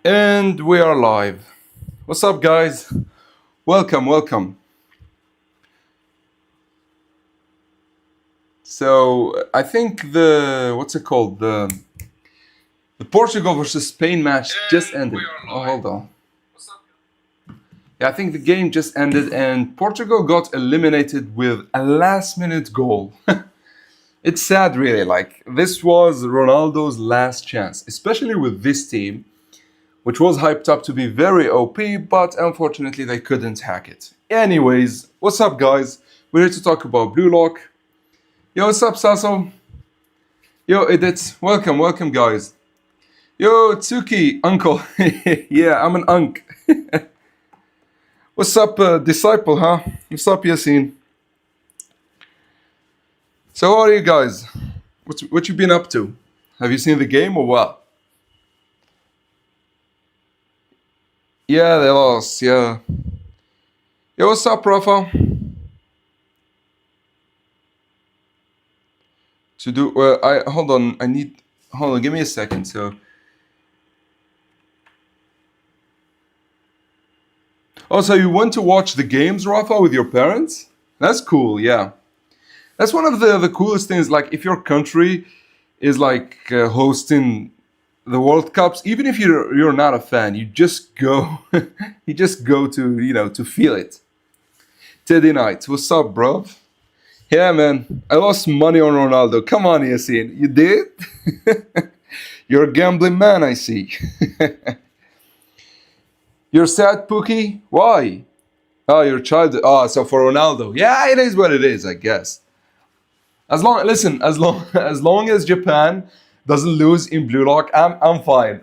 And we are live. What's up, guys? Welcome, welcome. So, I think what's it called? The Portugal versus Spain match just ended. Oh, hold on. Yeah, I think the game just ended and Portugal got eliminated with a last minute goal. It's sad, really. Like, this was Ronaldo's last chance, especially with this team, which was hyped up to be very OP, but unfortunately they couldn't hack it. Anyways, what's up, guys? We're here to talk about Blue Lock. Yo, what's up, Sasso? Yo, Edith, welcome, welcome, guys. Yo, Tsuki, uncle. Yeah, I'm an unk. What's up, disciple, huh? What's up, Yasin? So, how are you guys? What you been up to? Have you seen the game or what? Yeah, they lost. Yeah. Yo, what's up, Rafa? To do, I hold on. I need. Hold on. Give me a second. So. Oh, so you went to watch the games, Rafa, with your parents? That's cool. Yeah. That's one of the coolest things. Like, if your country is like hosting the World Cups, even if you're not a fan, you just go, you just go to to feel it. Teddy Knight, what's up, bro? Yeah, man, I lost money on Ronaldo. Come on, Yasin, you did? You're a gambling man, I see. You're sad, Pookie. Why? Oh, your child. Oh, so for Ronaldo, yeah, it is what it is, I guess. As long, listen, as long as Japan doesn't lose in Blue Lock, I'm fine.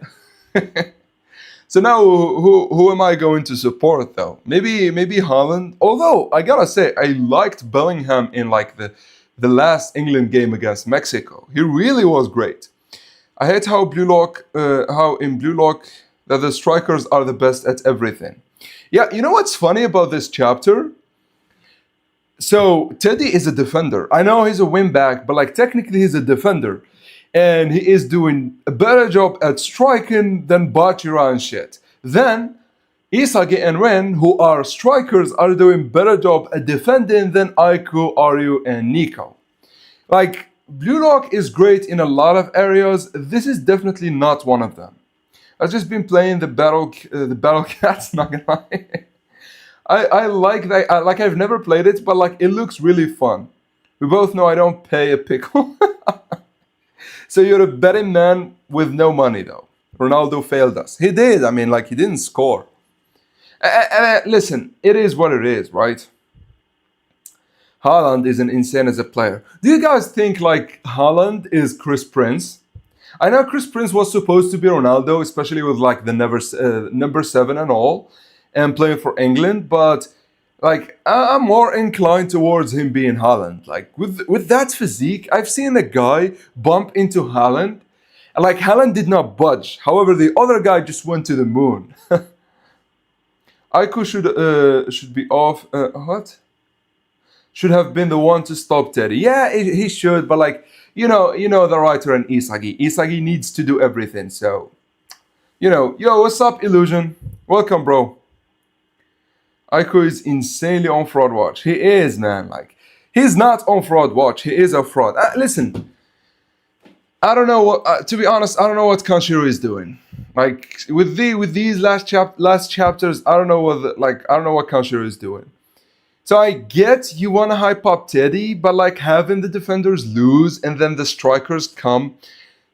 So now, who am I going to support though? Maybe Haaland. Although I gotta say, I liked Bellingham in like the last England game against Mexico. He really was great. I hate how in Blue Lock that the strikers are the best at everything. Yeah, you know what's funny about this chapter? So Teddy is a defender. I know he's a wing back, but like technically he's a defender. And he is doing a better job at striking than Bachira and shit. Then Isagi and Ren, who are strikers, are doing better job at defending than Aiku, Aryu, and Nico. Like, Blue Lock is great in a lot of areas. This is definitely not one of them. I've just been playing the battle cats. Not gonna lie, I like that. Like, I've never played it, but like it looks really fun. We both know I don't pay a pickle. So you're a betting man with no money, though. Ronaldo failed us. He did. I mean, like, he didn't score. Listen, it is what it is, right? Haaland is an insane as a player. Do you guys think like Haaland is Chris Prince? I know Chris Prince was supposed to be Ronaldo, especially with like the number seven and all, and playing for England. But like I'm more inclined towards him being Haaland. Like with that physique, I've seen a guy bump into Haaland, and like Haaland did not budge. However, the other guy just went to the moon. Aiko should be off. What? Should have been the one to stop Teddy. Yeah, he should, but like you know the writer and Isagi. Isagi needs to do everything. So yo, what's up, Illusion? Welcome, bro. Aiko is insanely on fraud watch. He is, man. Like, he's not on fraud watch. He is a fraud. Listen, I don't know what. To be honest, I don't know what Kanshiro is doing. Like with these last chapters, I don't know I don't know what Kanshiro is doing. So I get you want to hype up Teddy, but like having the defenders lose and then the strikers come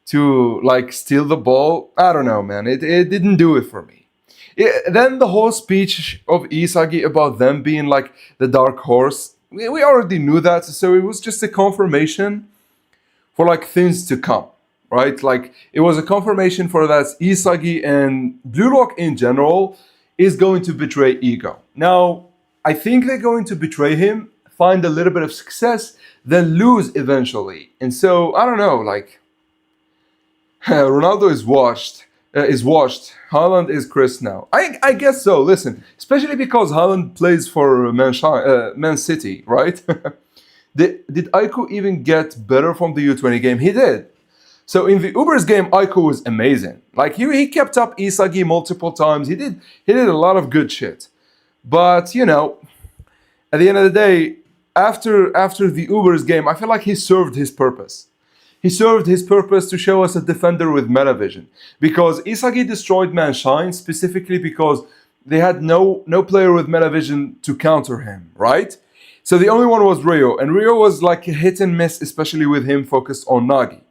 to like steal the ball, I don't know, man. It didn't do it for me. Then the whole speech of Isagi about them being like the dark horse, we already knew that, so it was just a confirmation for like things to come, right? Like it was a confirmation for that Isagi and Blue Lock in general is going to betray Ego. Now, I think they're going to betray him, find a little bit of success, then lose eventually. And so I don't know, like Ronaldo is washed. Is washed. Haaland is Chris now. I guess so. Listen, especially because Haaland plays for Man City, right? Did Aiku even get better from the U20 game? He did. So in the Ubers game, Aiko was amazing. Like he kept up Isagi multiple times. He did a lot of good shit. But at the end of the day, after the Ubers game, I feel like he served his purpose. He served his purpose to show us a defender with metavision. Because Isagi destroyed Manshine specifically because they had no player with metavision to counter him, right? So the only one was Ryo, and Ryo was like a hit and miss, especially with him focused on Nagi.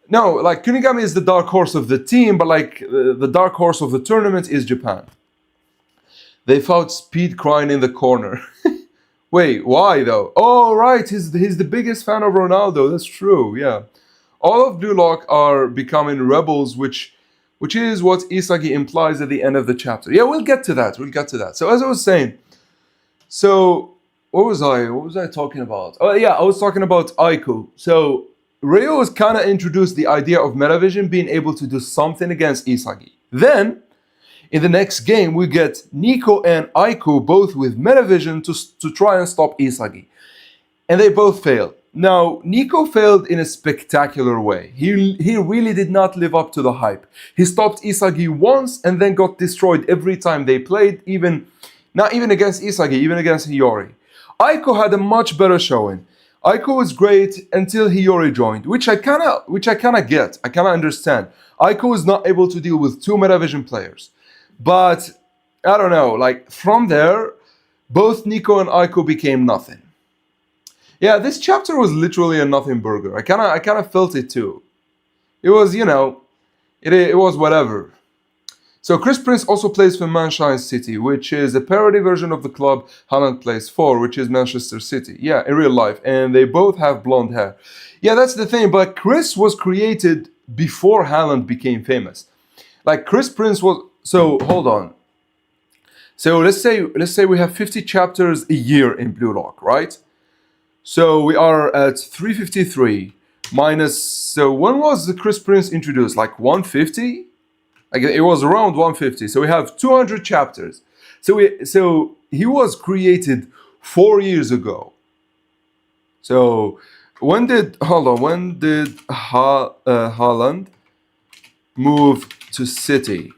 No, like Kunigami is the dark horse of the team, but like the dark horse of the tournament is Japan. They fought Speed crying in the corner. Wait, why though? Oh, right, he's the biggest fan of Ronaldo. That's true, yeah. All of Blue Lock are becoming rebels, which is what Isagi implies at the end of the chapter. Yeah, we'll get to that. So as I was saying, so what was I talking about? Oh yeah, I was talking about Aiko. So Ryo has kind of introduced the idea of metavision being able to do something against Isagi. Then in the next game, we get Nico and Aiko both with metavision to try and stop Isagi. And they both failed. Now, Nico failed in a spectacular way. He really did not live up to the hype. He stopped Isagi once and then got destroyed every time they played, not even against Isagi, even against Hiyori. Aiko had a much better showing. Aiko was great until Hiyori joined, which I kinda get. I kinda understand. Aiko is not able to deal with two metavision players. But I don't know, like from there, both Nico and Aiko became nothing. Yeah, this chapter was literally a nothing burger. I kind of felt it too. It was, it was whatever. So Chris Prince also plays for Manchester City, which is a parody version of the club Haaland plays for, which is Manchester City. Yeah, in real life, and they both have blonde hair. Yeah, that's the thing. But Chris was created before Haaland became famous. Like Chris Prince was. So hold on. So let's say we have 50 chapters a year in Blue Lock, right? So we are at 353 minus. So when was the Chris Prince introduced? Like 150? Like it was around 150. So we have 200 chapters. So he was created 4 years ago. So when did Haaland move to City?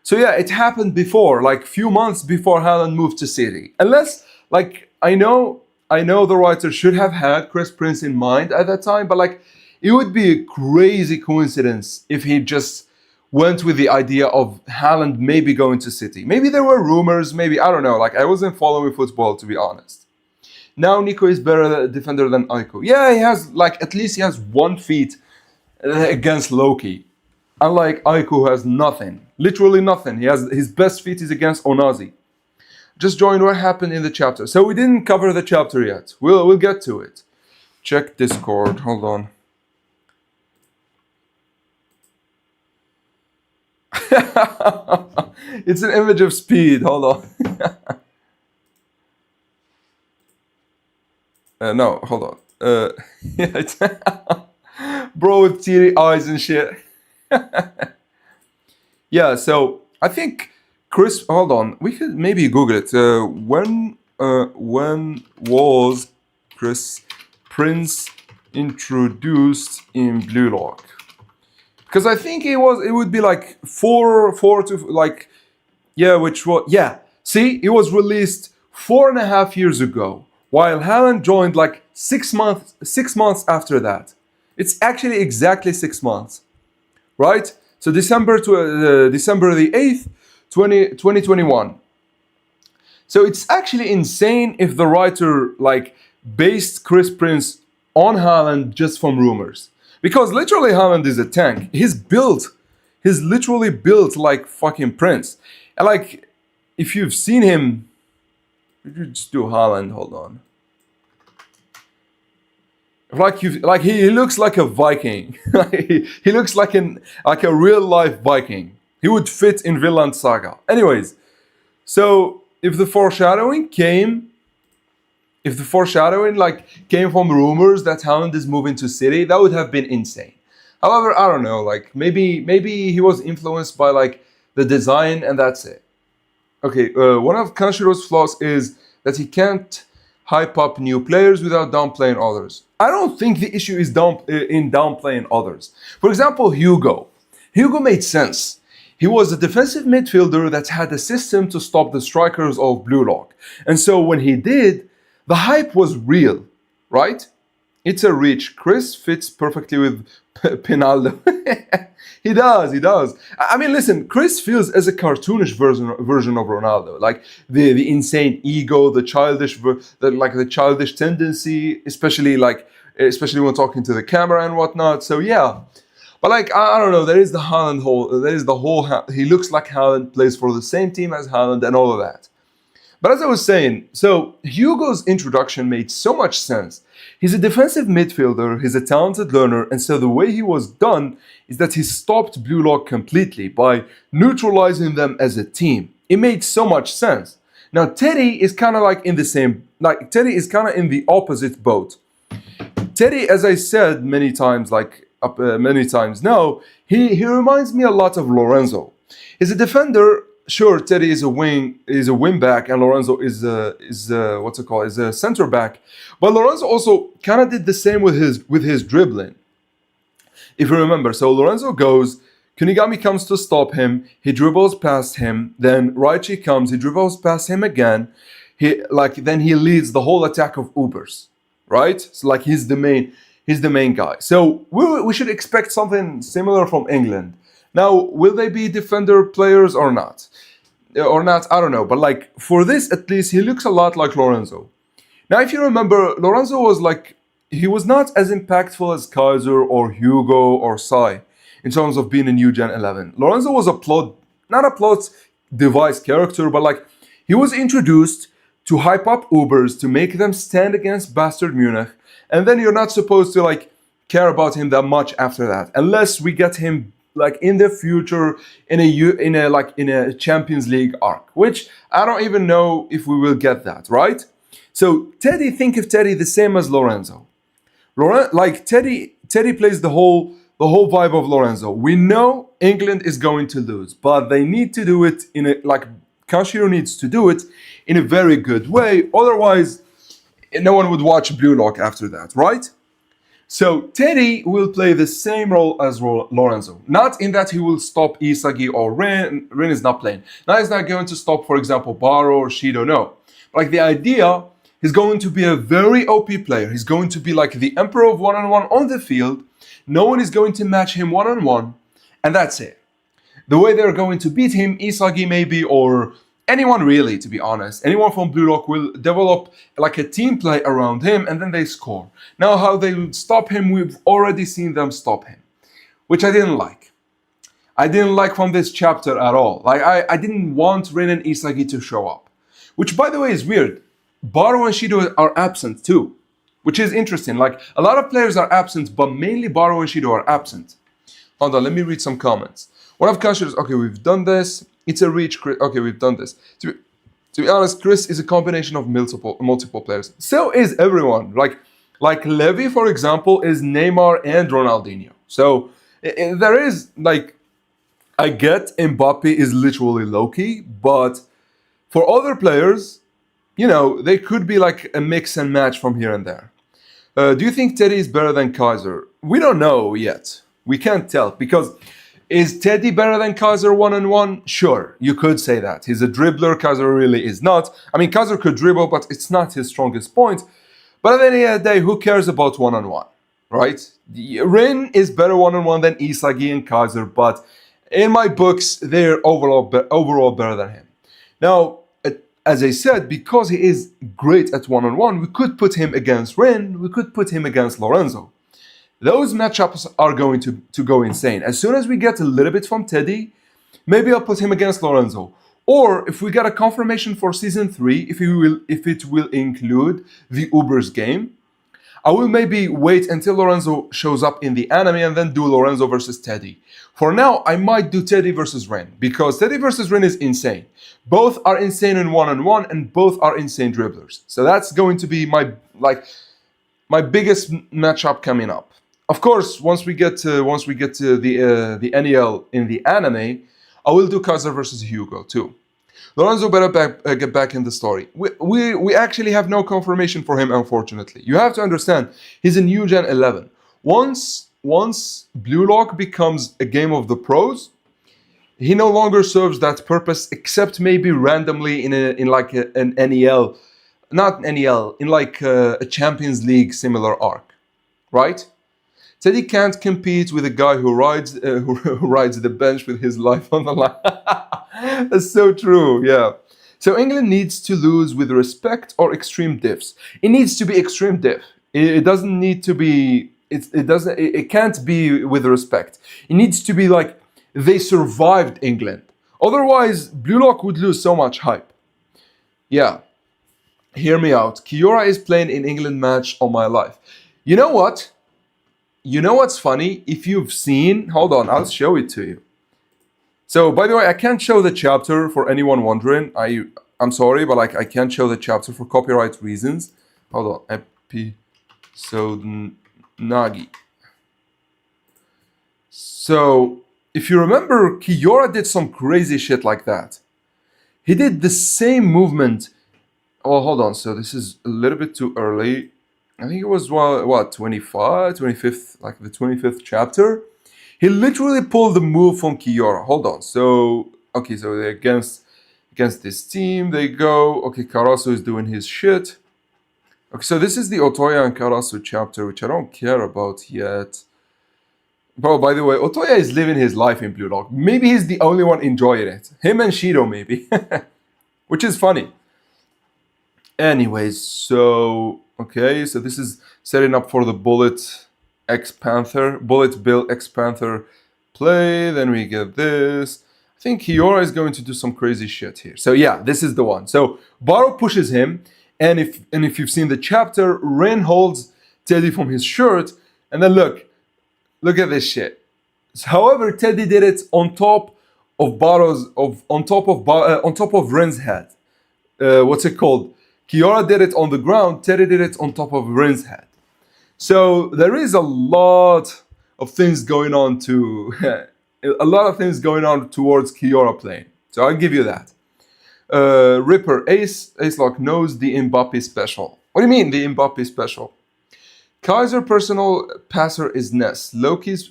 So yeah, it happened before, like few months before Haaland moved to City. Unless, like, I know the writer should have had Chris Prince in mind at that time, but like, it would be a crazy coincidence if he just went with the idea of Haaland maybe going to City. Maybe there were rumors, maybe, I don't know, like I wasn't following football to be honest. Now Nico is better defender than Aiko. Yeah, he has, like, at least he has 1 feet against Loki. Unlike Aiko, who has nothing. Literally nothing. His best feat is against Onazi. Just join what happened in the chapter. So we didn't cover the chapter yet. We'll get to it. Check Discord. Hold on. It's an image of Speed. Hold on. No, hold on. Bro with teary eyes and shit. Yeah, so I think Chris. Hold on, we could maybe Google it. When was Chris Prince introduced in Blue Lock? Because I think it would be like four to like, yeah, which was, yeah. See, it was released 4.5 years ago, while Haaland joined like 6 months after that. It's actually exactly 6 months. Right? So December the 8th, 2021. So it's actually insane if the writer like based Chris Prince on Haaland just from rumors. Because literally Haaland is a tank. He's literally built like fucking Prince. And like, if you've seen him, you just do Haaland, hold on. Like he looks like a Viking. He looks like a real life Viking. He would fit in Vinland Saga. Anyways, so if the foreshadowing came from rumors that Haaland is moving to City, that would have been insane. However, I don't know. Like maybe he was influenced by like the design and that's it. Okay, one of Kanshiro's flaws is that he can't hype up new players without downplaying others. I don't think the issue is in downplaying others. For example, Hugo. Hugo made sense. He was a defensive midfielder that had a system to stop the strikers of Blue Lock. And so when he did, the hype was real, right? It's a reach. Chris fits perfectly with Pinaldo. He does, he does. I mean, listen, Chris feels as a cartoonish version of Ronaldo, like the insane ego, the childish tendency, especially when talking to the camera and whatnot. So yeah, but like I don't know, there is the Haaland whole, there is the whole. He looks like Haaland, plays for the same team as Haaland, and all of that. But as I was saying, so Hugo's introduction made so much sense. He's a defensive midfielder, he's a talented learner, and so the way he was done is that he stopped Blue Lock completely by neutralizing them as a team. It made so much sense. Now Teddy is kind of like in the same, like Teddy is kind of in the opposite boat. Teddy, as I said many times, many times now, he reminds me a lot of Lorenzo. He's a defender. Sure, Teddy is a wing back, and Lorenzo is a center back. But Lorenzo also kind of did the same with his dribbling. If you remember, so Lorenzo goes, Kunigami comes to stop him, he dribbles past him, then Raichi comes, he dribbles past him again. Then he leads the whole attack of Ubers, right? So like he's the main guy. So we should expect something similar from England. Now, will they be defender players or not? I don't know. But like for this, at least, he looks a lot like Lorenzo. Now, if you remember, Lorenzo he was not as impactful as Kaiser or Hugo or Sai in terms of being a new Gen 11. Lorenzo was not a plot device character, but like he was introduced to hype up Ubers, to make them stand against Bastard Munich, and then you're not supposed to like care about him that much after that, unless we get him like in the future in a Champions League arc, which I don't even know if we will get that, right? So think of Teddy the same as Lorenzo. Teddy plays the whole vibe of Lorenzo. We know England is going to lose, but they need to do it Kanshiro needs to do it in a very good way. Otherwise, no one would watch Blue Lock after that, right? So Teddy will play the same role as Lorenzo. Not in that he will stop Isagi or Rin. Rin is not playing. Now he's not going to stop, for example, Baro or Shido, no. Like the idea, he's going to be a very OP player. He's going to be like the emperor of one-on-one on the field. No one is going to match him one-on-one. And that's it. The way they're going to beat him, Isagi maybe, or anyone really, to be honest. Anyone from Blue Lock will develop like a team play around him and then they score. Now how they would stop him, we've already seen them stop him. Which I didn't like. I didn't like from this chapter at all. Like I didn't want Rin and Isagi to show up. Which by the way is weird. Baro and Shido are absent too. Which is interesting. Like a lot of players are absent, but mainly Baro and Shido are absent. Hold on, let me read some comments. One of Kashir's, okay, we've done this. It's a reach, Chris. Okay, we've done this. To be honest, Chris is a combination of multiple players. So is everyone. Like Levy, for example, is Neymar and Ronaldinho. So there is like, I get Mbappe is literally Loki, but for other players, you know, they could be like a mix and match from here and there. Do you think Teddy is better than Kaiser? We don't know yet. We can't tell because. Is Teddy better than Kaiser one-on-one? Sure, you could say that. He's a dribbler, Kaiser really is not. I mean, Kaiser could dribble, but it's not his strongest point. But at the end of the day, who cares about one-on-one, right? Rin is better one-on-one than Isagi and Kaiser, but in my books, they're overall better than him. Now, as I said, because he is great at one-on-one, we could put him against Rin, we could put him against Lorenzo. Those matchups are going to go insane. As soon as we get a little bit from Teddy, maybe I'll put him against Lorenzo. Or if we get a confirmation for season 3, if it will include the Ubers game, I will maybe wait until Lorenzo shows up in the anime and then do Lorenzo versus Teddy. For now, I might do Teddy versus Ren, because Teddy versus Ren is insane. Both are insane in one-on-one and both are insane dribblers. So that's going to be my biggest matchup coming up. Of course, once we get to the NEL in the anime, I will do Kaiser versus Hugo too. Lorenzo better get back in the story. We actually have no confirmation for him, unfortunately. You have to understand, he's a new Gen 11. Once Blue Lock becomes a game of the pros, he no longer serves that purpose, except maybe randomly in like an NEL, not NEL, in like a Champions League similar arc, right? Teddy can't compete with a guy who rides who rides the bench with his life on the line. That's so true. Yeah. So England needs to lose with respect or extreme diffs. It needs to be extreme diff. It doesn't need to be. It doesn't. It can't be with respect. It needs to be like they survived England. Otherwise, Blue Lock would lose so much hype. Yeah. Hear me out. Kiora is playing in England match all my life. You know what? You know what's funny? If you've seen, hold on, I'll show it to you. So, by the way, I can't show the chapter for anyone wondering. I'm sorry, but like I can't show the chapter for copyright reasons. Hold on, episode Nagi. So, if you remember, Kiora did some crazy shit like that. He did the same movement. Oh, hold on. So this is a little bit too early. I think it was what 25th, like the 25th chapter. He literally pulled the move from Kiora. Hold on. So okay, so they're against this team they go. Okay, Karasu is doing his shit. Okay, so this is the Otoya and Karasu chapter, which I don't care about yet. Bro, by the way, Otoya is living his life in Blue Lock. Maybe he's the only one enjoying it. Him and Shido, maybe. Which is funny. Anyways, so okay, so this is setting up for the Bullet Bill X Panther play. Then we get this. I think Kiora is going to do some crazy shit here. So yeah, this is the one. So Baro pushes him, and if you've seen the chapter, Ren holds Teddy from his shirt, and then look at this shit. So, however, Teddy did it on top of on top of Ren's head. What's it called? Kiora did it on the ground, Teddy did it on top of Rin's head. So there is a lot of things going on towards Kiora playing. So I'll give you that. Ripper, Ace Lock knows the Mbappe special. What do you mean the Mbappe special? Kaiser personal passer is Ness. Loki's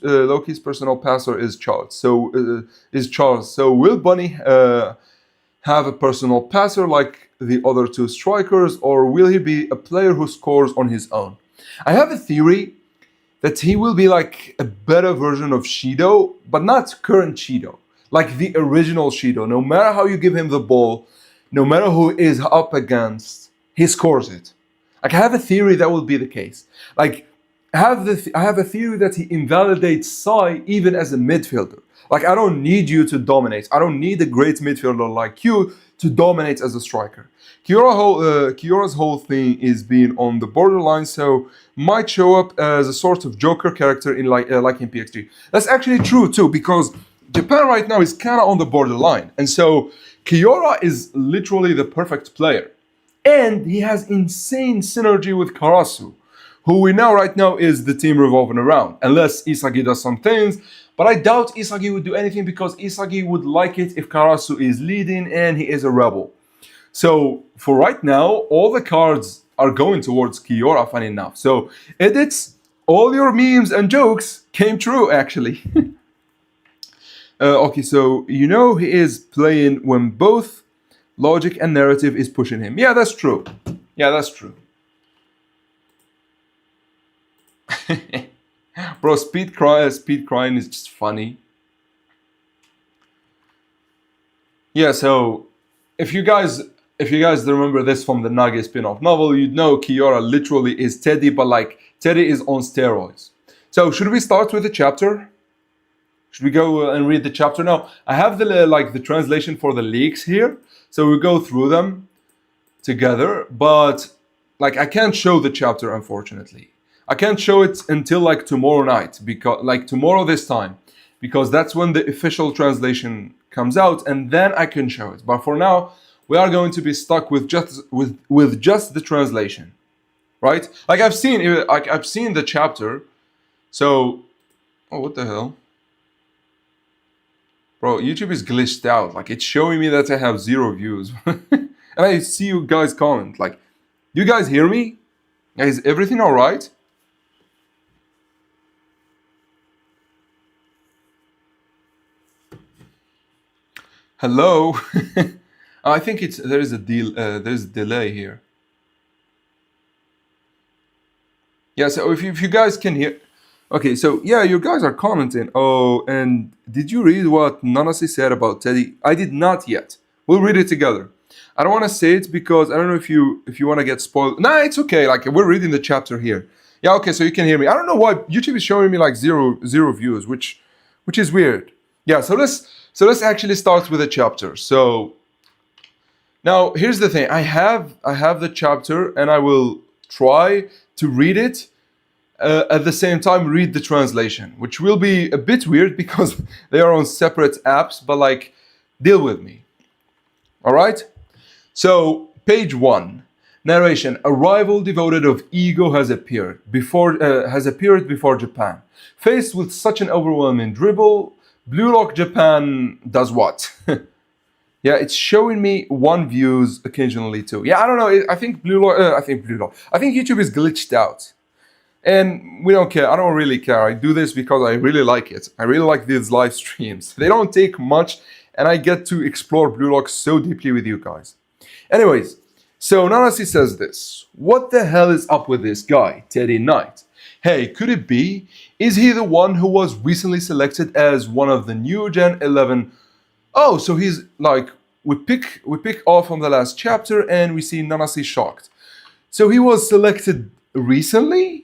personal passer is Charles. So will Bunny have a personal passer like the other two strikers, or will he be a player who scores on his own? I have a theory that he will be like a better version of Shido, but not current Shido, like the original Shido. No matter how you give him the ball, no matter who is up against, he scores it. Like I have a theory that will be the case. Like I have a theory that he invalidates Sai even as a midfielder. Like I don't need you to dominate. I don't need a great midfielder like you to dominate as a striker. Kiora's whole thing is being on the borderline, so might show up as a sort of Joker character in like in PXG. That's actually true too, because Japan right now is kind of on the borderline, and so Kiora is literally the perfect player, and he has insane synergy with Karasu, who we know right now is the team revolving around, unless Isagi does some things. But I doubt Isagi would do anything, because Isagi would like it if Karasu is leading and he is a rebel. So for right now, all the cards are going towards Kiora, funny enough. So edits, all your memes and jokes came true, actually. Okay, so you know he is playing when both logic and narrative is pushing him. Yeah, that's true. Yeah, that's true. Bro, speed crying is just funny. Yeah, so if you guys remember this from the Nage spin-off novel, you'd know Kiora literally is Teddy, but like Teddy is on steroids. So should we start with the chapter? Should we go and read the chapter now? I have the translation for the leaks here, so we'll go through them together. But like I can't show the chapter, unfortunately. I can't show it until like tomorrow night, because like tomorrow this time, because that's when the official translation comes out, and then I can show it. But for now, we are going to be stuck with just the translation, right? Like I've seen the chapter, so what the hell, Bro, YouTube is glitched out. Like, it's showing me that I have 0 views. And I see you guys comment. Like, do you guys hear me? Is everything all right? Hello? I think there's a delay here. Yeah, so if you guys can hear. Okay, so yeah, you guys are commenting. Oh, and did you read what Nanasi said about Teddy? I did not yet. We'll read it together. I don't want to say it because I don't know if you want to get spoiled. Nah, it's okay. Like, we're reading the chapter here. Yeah, okay, so you can hear me. I don't know why YouTube is showing me like zero views, which is weird. Yeah, so let's actually start with the chapter. So now here's the thing. I have the chapter and I will try to read it at the same time read the translation, which will be a bit weird because they are on separate apps, but like, deal with me. All right? So, page 1. Narration. A rival devoted of ego has appeared before Japan. Faced with such an overwhelming dribble, Blue Lock Japan does what? Yeah, it's showing me 1 views occasionally too. Yeah, I don't know. I think I think YouTube is glitched out. And we don't care. I don't really care. I do this because I really like it. I really like these live streams. They don't take much, and I get to explore Blue Lock so deeply with you guys. Anyways, so Nanasi says this. What the hell is up with this guy, Teddy Knight? Hey, could it be? Is he the one who was recently selected as one of the new Gen 11? Oh, so he's like, we pick off on the last chapter and we see Nanasi shocked. So he was selected recently?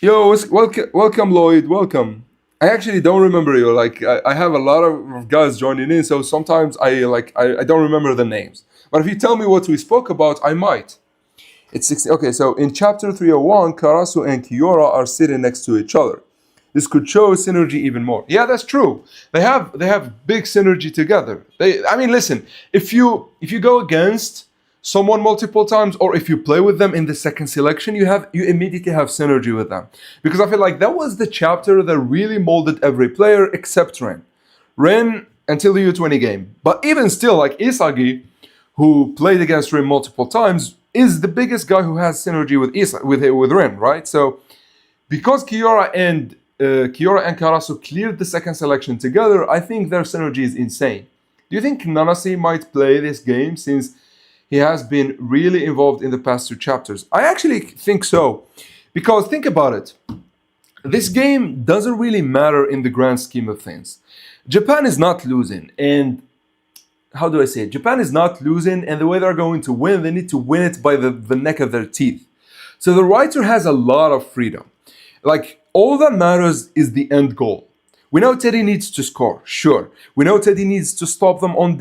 Yo, welcome, Lloyd. Welcome. I actually don't remember you. Like, I have a lot of guys joining in, so sometimes I don't remember the names. But if you tell me what we spoke about, I might. It's 60. Okay, so in chapter 301, Karasu and Kiora are sitting next to each other. This could show synergy even more. Yeah, that's true. They have big synergy together. I mean, listen, if you go against someone multiple times, or if you play with them in the second selection, you immediately have synergy with them. Because I feel like that was the chapter that really molded every player except Ren. Ren until the U20 game. But even still, like Isagi, who played against Ren multiple times, is the biggest guy who has synergy with Ren, right? So because Kiora and Karasu cleared the second selection together, I think their synergy is insane. Do you think Nanasi might play this game since he has been really involved in the past 2 chapters? I actually think so. Because think about it. This game doesn't really matter in the grand scheme of things. Japan is not losing. And how do I say it? Japan is not losing. And the way they're going to win, they need to win it by the neck of their teeth. So the writer has a lot of freedom. Like, all that matters is the end goal. We know Teddy needs to score. Sure. We know Teddy needs to stop them on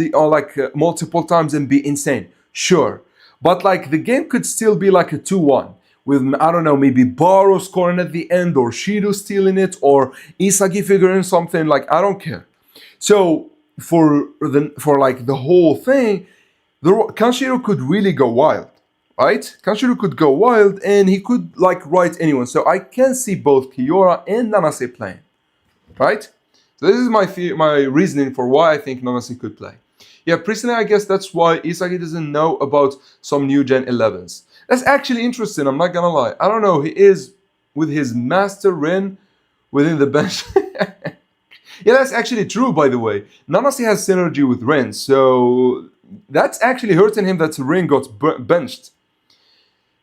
multiple times and be insane. Sure, but like the game could still be like a 2-1 with, I don't know, maybe Baro scoring at the end, or Shido stealing it, or Isagi figuring something. Like, I don't care. So for like the whole thing, Kanshiro could really go wild, right? Kanshiro could go wild and he could like write anyone. So I can see both Kiora and Nanase playing, right? So this is my reasoning for why I think Nanase could play. Yeah, personally, I guess that's why Isagi doesn't know about some new Gen 11s. That's actually interesting, I'm not gonna lie. I don't know, he is with his Master Ren within the bench. Yeah, that's actually true, by the way. Nanase has synergy with Ren, so that's actually hurting him that Ren got benched.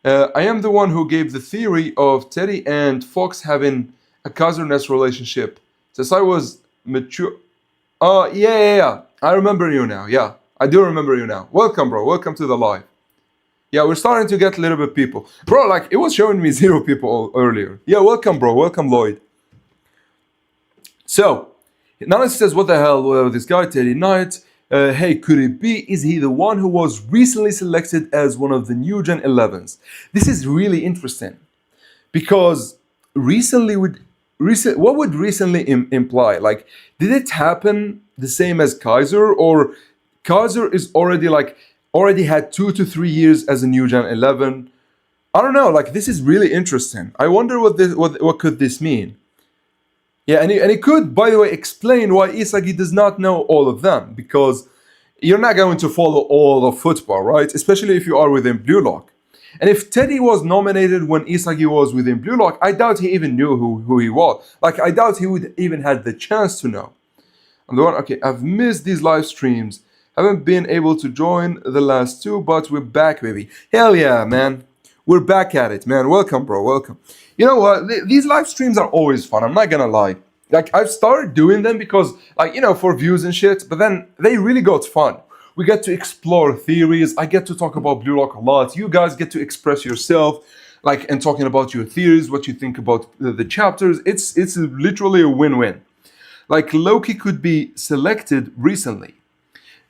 I am the one who gave the theory of Teddy and Fox having a Kazerness relationship. Since I was mature... Oh, yeah. I remember you now. Yeah, I do remember you now. Welcome, bro. Welcome to the live. Yeah, we're starting to get a little bit people. Bro, like, it was showing me 0 people earlier. Yeah, welcome, bro. Welcome, Lloyd. So, Nanasi says, what the hell, this guy, Teddy Knight, hey, could it be? Is he the one who was recently selected as one of the new Gen 11s? This is really interesting. Because what would recently imply? Like, did it happen the same as Kaiser, or Kaiser is already had 2 to 3 years as a new Gen 11? I don't know. Like, this is really interesting. I wonder what could this mean. Yeah, and it could, by the way, explain why Isagi does not know all of them, because you're not going to follow all of football, right? Especially if you are within Blue Lock. And if Teddy was nominated when Isagi was within Blue Lock, I doubt he even knew who he was. Like, I doubt he would even had the chance to know. I'm the one, okay, I've missed these live streams. Haven't been able to join the last two, but we're back, baby. Hell yeah, man. We're back at it, man. Welcome, bro. Welcome. You know what? These live streams are always fun. I'm not gonna lie. Like, I've started doing them because, like, for views and shit, but then they really got fun. We get to explore theories. I get to talk about Blue Lock a lot. You guys get to express yourself, like, and talking about your theories, what you think about the chapters. It's literally a win-win. Like, Loki could be selected recently.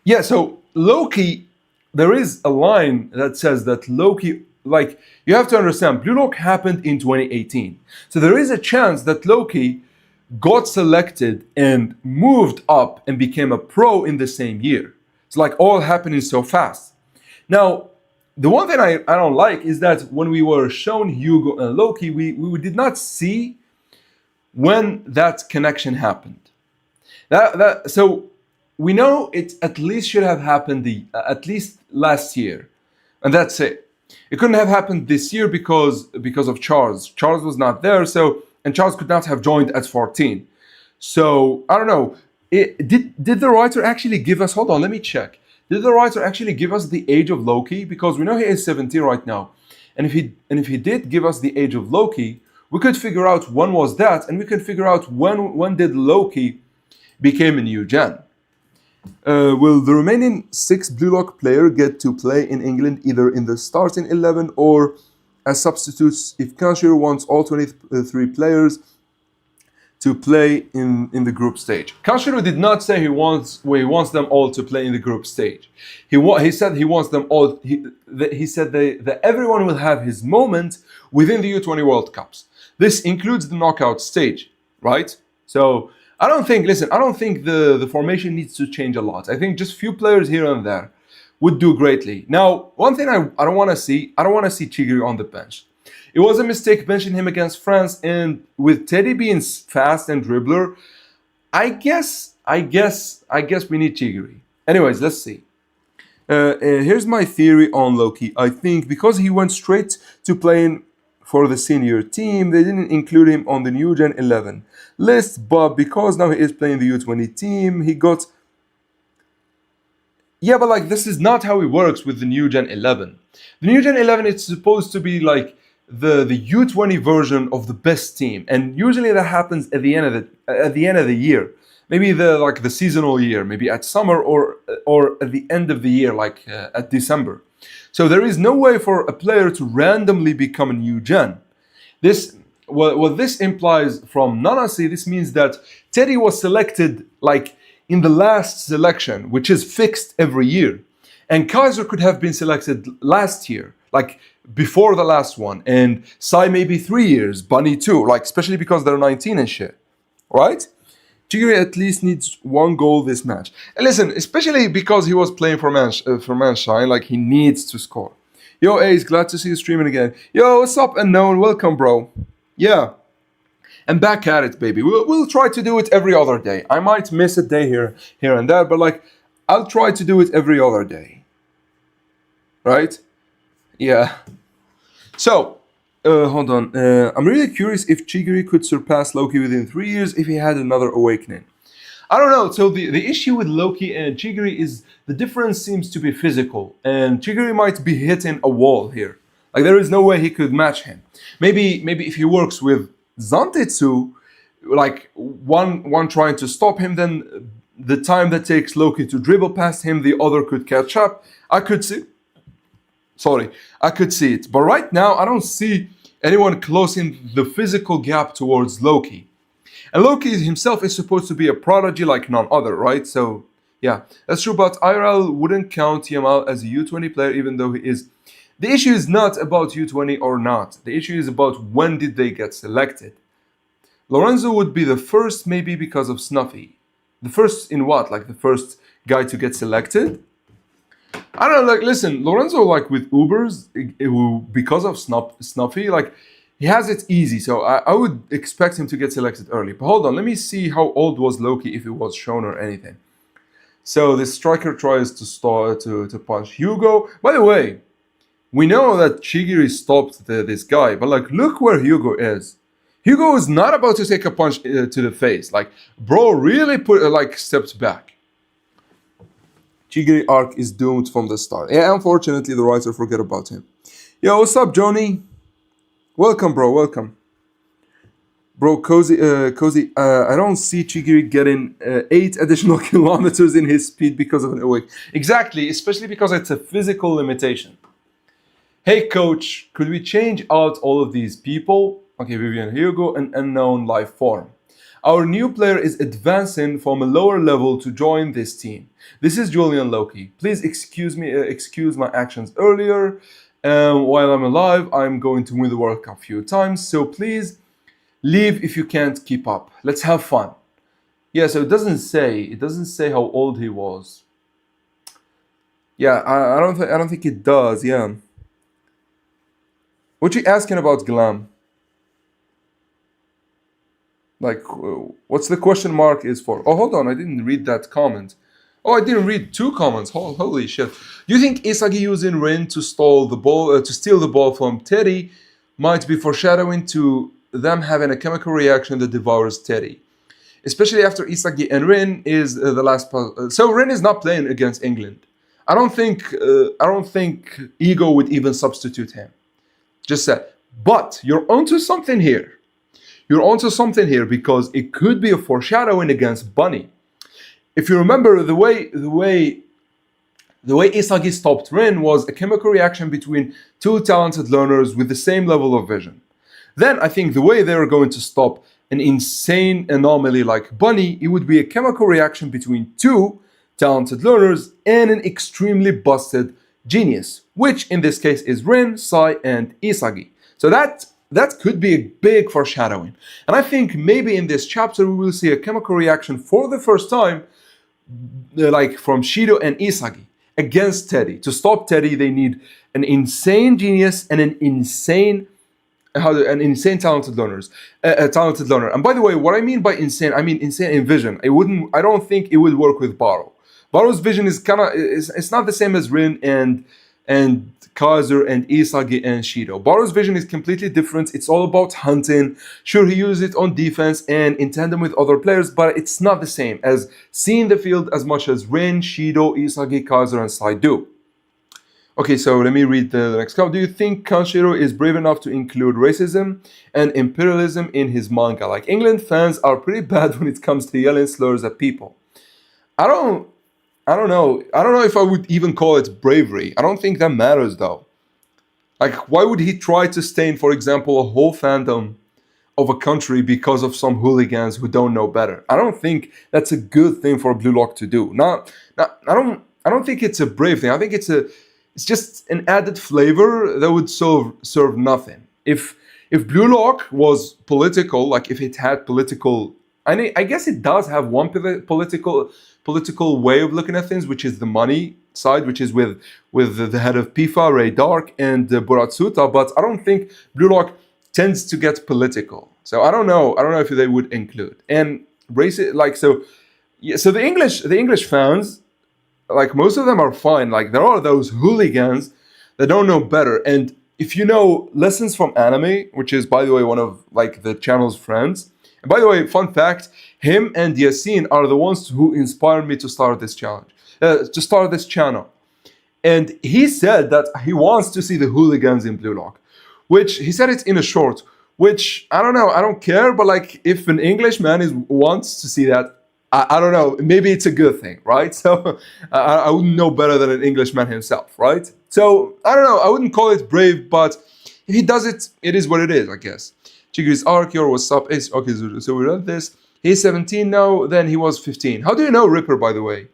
Yeah, so Loki, there is a line that says that Loki, like, you have to understand, Blue Lock happened in 2018. So there is a chance that Loki got selected and moved up and became a pro in the same year. It's like all happening so fast. Now, the one thing I don't like is that when we were shown Hugo and Loki, we did not see when that connection happened. So we know it at least should have happened at least last year, and that's it. It couldn't have happened this year because of Charles. Charles was not there, and Charles could not have joined at 14. So I don't know. Did the writer actually give us? Hold on, let me check. Did the writer actually give us the age of Loki? Because we know he is 17 right now, and if he did give us the age of Loki, we could figure out when was that, and we could figure out when did Loki became a new gen. Will the remaining 6 Blue Lock players get to play in England either in the starting 11 or as substitutes if Kanshiro wants all 23 players to play in the group stage? Kanshiro did not say he wants them all to play in the group stage. He said he wants them all. He said that everyone will have his moment within the U20 World Cups. This includes the knockout stage, right? So I don't think the formation needs to change a lot. I think just few players here and there would do greatly. Now, one thing I don't want to see Chigiri on the bench. It was a mistake benching him against France, and with Teddy being fast and dribbler, I guess we need Chigiri. Anyways, let's see. Here's my theory on Loki. I think because he went straight to playing for the senior team, they didn't include him on the new Gen 11 list, but because now he is playing the U20 team, he got... Yeah, but like, this is not how it works with the new Gen 11. The new Gen 11, it's supposed to be like the U20 version of the best team, and usually that happens at the end of the year. Maybe the seasonal year, maybe at summer or at the end of the year, like at December. So there is no way for a player to randomly become a new gen. What this implies from Nanasi, this means that Teddy was selected like in the last selection, which is fixed every year. And Kaiser could have been selected last year, like before the last one. And Sai maybe 3 years, Bunny 2, like especially because they're 19 and shit. Right? Chigiri at least needs 1 goal this match. And listen, especially because he was playing for Manshine, like he needs to score. Yo, Ace, glad to see you streaming again. Yo, what's up, Unknown? Welcome, bro. Yeah. And back at it, baby. We'll try to do it every other day. I might miss a day here and there, but like, I'll try to do it every other day. Right? Yeah. So, hold on. I'm really curious if Chigiri could surpass Loki within 3 years if he had another awakening. I don't know. So the issue with Loki and Chigiri is the difference seems to be physical, and Chigiri might be hitting a wall here. Like there is no way he could match him. Maybe if he works with Zantetsu, like one trying to stop him, then the time that takes Loki to dribble past him, the other could catch up. I could see it. But right now, I don't see anyone closing the physical gap towards Loki. And Loki himself is supposed to be a prodigy like none other, right? So, yeah, that's true. But IRL wouldn't count Yamal as a U20 player, even though he is. The issue is not about U20 or not. The issue is about when did they get selected. Lorenzo would be the first, maybe because of Snuffy. The first in what? Like the first guy to get selected? I don't know, like, listen, Lorenzo, like, with Ubers, because of Snuffy, like, he has it easy, so I would expect him to get selected early. But hold on, let me see how old was Loki, if it was shown or anything. So the striker tries to start to punch Hugo. By the way, we know that Chigiri stopped this guy, but like, look where Hugo is. Hugo is not about to take a punch to the face. Like, bro, really stepped back. Chigiri arc is doomed from the start. Yeah, unfortunately, the writer forget about him. Yo, what's up, Johnny? Welcome, bro. Welcome. Bro, Cozy, I don't see Chigiri getting 8 additional kilometers in his speed because of an awake. Exactly, especially because it's a physical limitation. Hey, coach, could we change out all of these people? Okay, Vivian, here you go, an unknown life form. Our new player is advancing from a lower level to join this team. This is Julian Loki. Please excuse my actions earlier. While I'm alive, I'm going to win the World Cup a few times, so please leave if you can't keep up. Let's have fun. Yeah, so it doesn't say how old he was. Yeah, I don't think it does. Yeah. What you asking about, Glam? Like, what's the question mark is for? Oh, hold on, I didn't read that comment. Oh, I didn't read 2 comments. Holy shit! Do you think Isagi using Rin to steal the ball from Teddy might be foreshadowing to them having a chemical reaction that devours Teddy, especially after Isagi and Rin is the last. So Rin is not playing against England. I don't think Ego would even substitute him. Just said. But you're onto something here. You're onto something here because it could be a foreshadowing against Bunny. If you remember, the way Isagi stopped Rin was a chemical reaction between 2 talented learners with the same level of vision. Then I think the way they were going to stop an insane anomaly like Bunny, it would be a chemical reaction between 2 talented learners and an extremely busted genius, which in this case is Rin, Sai, and Isagi. So that could be a big foreshadowing. And I think maybe in this chapter we will see a chemical reaction for the first time, like from Shido and Isagi against Teddy. To stop Teddy, they need an insane genius and an insane talented learner. And by the way, what I mean by insane, I mean insane in vision. I don't think it would work with Baro. Baro's vision is it's not the same as Rin and Kaiser and Isagi and Shido. Baro's vision is completely different. It's all about hunting. Sure, he uses it on defense and in tandem with other players, but it's not the same as seeing the field as much as Rin, Shido, Isagi, Kaiser, and Sai do. Okay, so let me read the next comment. Do you think Kanshiro is brave enough to include racism and imperialism in his manga? Like, England fans are pretty bad when it comes to yelling slurs at people. I don't know. I don't know if I would even call it bravery. I don't think that matters though. Like, why would he try to stain, for example, a whole fandom of a country because of some hooligans who don't know better? I don't think that's a good thing for Blue Lock to do. I don't think it's a brave thing. I think it's just an added flavor that would serve nothing. If Blue Lock was political, like if it had political, I guess it does have one political way of looking at things, which is the money side, which is with the head of PIFA, Ray Dark, and Buratsuta. But I don't think Blue Lock tends to get political. So I don't know if they would include and race it like so. Yeah, so the English fans, like most of them are fine. Like there are those hooligans that don't know better. And if you know Lessons from Anime, which is by the way one of like the channel's friends. And by the way, fun fact, him and Yassine are the ones who inspired me to start this challenge, to start this channel. And he said that he wants to see the hooligans in Blue Lock, which he said it in a short, which I don't know, I don't care. But like if an Englishman wants to see that, I don't know, maybe it's a good thing, right? So I wouldn't know better than an Englishman himself, right? So I don't know, I wouldn't call it brave, but if he does it, it is what it is, I guess. Chigri's arc, your what's up? Okay, so we read this. He's 17 now, then he was 15. How do you know Ripper, by the way?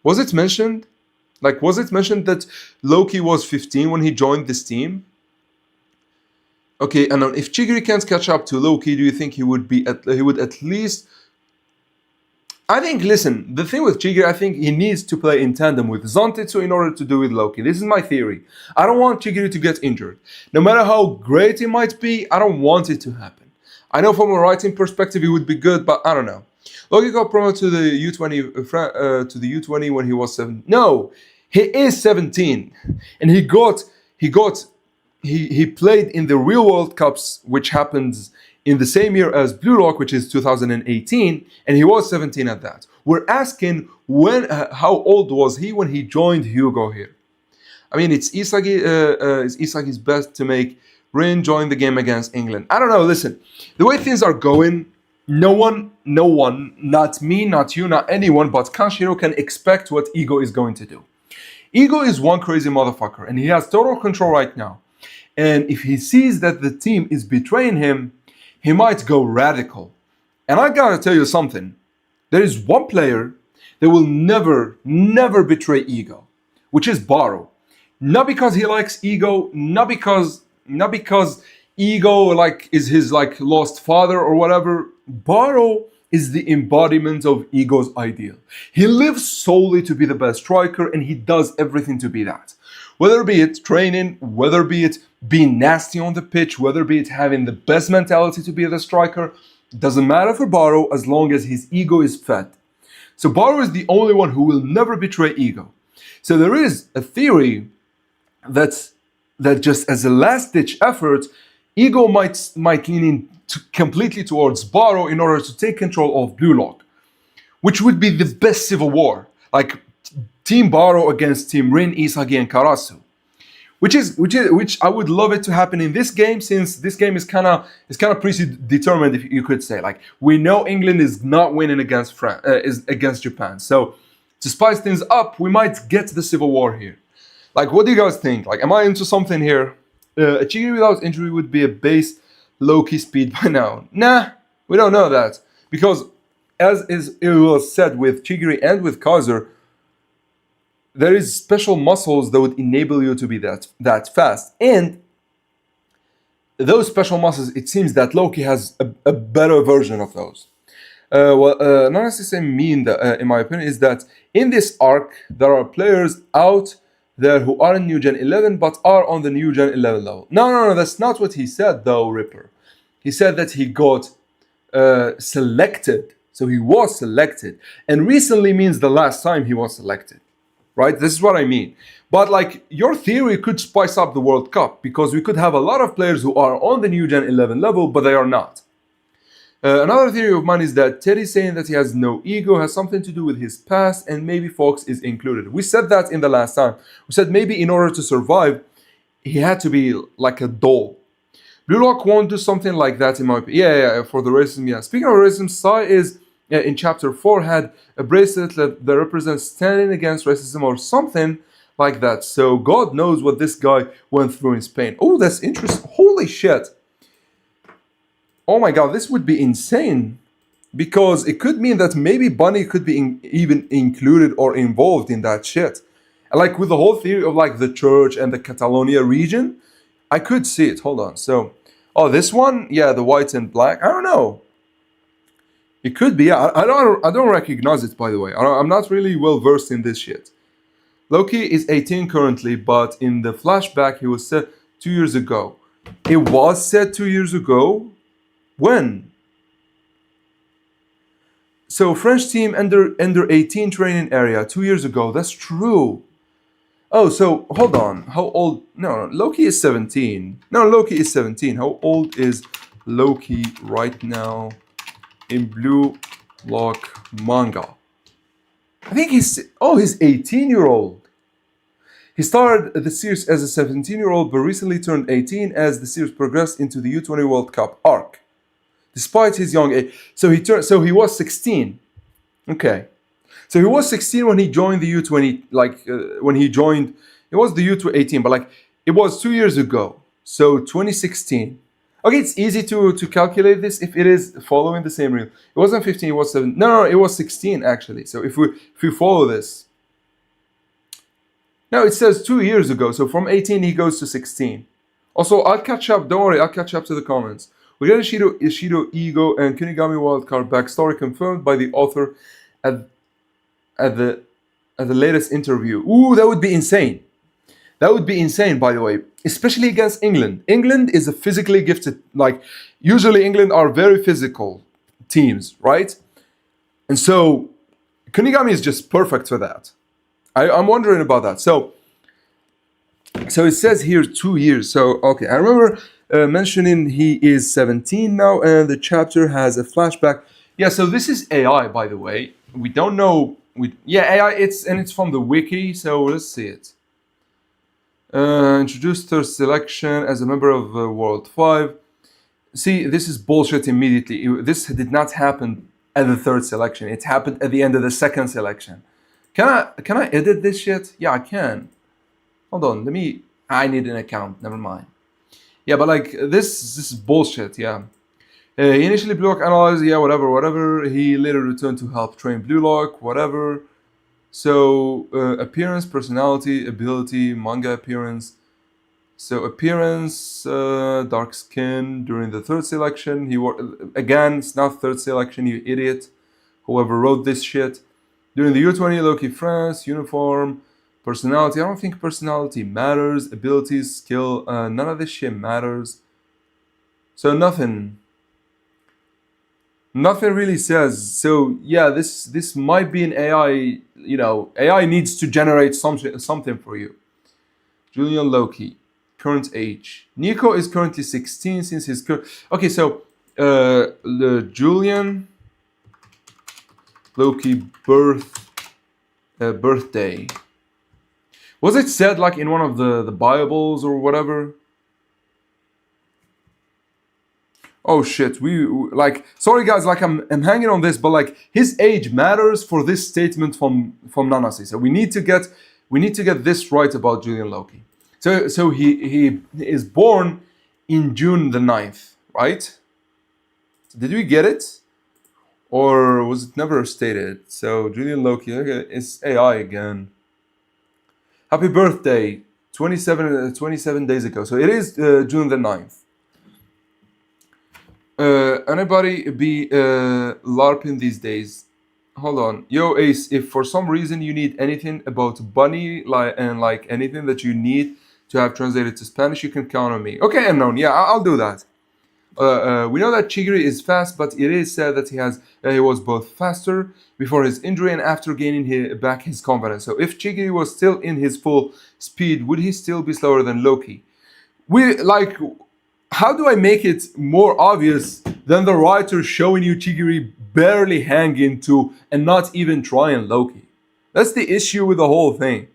Was it mentioned? Like, was it mentioned that Loki was 15 when he joined this team? Okay, and if Chigiri can't catch up to Loki, do you think he would at least I think, listen, the thing with Chigiri, I think he needs to play in tandem with Zontetsu in order to do with Loki. This is my theory. I don't want Chigiri to get injured. No matter how great he might be, I don't want it to happen. I know from a writing perspective it would be good, but I don't know. Loki got promoted to the U20 when he was 7. No, he is 17, and he played in the real World Cups, which happens in the same year as Blue Lock, which is 2018, and he was 17 at that. We're asking how old was he when he joined Hugo here? I mean, it's Isagi's best to make Rin join the game against England. I don't know. Listen, the way things are going, no one, not me, not you, not anyone, but Kanshiro can expect what Ego is going to do. Ego is one crazy motherfucker, and he has total control right now. And if he sees that the team is betraying him, he might go radical. And I gotta tell you something. There is one player that will never betray Ego, which is Baro. Not because he likes Ego, not because Ego like is his like lost father or whatever. Baro is the embodiment of Ego's ideal. He lives solely to be the best striker, and he does everything to be that. Whether be it training, whether be it being nasty on the pitch, whether be it having the best mentality to be the striker, doesn't matter for Baro as long as his ego is fed. So Baro is the only one who will never betray Ego. So there is a theory that just as a last-ditch effort, Ego might lean in completely towards Baro in order to take control of Blue Lock, which would be the best civil war, like Team Baro against Team Rin, Isagi, and Karasu, which I would love it to happen in this game, since this game is kind of predetermined, if you could say. Like, we know England is not winning against against Japan, so to spice things up, we might get the civil war here. Like, what do you guys think? Like, am I into something here? A Chigiri without injury would be a base low-key speed by now. Nah, we don't know that. Because, as it was said with Chigiri and with Kaiser, there is special muscles that would enable you to be that fast. And those special muscles, it seems that Loki has a better version of those. Not necessarily mean that, in my opinion, is that in this arc, there are players out there who are in New Gen 11 but are on the New Gen 11 level. No, that's not what he said though, Ripper. He said that he got selected. So he was selected. And recently means the last time he was selected. Right? This is what I mean. But like, your theory could spice up the World Cup, because we could have a lot of players who are on the New Gen 11 level, but they are not. Another theory of mine is that Teddy saying that he has no ego has something to do with his past, and maybe Fox is included. We said that in the last time. We said maybe in order to survive, he had to be like a doll. Blue Lock won't do something like that in my opinion. Yeah, for the racism, yeah. Speaking of racism, Sai is, in chapter 4, had a bracelet that represents standing against racism or something like that. So God knows what this guy went through in Spain. Oh, that's interesting. Holy shit. Oh my god, this would be insane, because it could mean that maybe Bunny could be even included or involved in that shit. Like, with the whole theory of like the church and the Catalonia region, I could see it. Hold on. So, oh, this one, yeah, the white and black. I don't know. It could be. Yeah, I don't recognize it, by the way. I'm not really well versed in this shit. Loki is 18 currently, but in the flashback he was set 2 years ago. It was set 2 years ago. When? So French team under 18 training area 2 years ago. That's true. Oh, so hold on. How old? No, Loki is 17. No, Loki is 17. How old is Loki right now in Blue Lock manga? I think he's 18-year-old. He started the series as a 17-year-old, but recently turned 18 as the series progressed into the U20 World Cup arc. Despite his young age, so he was 16. Okay, so he was 16 when he joined the U20. Like when he joined, it was the U18, but like it was 2 years ago. So 2016. Okay, it's easy to calculate this if it is following the same rule. It wasn't 15. It was 7. No, it was 16 actually. So if we follow this, now it says 2 years ago. So from 18 he goes to 16. Also, I'll catch up. Don't worry, I'll catch up to the comments. We got Ishido, Ego, and Kunigami Wildcard backstory confirmed by the author at at the at the latest interview. Ooh, that would be insane. That would be insane, by the way, especially against England. England is a physically gifted, like, usually England are very physical teams, right? And so Kunigami is just perfect for that. I'm wondering about that. So it says here 2 years. So, okay, I remember mentioning he is 17 now, and the chapter has a flashback. Yeah, so this is AI, by the way. We don't know. AI. It's from the wiki. So let's see it. Introduced third selection as a member of World 5. See, this is bullshit immediately. This did not happen at the third selection. It happened at the end of the second selection. Can I edit this shit? Yeah, I can. Hold on, I need an account. Never mind. Yeah, but like this is bullshit. Yeah. He initially Blue Lock analyzed. Yeah, whatever. He later returned to help train Blue Lock. Whatever. So appearance, personality, ability, manga appearance. So appearance, dark skin during the third selection. Again, it's not third selection, you idiot. Whoever wrote this shit. During the U20, Loki France, uniform, personality. I don't think personality matters. Abilities, skill, none of this shit matters. So nothing really says. So yeah, this might be an AI. AI needs to generate something for you. Julian Loki, current age. Nico is currently 16 since his okay. So the Julian Loki birthday. Was it said like in one of the Bibles or whatever? Oh shit, like, sorry guys, like I'm hanging on this, but like his age matters for this statement from Nanasi. So we need to get this right about Julian Loki. So he is born in June the 9th, right? Did we get it? Or was it never stated? So Julian Loki, okay, it's AI again. Happy birthday, 27 days ago. So it is June the 9th. Anybody be LARPing these days? Hold on. Yo, Ace, if for some reason you need anything about Bunny like anything that you need to have translated to Spanish, you can count on me. Okay, Unknown. Yeah, I'll do that. We know that Chigiri is fast, but it is said that he was both faster before his injury and after gaining back his confidence. So if Chigiri was still in his full speed, would he still be slower than Loki? How do I make it more obvious than the writer showing you Chigiri barely hang into and not even trying Loki? That's the issue with the whole thing.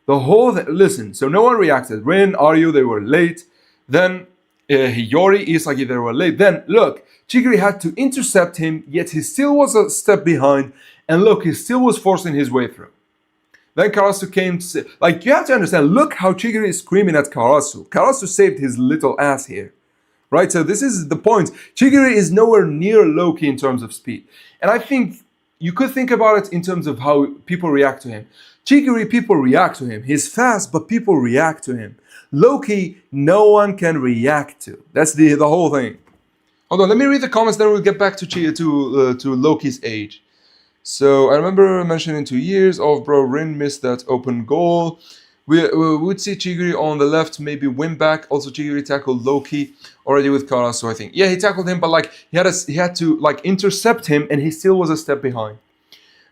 Listen, so no one reacted. Rin, Aryu, they were late. Then Hiyori, Isagi, they were late. Then, look, Chigiri had to intercept him, yet he still was a step behind. And look, he still was forcing his way through. Then Karasu came to say, like, you have to understand, look how Chigiri is screaming at Karasu. Karasu saved his little ass here. Right? So this is the point. Chigiri is nowhere near Loki in terms of speed. And I think you could think about it in terms of how people react to him. Chigiri, people react to him. He's fast, but people react to him. Loki, no one can react to. That's the whole thing. Hold on, let me read the comments, then we'll get back to Loki's age. So I remember mentioning 2 years of bro, Rin missed that open goal. We would see Chigiri on the left maybe win back. Also Chigiri tackled Loki already with Karasu, I think. Yeah, he tackled him, but like he had to like intercept him, and he still was a step behind.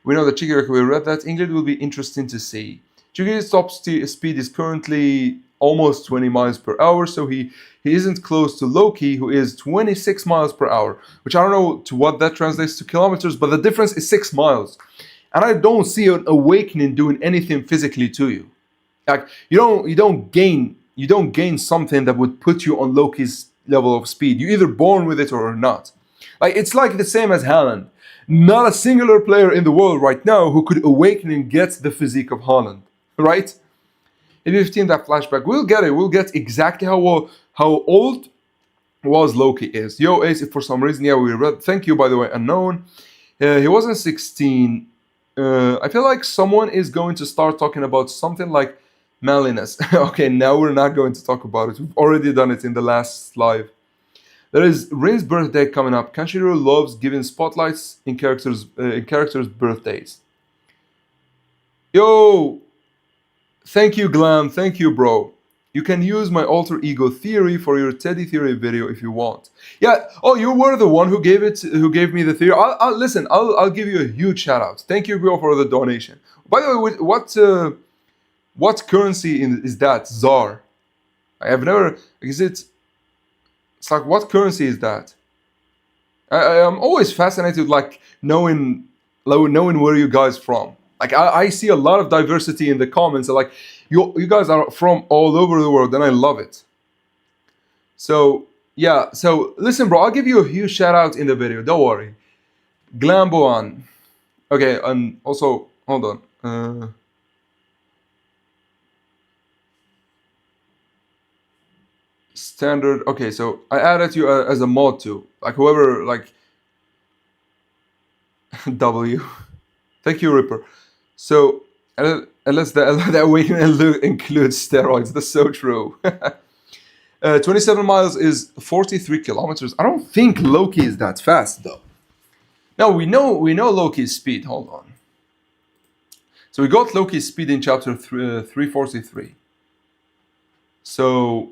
We know that Chigiri, we read that. England will be interesting to see. Chigiri's top speed is currently almost 20 miles per hour, so he isn't close to Loki, who is 26 miles per hour, which I don't know to what that translates to kilometers, but the difference is 6 miles. And I don't see an awakening doing anything physically to you. Like you don't gain something that would put you on Loki's level of speed. You're either born with it or not. Like it's like the same as Haaland. Not a singular player in the world right now who could awaken and get the physique of Haaland, right? In 15, that flashback, we'll get it. We'll get exactly how old was Loki is. Yo, Ace, if for some reason, yeah, we read. Thank you, by the way, Unknown. He wasn't 16. I feel like someone is going to start talking about something like manliness. Okay, now we're not going to talk about it. We've already done it in the last live. There is Rin's birthday coming up. Kanshiro loves giving spotlights in characters' birthdays. Yo, thank you, Glam. Thank you, bro. You can use my alter ego theory for your Teddy theory video if you want. Yeah. Oh, you were the one who gave me the theory. I'll give you a huge shout out. Thank you, bro, for the donation. By the way, what currency is that? ZAR. I have never. Is it? It's like, what currency is that? I'm always fascinated, like knowing where you guys from. Like I see a lot of diversity in the comments. Like you guys are from all over the world, and I love it. So yeah. So listen, bro. I'll give you a huge shout out in the video. Don't worry. Glamboan. Okay, and also hold on. Standard. Okay, so I added you as a mod too. Like whoever, like W. Thank you, Ripper. So unless that we include steroids, that's so true. 27 miles is 43 kilometers. I don't think Loki is that fast though. No, we know Loki's speed. Hold on. So we got Loki's speed in chapter 343. So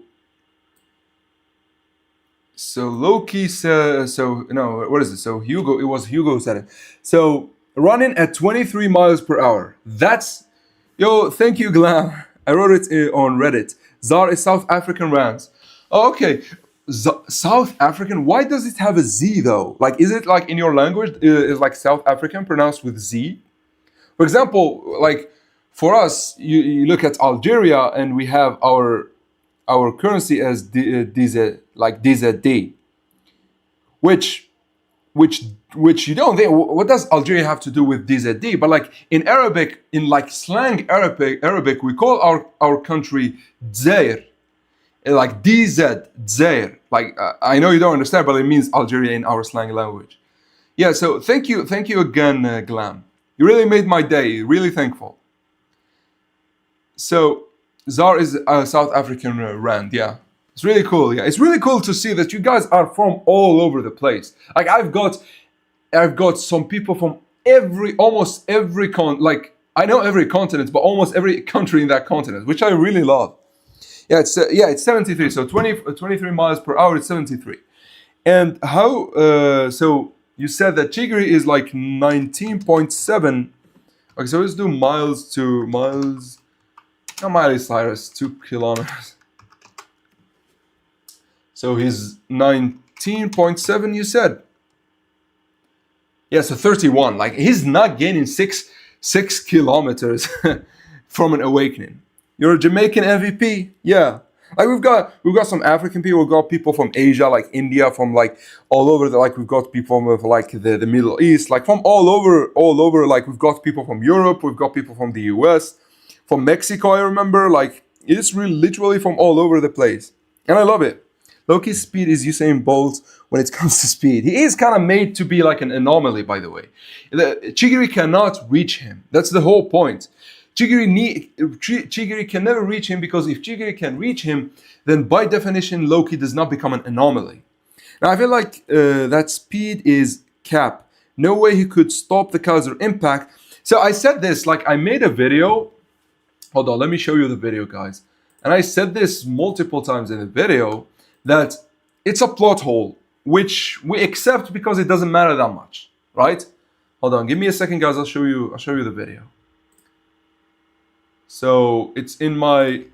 Loki said, so no, what is it? So Hugo, it was Hugo who said it. So running at 23 miles per hour. That's, yo, thank you, Glam. I wrote it on Reddit. ZAR is South African rands. Oh, okay. South African, why does it have a Z though? Like, is it like in your language, is like South African pronounced with Z? For example, like for us, you look at Algeria and we have our currency as DZD, which you don't think, what does Algeria have to do with DZD? But like in Arabic, in like slang Arabic, we call our country Zaire, like DZ, Zaire. Like I know you don't understand, but it means Algeria in our slang language. Yeah, so thank you again, Glam. You really made my day. Really thankful. So ZAR is a South African rand. Yeah, it's really cool. Yeah, it's really cool to see that you guys are from all over the place. Like I've got some people from almost every like I know every continent, but almost every country in that continent, which I really love. Yeah, it's 73. So 23 miles per hour. It's 73. And how? So you said that Chigiri is like 19.7. Okay, so let's do miles to miles. How Miley Cyrus, 2 kilometers. So he's 19.7, you said? Yeah, so 31. Like he's not gaining 6 kilometers from an awakening. You're a Jamaican MVP? Yeah. Like we've got some African people, we've got people from Asia, like India, from like all over like we've got people from like the Middle East, like from all over, like we've got people from Europe, we've got people from the US. From Mexico, I remember, like, it's really literally from all over the place. And I love it. Loki's speed is Usain Bolt when it comes to speed. He is kind of made to be like an anomaly, by the way. Chigiri cannot reach him. That's the whole point. Chigiri can never reach him, because if Chigiri can reach him, then by definition, Loki does not become an anomaly. Now, I feel like that speed is cap. No way he could stop the Kaiser impact. So I said this, like I made a video. Hold on, let me show you the video, guys. And I said this multiple times in the video, that it's a plot hole, which we accept because it doesn't matter that much, right? Hold on, give me a second, guys. I'll show you the video. So it's in my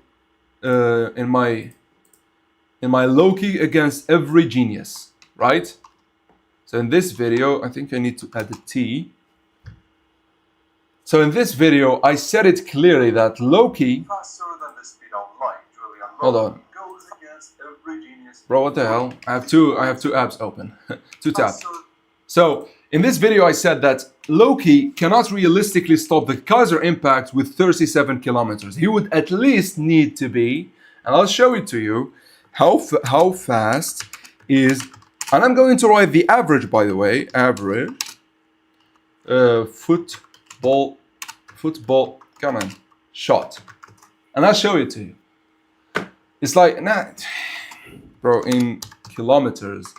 Loki against every genius, right? So in this video, I think I need to add the T. So in this video, I said it clearly that Loki. Faster than the speed of light, Julian. Hold on. Goes against every genius. Bro, what the hell? I have two apps open. 2 tabs. So in this video, I said that Loki cannot realistically stop the Kaiser impact with 37 kilometers. He would at least need to be, and I'll show it to you, how fast is, and I'm going to write the average, by the way, average, football, come on, shot. And I'll show it to you. It's like, nah, bro, in kilometers.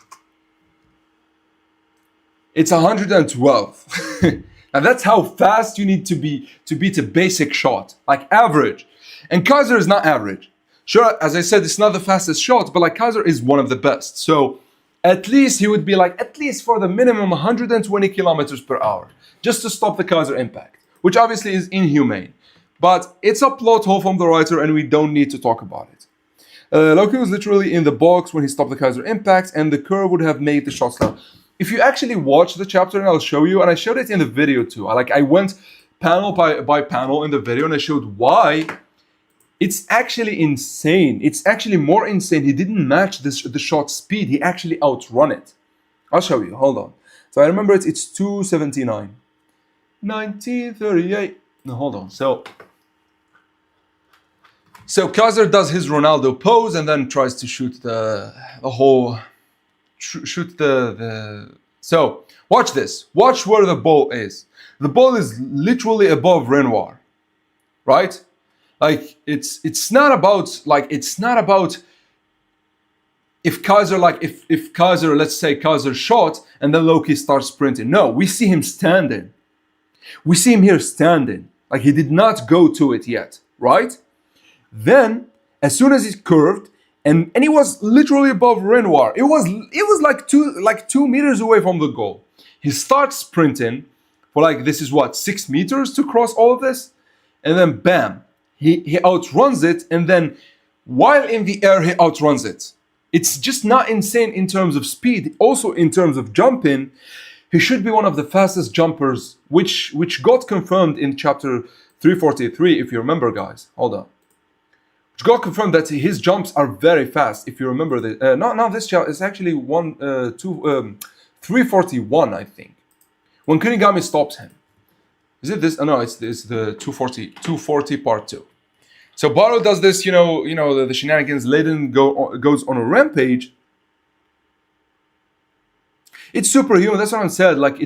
It's 112. And that's how fast you need to be to beat a basic shot, like average. And Kaiser is not average. Sure, as I said, it's not the fastest shot, but like Kaiser is one of the best. So at least he would be like, at least for the minimum 120 kilometers per hour, just to stop the Kaiser impact, which obviously is inhumane. But it's a plot hole from the writer and we don't need to talk about it. Loki was literally in the box when he stopped the Kaiser impact, and the curve would have made the shot slow. If you actually watch the chapter, and I'll show you, and I showed it in the video too. I went panel by panel in the video, and I showed why. It's actually insane. It's actually more insane. He didn't match the shot speed. He actually outrun it. I'll show you. Hold on. So I remember it's 279. 1938. No, hold on. So Kaiser does his Ronaldo pose and then tries to shoot the whole... shoot the... So, watch this. Watch where the ball is. The ball is literally above Renoir. Right? Like, it's not about... Like, it's not about... If Kaiser, if Kaiser, let's say Kaiser shot and then Loki starts sprinting. No, we see him standing. We see him here standing. Like, he did not go to it yet. Right? Then, as soon as he curved, and he was literally above Renoir. It was like 2 meters away from the goal. He starts sprinting for like, this is what, 6 meters to cross all of this? And then bam, he outruns it, and then while in the air, he outruns it. It's just not insane in terms of speed. Also in terms of jumping, he should be one of the fastest jumpers, which got confirmed in chapter 343, if you remember, guys. Hold on. Which got confirmed that his jumps are very fast. If you remember, not this chapter. It's actually 341, I think. When Kunigami stops him, is it this? No, it's the 240 part 2. So Baro does this. The shenanigans. Layden goes on a rampage. It's superhuman. That's what I said. Like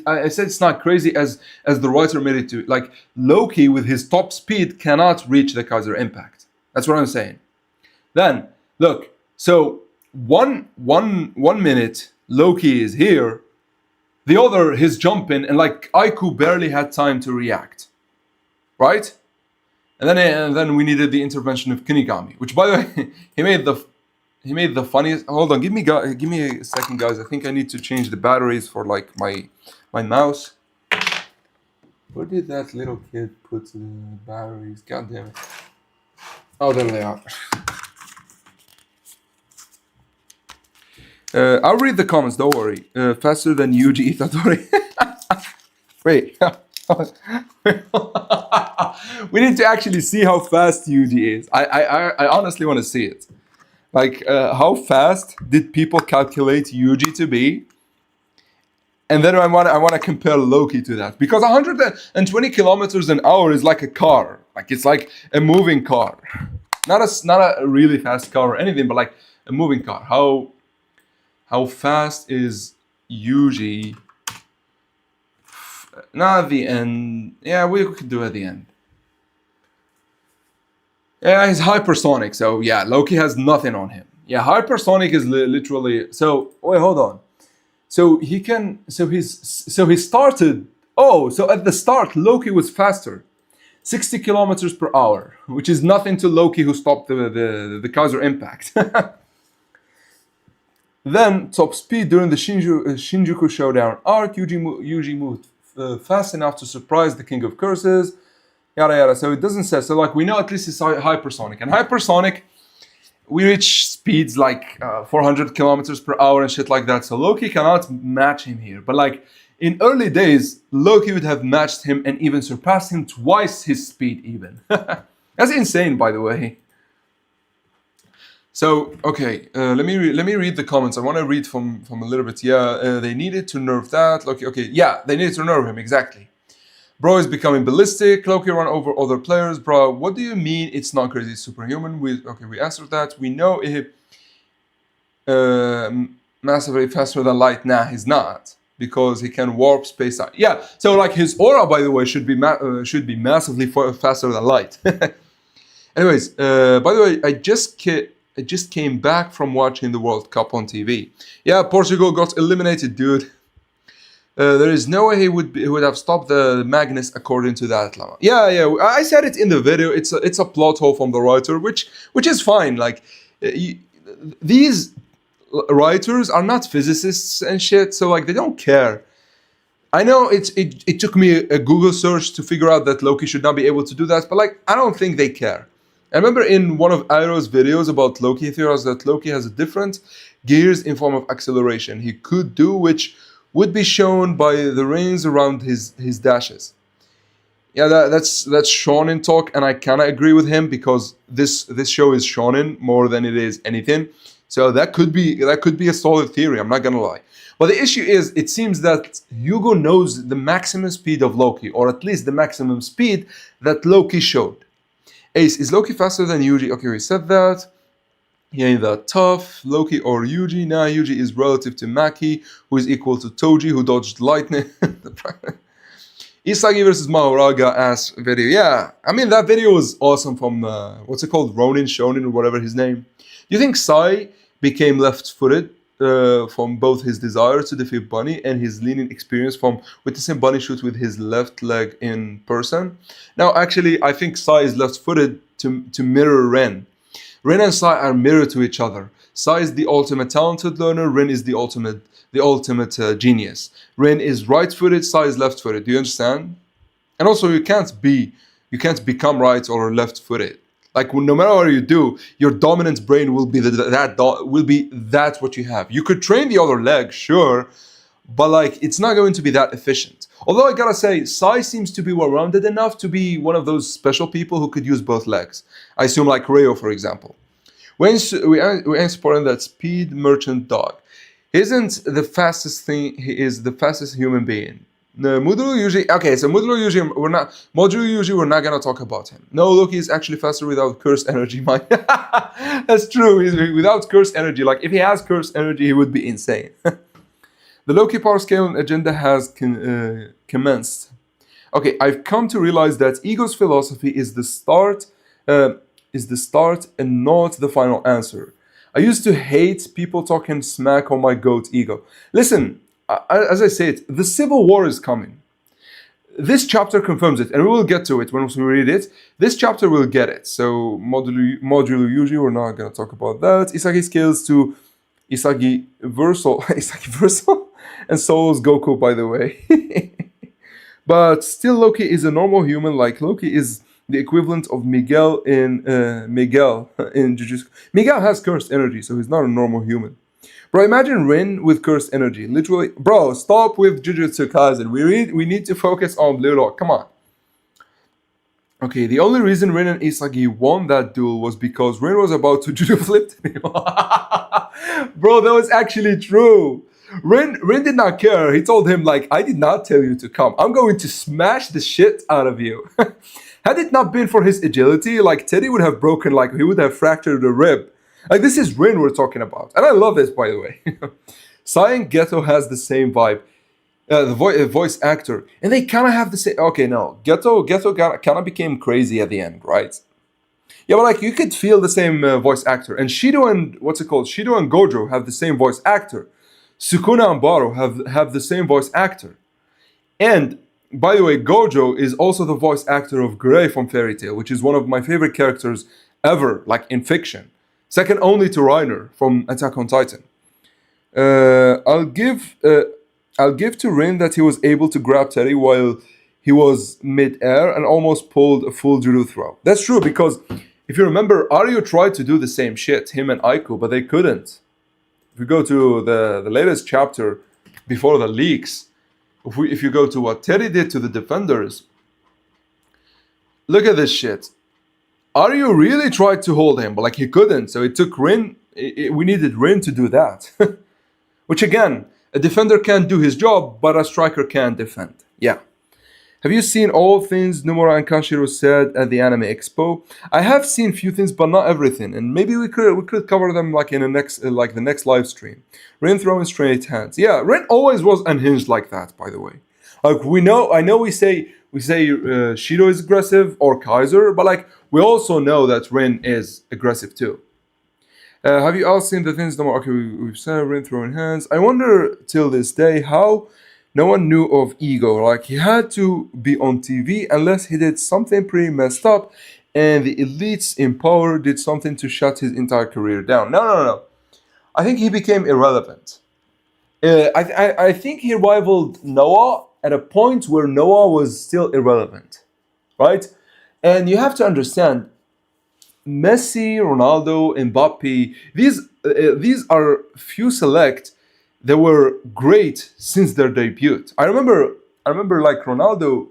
I said it's not crazy as the writer made it to. Like Loki with his top speed cannot reach the Kaiser impact. That's what I'm saying. Then, look, so one minute Loki is here, the other he's jumping, and like Aiku barely had time to react, right? And then we needed the intervention of Kunigami, which, by the way, he made the funniest. Hold on, give me a second, guys. I think I need to change the batteries for like my mouse. Where did that little kid put the batteries? God damn it. Oh, there they are. I'll read the comments, don't worry. Faster than Yuji Itadori. Wait. We need to actually see how fast Yuji is. I honestly want to see it. Like, how fast did people calculate Yuji to be? And then I want to compare Loki to that. Because 120 kilometers an hour is like a car. Like, it's like a moving car. Not a really fast car or anything, but like a moving car. How fast is Yuji? Not at the end. Yeah, we could do it at the end. Yeah, he's hypersonic. So yeah, Loki has nothing on him. Yeah, hypersonic is literally. So wait, hold on. So he can. So he started. Oh, so at the start, Loki was faster. 60 kilometers per hour, which is nothing to Loki, who stopped the Kaiser impact. Then, top speed during the Shinjuku showdown arc, Yuji moved fast enough to surprise the King of Curses. Yada yada. So it doesn't say. So like we know at least it's hypersonic. And hypersonic, we reach speeds like 400 kilometers per hour and shit like that. So Loki cannot match him here. But like, in early days, Loki would have matched him and even surpassed him twice his speed even. That's insane, by the way. So, okay, let me read the comments. I want to read from a little bit. Yeah, they needed to nerf that. Loki, okay, yeah, they needed to nerf him, exactly. Bro is becoming ballistic. Loki run over other players. Bro, what do you mean it's not crazy, it's superhuman? We answered that. We know it massively faster than light. Nah, he's not. Because he can warp space out. Yeah, so like his aura, by the way, should be massively faster than light. Anyways, by the way, I just came back from watching the World Cup on TV. Yeah, Portugal got eliminated, dude. There is no way he would have stopped the Magnus according to that llama. Yeah, yeah. I said it in the video. It's a plot hole from the writer, which is fine. Like these writers are not physicists and shit, so like they don't care. I know it took me a Google search to figure out that Loki should not be able to do that, but like I don't think they care. I remember in one of Airo's videos about Loki, he theorized that Loki has a different gears in form of acceleration he could do, which would be shown by the rings around his dashes. Yeah, that's shonen talk, and I kind of agree with him because this show is shonen more than it is anything. So that could be a solid theory. I'm not gonna lie. But the issue is, it seems that Hugo knows the maximum speed of Loki, or at least the maximum speed that Loki showed. Ace, is Loki faster than Yuji? Okay, we said that. He ain't that tough. Loki or Yuji? Nah, Yuji is relative to Maki, who is equal to Toji, who dodged lightning. Isagi versus Mahoraga ass video. Yeah, I mean, that video was awesome from, what's it called? Ronin Shonin or whatever his name. Do you think Sai became left-footed from both his desire to defeat Bunny and his leaning experience from witnessing Bunny shoot with his left leg in person? Now, actually, I think Sai is left-footed to mirror Ren. Ren and Sai are mirror to each other. Sai is the ultimate talented learner. Ren is the ultimate genius. Ren is right-footed. Sai is left-footed. Do you understand? And also, you can't become right or left-footed. Like, no matter what you do, your dominant brain will be that's what you have. You could train the other leg, sure, but like it's not going to be that efficient. Although I gotta say, Sai seems to be well-rounded enough to be one of those special people who could use both legs. I assume like Ryo, for example. We ain't supporting that speed merchant dog. He isn't the fastest thing. He is the fastest human being. No, Mudru usually okay. So Mudru usually we're not gonna talk about him. No, Loki is actually faster without cursed energy. That's true. Without cursed energy, like if he has cursed energy, he would be insane. The Loki power scaling agenda has commenced. Okay, I've come to realize that ego's philosophy is the start and not the final answer. I used to hate people talking smack on my goat ego. Listen. As I say it, the Civil War is coming. This chapter confirms it, and we will get to it once we read it. This chapter will get it. So, modular Yuji, we're not going to talk about that. Isagi scales to Isagi Versal, and Solo's Goku, by the way. But still, Loki is a normal human. Like Loki is the equivalent of Miguel in Jujutsu. Miguel has cursed energy, so he's not a normal human. Bro, imagine Rin with cursed energy. Literally, bro, stop with Jujutsu Kaisen. We need to focus on Blue Lock. Come on. Okay, the only reason Rin and Isagi won that duel was because Rin was about to judo flip to him. Bro, that was actually true. Rin did not care. He told him, like, I did not tell you to come. I'm going to smash the shit out of you. Had it not been for his agility, like, Teddy would have broken, like, he would have fractured a rib. Like, this is Rin we're talking about. And I love this, by the way. Sai and Geto has the same vibe. The voice actor. And they kind of have the same... Okay, no. Geto kind of became crazy at the end, right? Yeah, but like, you could feel the same voice actor. And Shido and... What's it called? Shido and Gojo have the same voice actor. Sukuna and Baro have the same voice actor. And, by the way, Gojo is also the voice actor of Gray from Fairy Tail, which is one of my favorite characters ever, like, in fiction. Second only to Reiner from Attack on Titan. I'll give to Rin that he was able to grab Teddy while he was mid-air and almost pulled a full judo throw. That's true, because if you remember, Aryo tried to do the same shit, him and Aiko, but they couldn't. If we go to the latest chapter before the leaks, if you go to what Teddy did to the defenders, look at this shit. Aryo really tried to hold him, but like he couldn't. So it took Rin. We needed Rin to do that. Which again, a defender can't do his job, but a striker can defend. Yeah. Have you seen all things Nomura and Kanshiro said at the Anime Expo? I have seen few things, but not everything, and maybe we could cover them like in the next live stream. Rin throwing straight hands. Yeah, Rin always was unhinged like that. By the way, like I know we say Shido is aggressive or Kaiser, but like we also know that Rin is aggressive too. Have you all seen the things no more? Okay, we've celebrated throwing hands. I wonder till this day how no one knew of Ego. Like he had to be on TV unless he did something pretty messed up, and the elites in power did something to shut his entire career down. No, no, no, no. I think he became irrelevant. I think he rivaled Noah at a point where Noah was still irrelevant, right? And you have to understand, Messi, Ronaldo, Mbappe, these are few select that were great since their debut. I remember like Ronaldo,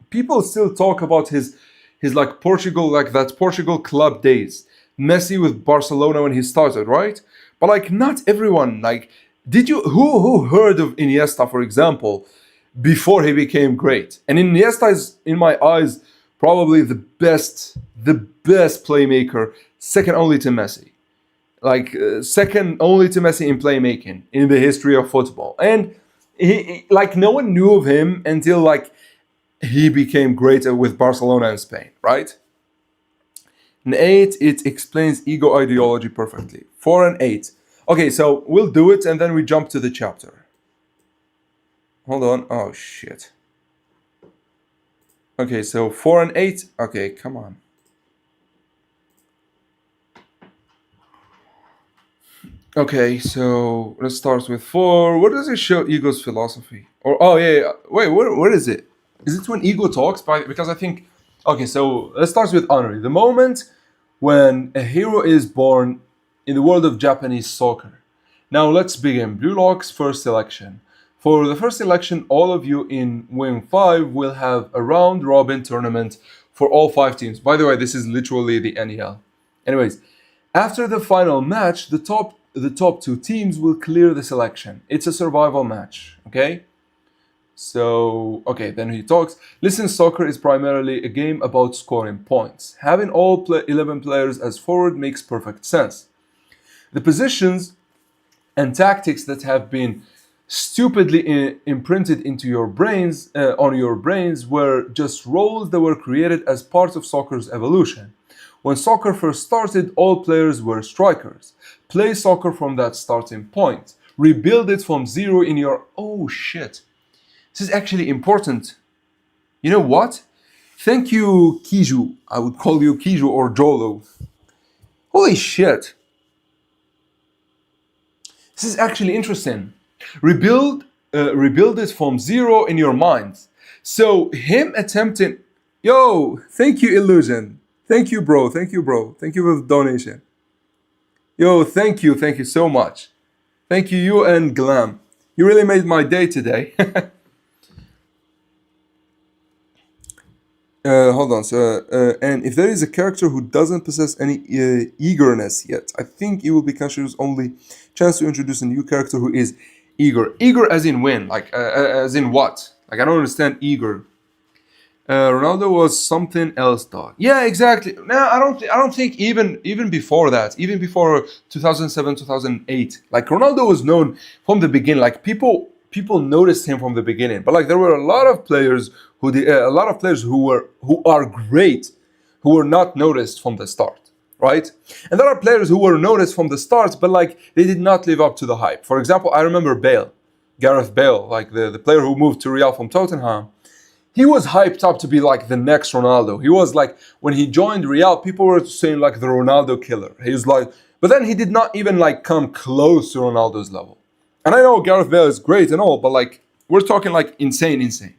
people still talk about his like Portugal, like that Portugal club days. Messi with Barcelona when he started, right? But like not everyone like did you who heard of Iniesta, for example, before he became great? And Iniesta is in my eyes probably the best playmaker, second only to Messi. Like second only to Messi in playmaking in the history of football. And like no one knew of him until like he became great with Barcelona and Spain, right? And 8, it explains ego ideology perfectly. 4 and 8. Okay, so we'll do it and then we jump to the chapter. Hold on. Oh, shit. Okay, so 4 and 8. Okay, come on. Okay, so let's start with 4. What does it show ego's philosophy? Or, oh, yeah, yeah. Wait, what is it? Is it when ego talks? Because I think, okay, so let's start with Henri. The moment when a hero is born in the world of Japanese soccer. Now let's begin. Blue Locks first selection. For the first selection, all of you in Wing 5 will have a round robin tournament for all 5 teams. By the way, this is literally the NEL. Anyways, after the final match, the top 2 teams will clear the selection. It's a survival match, okay? So, okay, then he talks. Listen, soccer is primarily a game about scoring points. Having all 11 players as forward makes perfect sense. The positions and tactics that have been stupidly imprinted into your brains, on your brains, were just roles that were created as part of soccer's evolution. When soccer first started, all players were strikers. Play soccer from that starting point. Rebuild it from zero in your... Oh, shit. This is actually important. You know what? Thank you, Kiju. I would call you Kiju or Jolo. Holy shit. This is actually interesting. Rebuild it from zero in your mind. So him attempting... Yo, thank you, Illusion. Thank you, bro. Thank you, bro. Thank you for the donation. Yo, thank you. Thank you so much. Thank you, you and Glam. You really made my day today. Hold on. So, and if there is a character who doesn't possess any eagerness yet, I think it will be Kansuru's only chance to introduce a new character who is eager. Eager as in when? Like, as in what? Like, I don't understand eager. Ronaldo was something else, dog. Yeah, exactly. No, I don't think even before that, even before 2007, 2008, like Ronaldo was known from the beginning. Like people noticed him from the beginning. But like there were a lot of players who are great, who were not noticed from the start, right? And there are players who were noticed from the start, but like they did not live up to the hype. For example, I remember Gareth Bale, like the player who moved to Real from Tottenham. He was hyped up to be like the next Ronaldo. He was like, when he joined Real, people were saying like the Ronaldo killer. He was like, but then he did not even like come close to Ronaldo's level. And I know Gareth Bale is great and all, but like, we're talking like insane.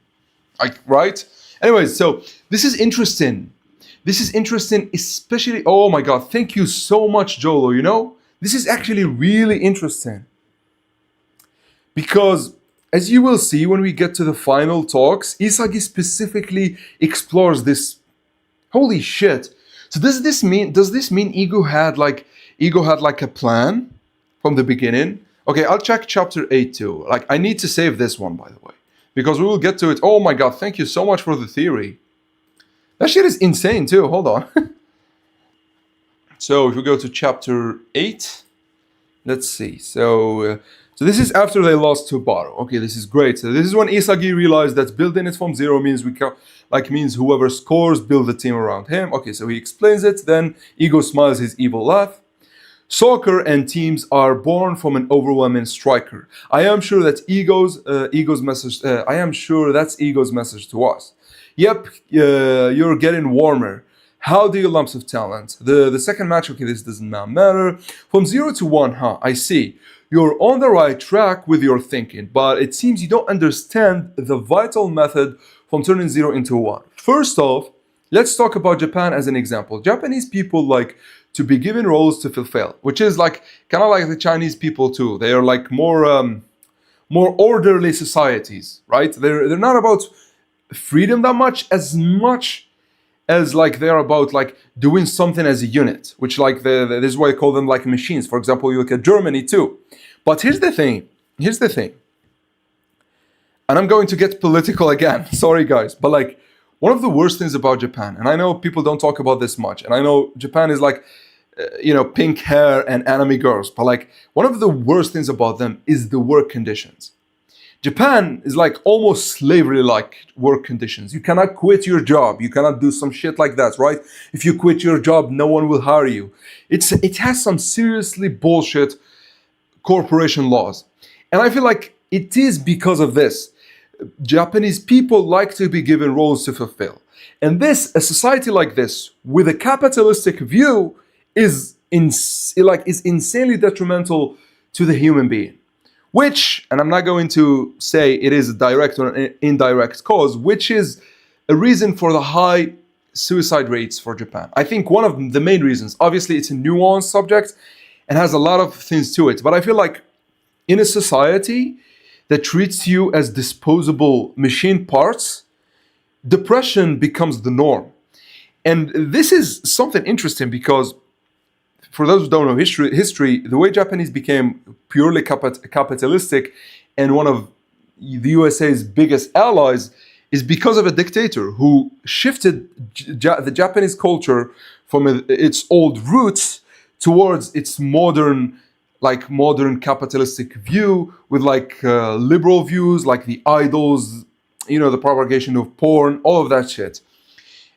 Like, right? Anyways, so this is interesting. This is interesting, especially, oh my God, thank you so much, Jolo, you know? This is actually really interesting. Because as you will see when we get to the final talks, Isagi specifically explores this. Holy shit. So does this mean Ego had like a plan from the beginning? Okay, I'll check chapter 8 too. Like I need to save this one, by the way, because we will get to it. Oh my God, thank you so much for the theory. That shit is insane too. Hold on. So if we go to chapter 8, let's see. So this is after they lost to Baro. Okay, this is great. So this is when Isagi realized that building it from zero means means whoever scores build the team around him. Okay, so he explains it. Then Ego smiles his evil laugh. Soccer and teams are born from an overwhelming striker. I am sure that ego's message. I am sure that's ego's message to us. Yep, you're getting warmer. How do you lumps of talent? The second match, okay, this does not matter. From 0 to 1, huh? I see. You're on the right track with your thinking, but it seems you don't understand the vital method from turning 0 into 1. First off, let's talk about Japan as an example. Japanese people like to be given roles to fulfill, which is like kind of like the Chinese people too. They are like more orderly societies, right? They're not about freedom that much as like they're about like doing something as a unit, which like this is why I call them like machines. For example, you look at Germany too. But here's the thing. And I'm going to get political again. Sorry guys, but like one of the worst things about Japan, and I know people don't talk about this much, and I know Japan is like pink hair and anime girls, but like one of the worst things about them is the work conditions. Japan is like almost slavery-like work conditions. You cannot quit your job. You cannot do some shit like that, right? If you quit your job, no one will hire you. It has some seriously bullshit corporation laws. And I feel like it is because of this. Japanese people like to be given roles to fulfill. And a society like this, with a capitalistic view, is insanely detrimental to the human being. Which, and I'm not going to say it is a direct or an indirect cause, which is a reason for the high suicide rates for Japan. I think one of the main reasons, obviously it's a nuanced subject and has a lot of things to it, but I feel like in a society that treats you as disposable machine parts, depression becomes the norm. And this is something interesting because for those who don't know history, the way Japanese became purely capitalistic and one of the USA's biggest allies is because of a dictator who shifted the Japanese culture from its old roots towards its modern capitalistic view with liberal views like the idols, the propagation of porn, all of that shit.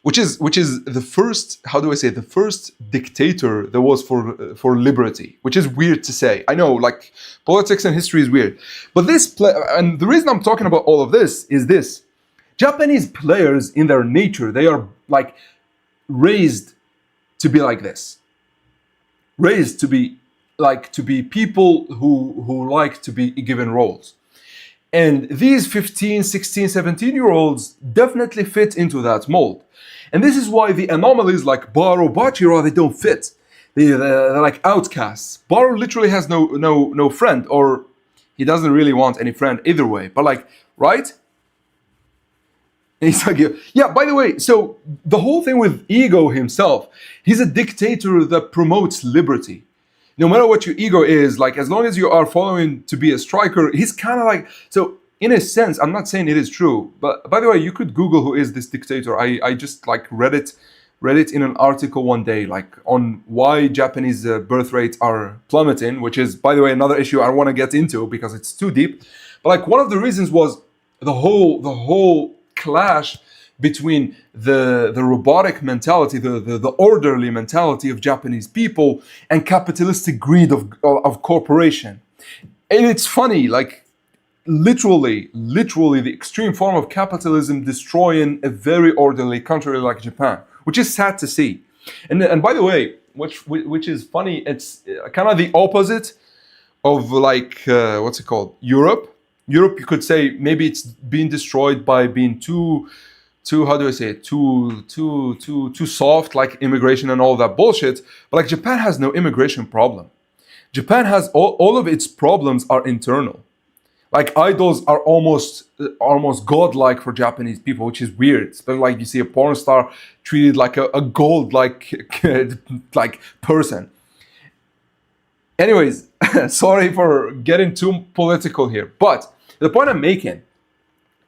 Which is the first, the first dictator there was for liberty, which is weird to say. I know, like, politics and history is weird. But and the reason I'm talking about all of this is this. Japanese players in their nature, they are like raised to be like this. Raised to be people who like to be given roles. And these 15, 16, 17-year-olds definitely fit into that mold. And this is why the anomalies like Baro, Bachira, they don't fit. They're like outcasts. Baro literally has no friend, or he doesn't really want any friend either way. But like, right? Isagi. Yeah, by the way, so the whole thing with Ego himself, he's a dictator that promotes liberty. No matter what your ego is, like as long as you are following to be a striker, he's kind of like, so in a sense, I'm not saying it is true, but by the way, you could Google who is this dictator. I just like read it in an article one day, like on why Japanese birth rates are plummeting, which is, by the way, another issue I want to get into because it's too deep. But like one of the reasons was the whole clash between the robotic mentality, the orderly mentality of Japanese people and capitalistic greed of corporation. And it's funny, like literally the extreme form of capitalism destroying a very orderly country like Japan, which is sad to see. And by the way, which is funny, it's kind of the opposite of like what's it called? Europe, you could say maybe it's being destroyed by being too soft, like immigration and all that bullshit. But like Japan has no immigration problem. Japan has all of its problems are internal. Like idols are almost godlike for Japanese people, which is weird. Especially like you see a porn star treated like a gold like person. Anyways, sorry for getting too political here, but the point I'm making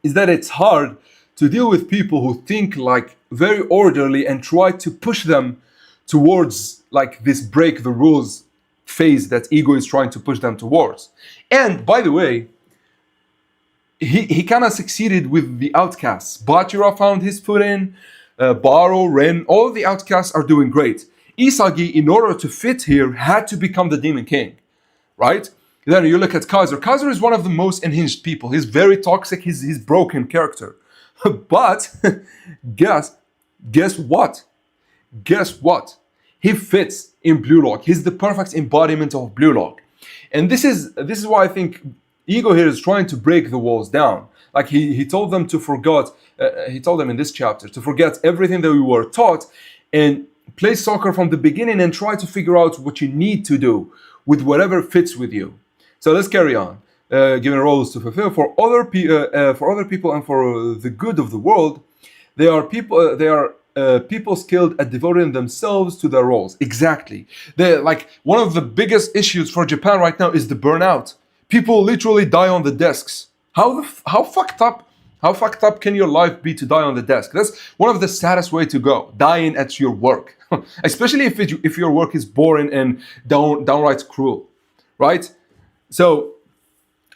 is that it's hard to deal with people who think like very orderly and try to push them towards like this break the rules phase that ego is trying to push them towards. And by the way, he kind of succeeded with the outcasts. Bachira found his foot in, Baro, Ren, all of the outcasts are doing great. Isagi, in order to fit here, had to become the Demon King, right? Then you look at Kaiser. Kaiser is one of the most unhinged people. He's very toxic. He's broken character. But guess what? Guess what? He fits in Blue Lock. He's the perfect embodiment of Blue Lock. And this is why I think Ego here is trying to break the walls down. Like he told them to forget. He told them in this chapter to forget everything that we were taught and play soccer from the beginning and try to figure out what you need to do with whatever fits with you. So let's carry on. Given roles to fulfill for other people and for the good of the world, they are people. They are people skilled at devoting themselves to their roles. Exactly. They're like one of the biggest issues for Japan right now is the burnout. People literally die on the desks. How fucked up can your life be to die on the desk? That's one of the saddest way to go, dying at your work, especially if your work is boring and downright cruel, right? So,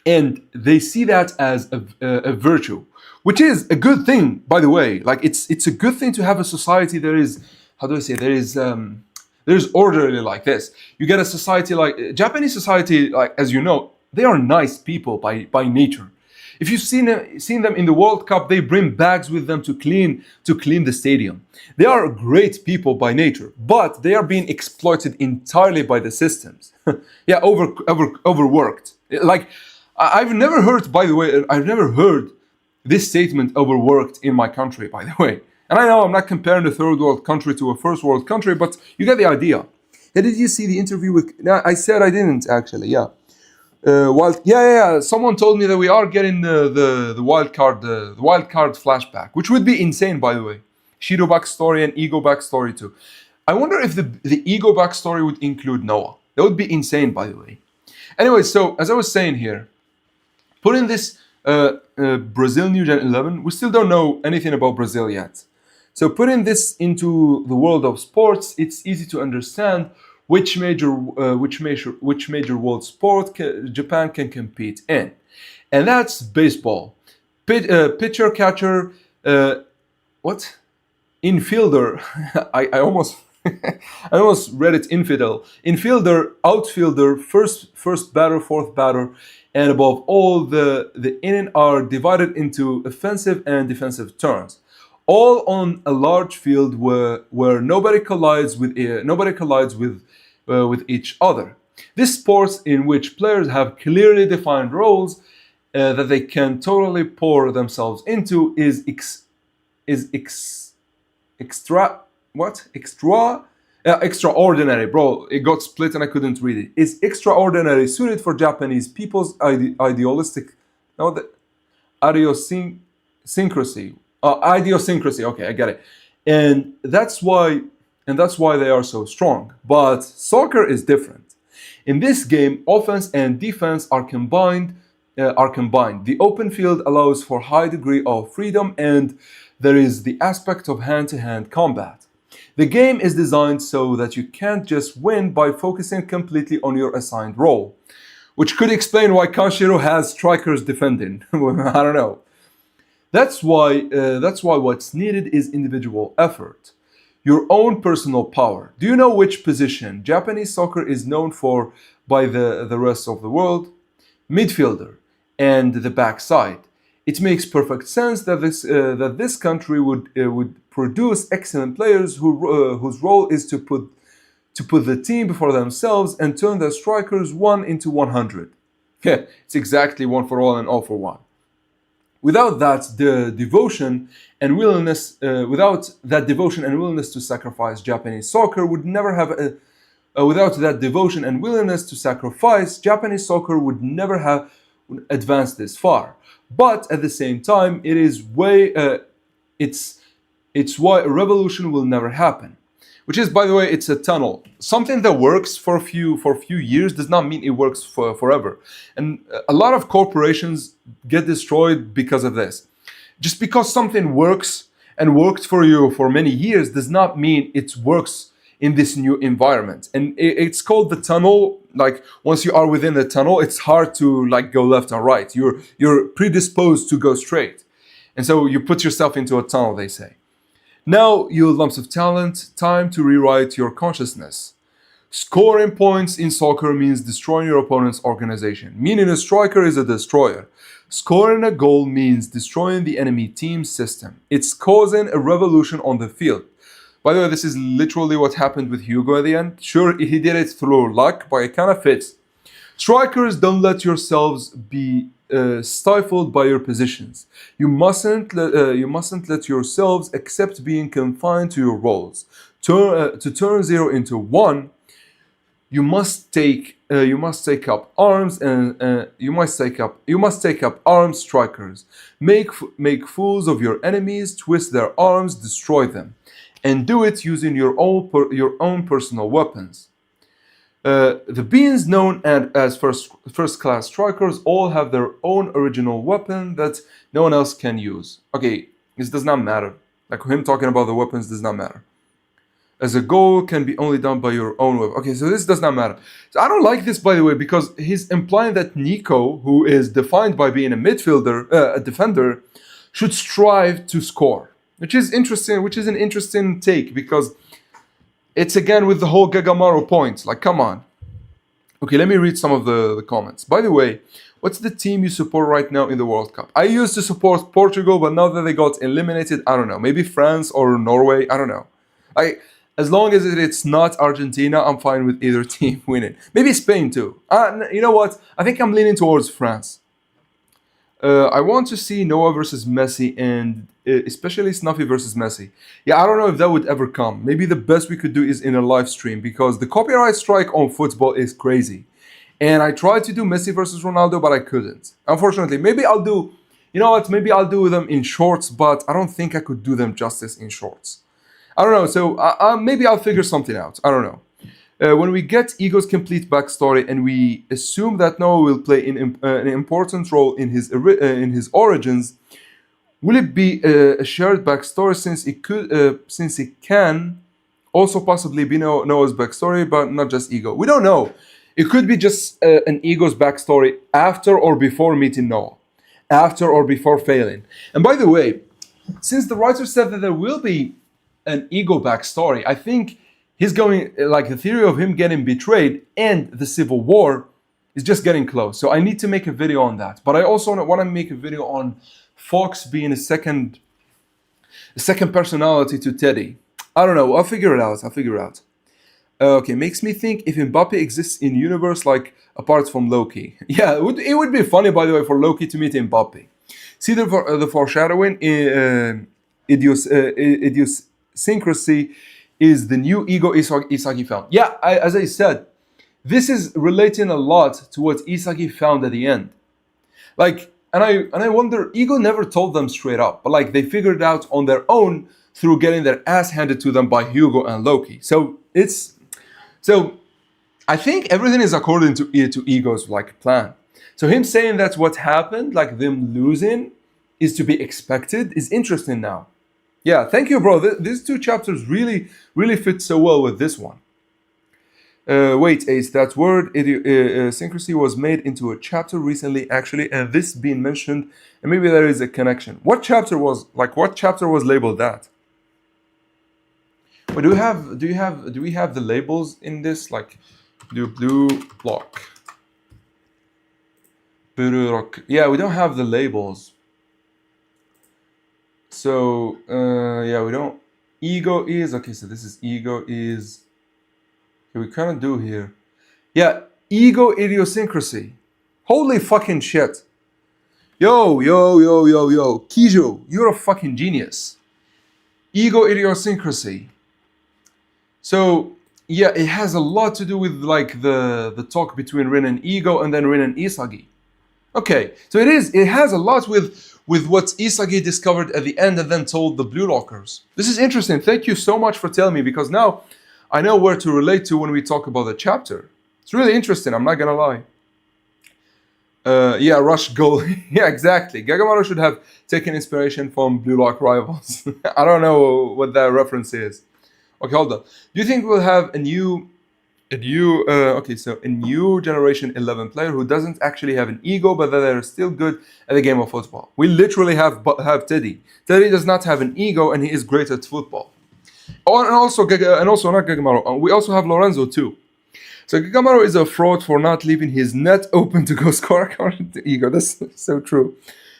and they see that as a virtue, which is a good thing, by the way. Like it's a good thing to have a society that is, how do I say, there is orderly like this. You get a society like Japanese society, like as you know, they are nice people by nature. If you've seen them in the World Cup, they bring bags with them to clean the stadium. They are great people by nature, but they are being exploited entirely by the systems. Yeah, overworked. Like I've never heard, by the way, I've never heard this statement overworked in my country, by the way. And I know I'm not comparing a third world country to a first world country, but you get the idea. Yeah, did you see the interview with? No, I said I didn't actually. Yeah. Someone told me that we are getting the wild card flashback, which would be insane, by the way. Shiro backstory and Ego backstory too. I wonder if the Ego backstory would include Noah. That would be insane, by the way. Anyway, so as I was saying here, putting this Brazil New Gen 11, we still don't know anything about Brazil yet. So putting this into the world of sports, it's easy to understand which major world sport Japan can compete in, and that's baseball. Pitcher, catcher, infielder. I almost I almost read it infidel. Infielder, outfielder, first batter, fourth batter, and above all, the inning are divided into offensive and defensive turns, all on a large field where nobody collides with each other. This sport in which players have clearly defined roles that they can totally pour themselves into is extraordinary, bro. It got split and I couldn't read it. Is extraordinary, suited for Japanese people's idealistic, no, the idiosyncrasy. Idiosyncrasy. Okay, I get it. And that's why they are so strong. But soccer is different. In this game, offense and defense are combined. The open field allows for high degree of freedom, and there is the aspect of hand-to-hand combat. The game is designed so that you can't just win by focusing completely on your assigned role, which could explain why Kanshiro has strikers defending. I don't know. That's why what's needed is individual effort, your own personal power. Do you know which position Japanese soccer is known for by the rest of the world? Midfielder and the backside. It makes perfect sense that this country would produce excellent players whose role is to put the team before themselves and turn their strikers 1 into 100. Yeah, it's exactly 1 for all and all for one. Without that devotion and willingness to sacrifice, Japanese soccer would never have advanced this far. But at the same time, it's why a revolution will never happen. Which is, by the way, it's a tunnel. Something that works for a few years does not mean it works forever. And a lot of corporations get destroyed because of this. Just because something works and worked for you for many years does not mean it works in this new environment. And it's called the tunnel. Like once you are within the tunnel, it's hard to like go left or right. You're predisposed to go straight. And so you put yourself into a tunnel, they say. Now, you lumps of talent, time to rewrite your consciousness. Scoring points in soccer means destroying your opponent's organization, meaning a striker is a destroyer. Scoring a goal means destroying the enemy team's system. It's causing a revolution on the field. By the way, this is literally what happened with Hugo at the end. Sure, he did it through luck, but it kind of fits. Strikers, don't let yourselves be stifled by your positions. You mustn't let yourselves accept being confined to your roles. To turn 0 into 1, you must take up arms and you must take up arms, strikers. Make fools of your enemies, twist their arms, destroy them, and do it using your own personal weapons. The beings known as first class strikers all have their own original weapon that no one else can use. Okay, this does not matter. Like him talking about the weapons does not matter. As a goal can be only done by your own weapon. Okay, so this does not matter. So I don't like this, by the way, because he's implying that Nico, who is defined by being a midfielder, a defender, should strive to score, which is interesting. Which is an interesting take because it's again with the whole Gagamaru point. Like, come on. Okay, let me read some of the comments. By the way, what's the team you support right now in the World Cup? I used to support Portugal, but now that they got eliminated, I don't know. Maybe France or Norway. I don't know. As long as it's not Argentina, I'm fine with either team winning. Maybe Spain too. You know what? I think I'm leaning towards France. I want to see Noah versus Messi and especially Snuffy versus Messi. Yeah, I don't know if that would ever come. Maybe the best we could do is in a live stream because the copyright strike on football is crazy. And I tried to do Messi versus Ronaldo, but I couldn't. Unfortunately, maybe I'll do, you know what? Maybe I'll do them in shorts, but I don't think I could do them justice in shorts. I don't know. So maybe I'll figure something out. I don't know. When we get Ego's complete backstory and we assume that Noah will play an important role in his origins, will it be a shared backstory since it can also possibly be Noah's backstory, but not just Ego? We don't know. It could be just an Ego's backstory after or before meeting Noah, after or before failing. And by the way, since the writer said that there will be an Ego backstory, I think he's going, like the theory of him getting betrayed and the civil war is just getting close. So I need to make a video on that. But I also want to make a video on Fox being a second personality to Teddy. I don't know. I'll figure it out. Okay, makes me think if Mbappe exists in universe like apart from Loki. Yeah, it would be funny, by the way, for Loki to meet Mbappe. See the foreshadowing, idiosyncrasy is the new Ego Isagi found. Yeah, as I said, this is relating a lot to what Isagi found at the end. Like, and I wonder, Ego never told them straight up, but like they figured it out on their own through getting their ass handed to them by Hugo and Loki. So I think everything is according to Ego's like plan. So him saying that's what happened, like them losing, is to be expected, is interesting now. Yeah, thank you, bro. These two chapters really fit so well with this one. Wait, Ace, that word idiosyncrasy was made into a chapter recently, actually, and this being mentioned, and maybe there is a connection. What chapter was labeled that? But do we have the labels in this? Like, blue block. Yeah, we don't have the labels. So, yeah, we don't. Ego is, okay, so this is ego is, okay, we kind of do here. Yeah, ego idiosyncrasy. Holy fucking shit. Yo. Kijo, you're a fucking genius. Ego idiosyncrasy. So, yeah, it has a lot to do with, like, the talk between Rin and Ego and then Rin and Isagi. Okay, so it has a lot with what Isagi discovered at the end and then told the Blue Lockers. This is interesting. Thank you so much for telling me, because now I know where to relate to when we talk about the chapter. It's really interesting, I'm not gonna lie. Yeah, Rush goal. Yeah, exactly. Gagamaru should have taken inspiration from Blue Lock Rivals. I don't know what that reference is. Okay, hold on. Do you think we'll have a new A new generation 11 player who doesn't actually have an ego, but that they're still good at the game of football. We literally have Teddy. Teddy does not have an ego, and he is great at football. Oh, and also not Gagamaro. We also have Lorenzo too. So Gagamaro is a fraud for not leaving his net open to go score according to ego. That's so true.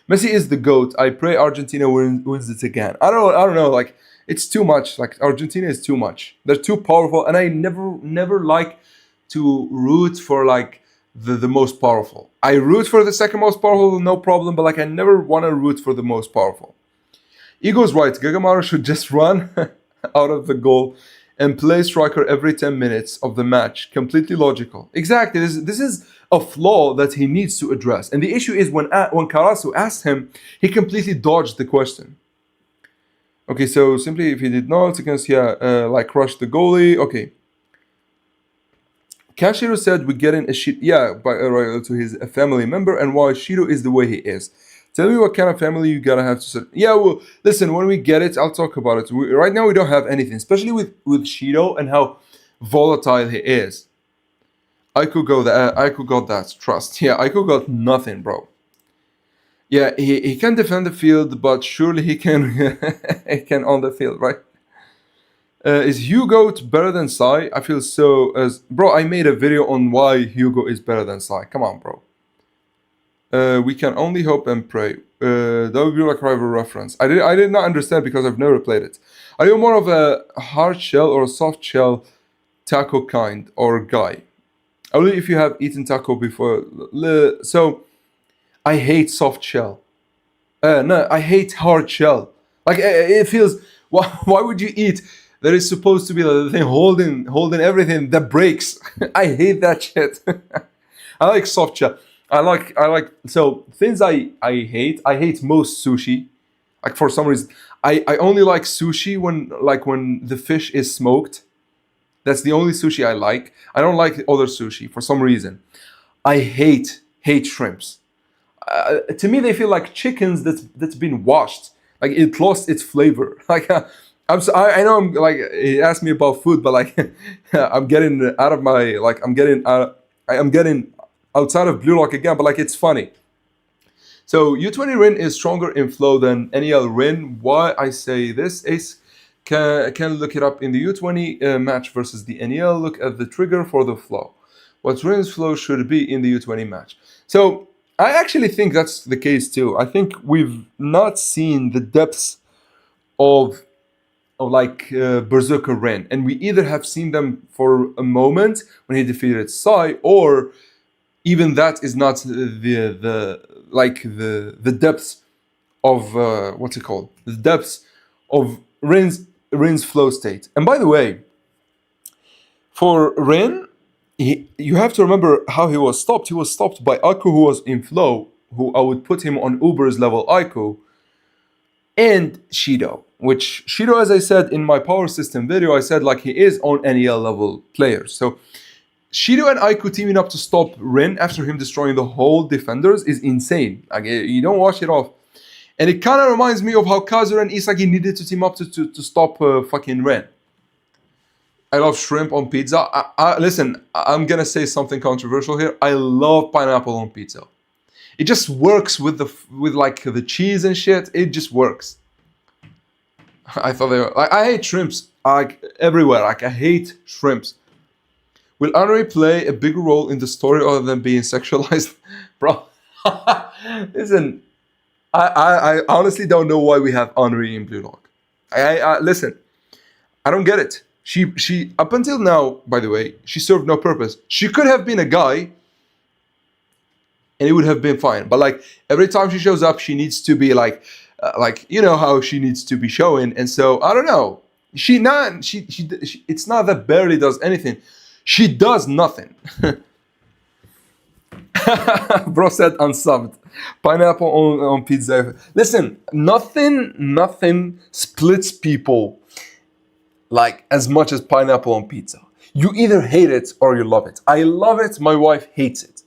Messi is the GOAT. I pray Argentina wins it again. I don't know. Like, it's too much. Like, Argentina is too much. They're too powerful, and I never like to root for like the most powerful. I root for the second most powerful, no problem. But like, I never want to root for the most powerful. Ego's right. Gagamaro should just run out of the goal and play striker every 10 minutes of the match. Completely logical. Exactly. This is a flaw that he needs to address. And the issue is when Carasso asked him, he completely dodged the question. Okay, so simply if he did not against, like crush the goalie. Okay. Kashiro said we're getting a shit, to his family member and why Shiro is the way he is. Tell me what kind of family you gotta have to say. Yeah, well, listen, when we get it, I'll talk about it. Right now we don't have anything, especially with Shiro and how volatile he is. Aiko got that, trust. Yeah, Aiko got nothing, bro. Yeah, he can defend the field, but surely he can he can on the field, right? Is Hugo better than Sai? I feel so as bro. I made a video on why Hugo is better than Sai. Come on, bro. We can only hope and pray. That would be like a rival reference. I did not understand because I've never played it. Are you more of a hard shell or a soft shell taco kind or guy? Only if you have eaten taco before. So, I hate soft shell. No, I hate hard shell. Like it feels. Why would you eat? That is supposed to be the thing holding everything that breaks. I hate that shit. I like soft shell. I like so things I hate. I hate most sushi. Like for some reason, I only like sushi when the fish is smoked. That's the only sushi I like. I don't like other sushi for some reason. I hate shrimps. To me, they feel like chickens that's been washed. Like it lost its flavor. Like I know I'm like he asked me about food, but like I'm getting out of my like I'm getting outside of Blue Lock again. But like it's funny. So U20 Rin is stronger in flow than NEL Rin. Why I say this is can look it up in the U20 match versus the NEL. Look at the trigger for the flow. What Rin's flow should be in the U20 match. So I actually think that's the case too. I think we've not seen the depths of like Berserker Ren, and we either have seen them for a moment when he defeated Sai, or even that is not the depths of what's it called? The depths of Ren's flow state. And by the way, for Ren, you have to remember how he was stopped. He was stopped by Aku, who was in flow, who I would put him on Uber's level Aku, and Shido. Which Shido, as I said in my power system video, I said like he is on NEL level players. So Shido and Aiku teaming up to stop Rin after him destroying the whole defenders is insane. Like you don't wash it off. And it kind of reminds me of how Kazura and Isagi needed to team up to stop fucking Ren. I love shrimp on pizza. Listen, I'm gonna say something controversial here. I love pineapple on pizza. It just works with like the cheese and shit. It just works. I thought they were. Like, I hate shrimps. Like everywhere. Like I hate shrimps. Will Henri play a bigger role in the story other than being sexualized, bro? Listen, I honestly don't know why we have Henri in Blue Lock. I listen. I don't get it. She up until now, by the way, she served no purpose. She could have been a guy, and it would have been fine. But like every time she shows up, she needs to be like you know how she needs to be showing. And so I don't know. She it's not that barely does anything. She does nothing. Bro said unsubbed. Pineapple on pizza. Listen, nothing splits people like as much as pineapple on pizza. You either hate it or you love it. I love it. My wife hates it.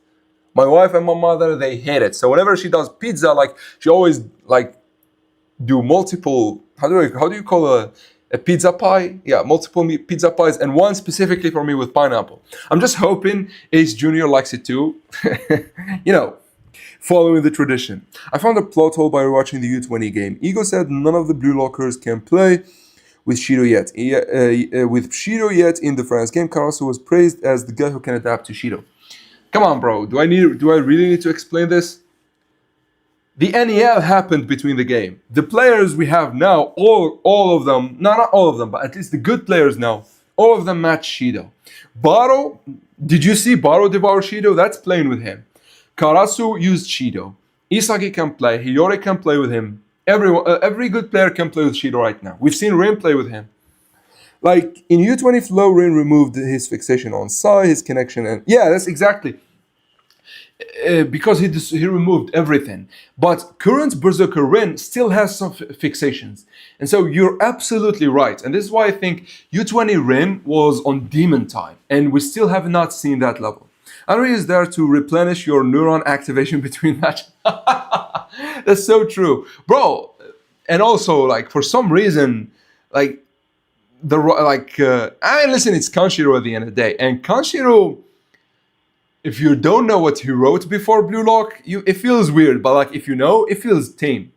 My wife and my mother, they hate it. So whenever she does pizza, like she always like do multiple. How do you call a a pizza pie. Yeah, multiple pizza pies, and one specifically for me with pineapple. I'm just hoping Ace Jr. likes it too. you know, following the tradition. I found a plot hole by watching the U20 game. Ego said none of the Blue Lockers can play with Shido yet. With Shido yet in the France game, Karasu was praised as the guy who can adapt to Shido. Come on, bro. Do I really need to explain this? The NEL happened between the game. The players we have now, all of them, not all of them, but at least the good players now, all of them match Shido. Baro, did you see Baro devour Shido? That's playing with him. Karasu used Shido. Isagi can play. Hiyori can play with him. Every good player can play with Shido right now. We've seen Rin play with him. Like in U20 Flow, Rin removed his fixation on Sai, his connection, and yeah, that's exactly. Because he removed everything. But current Berserker Rin still has some fixations. And so you're absolutely right. And this is why I think U20 Rin was on demon time. And we still have not seen that level. Anri is there to replenish your neuron activation between matches. That's so true. Bro, and also, like, for some reason, like, listen, it's Kanshiro at the end of the day. And Kanshiro, if you don't know what he wrote before Blue Lock, it feels weird. But, like, if you know, it feels tame.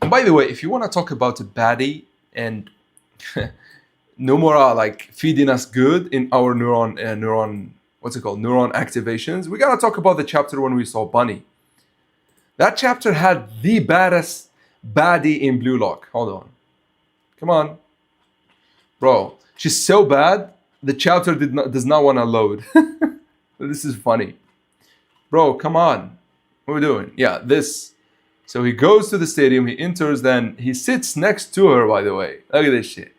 And by the way, if you want to talk about a baddie and Nomura, like, feeding us good in our neuron activations, we gotta talk about the chapter when we saw Bunny. That chapter had the baddest baddie in Blue Lock. Hold on. Come on. Bro, she's so bad, the chapter does not want to load. This is funny. Bro, come on. What are we doing? Yeah, this. So he goes to the stadium, he enters, then he sits next to her, by the way. Look at this shit.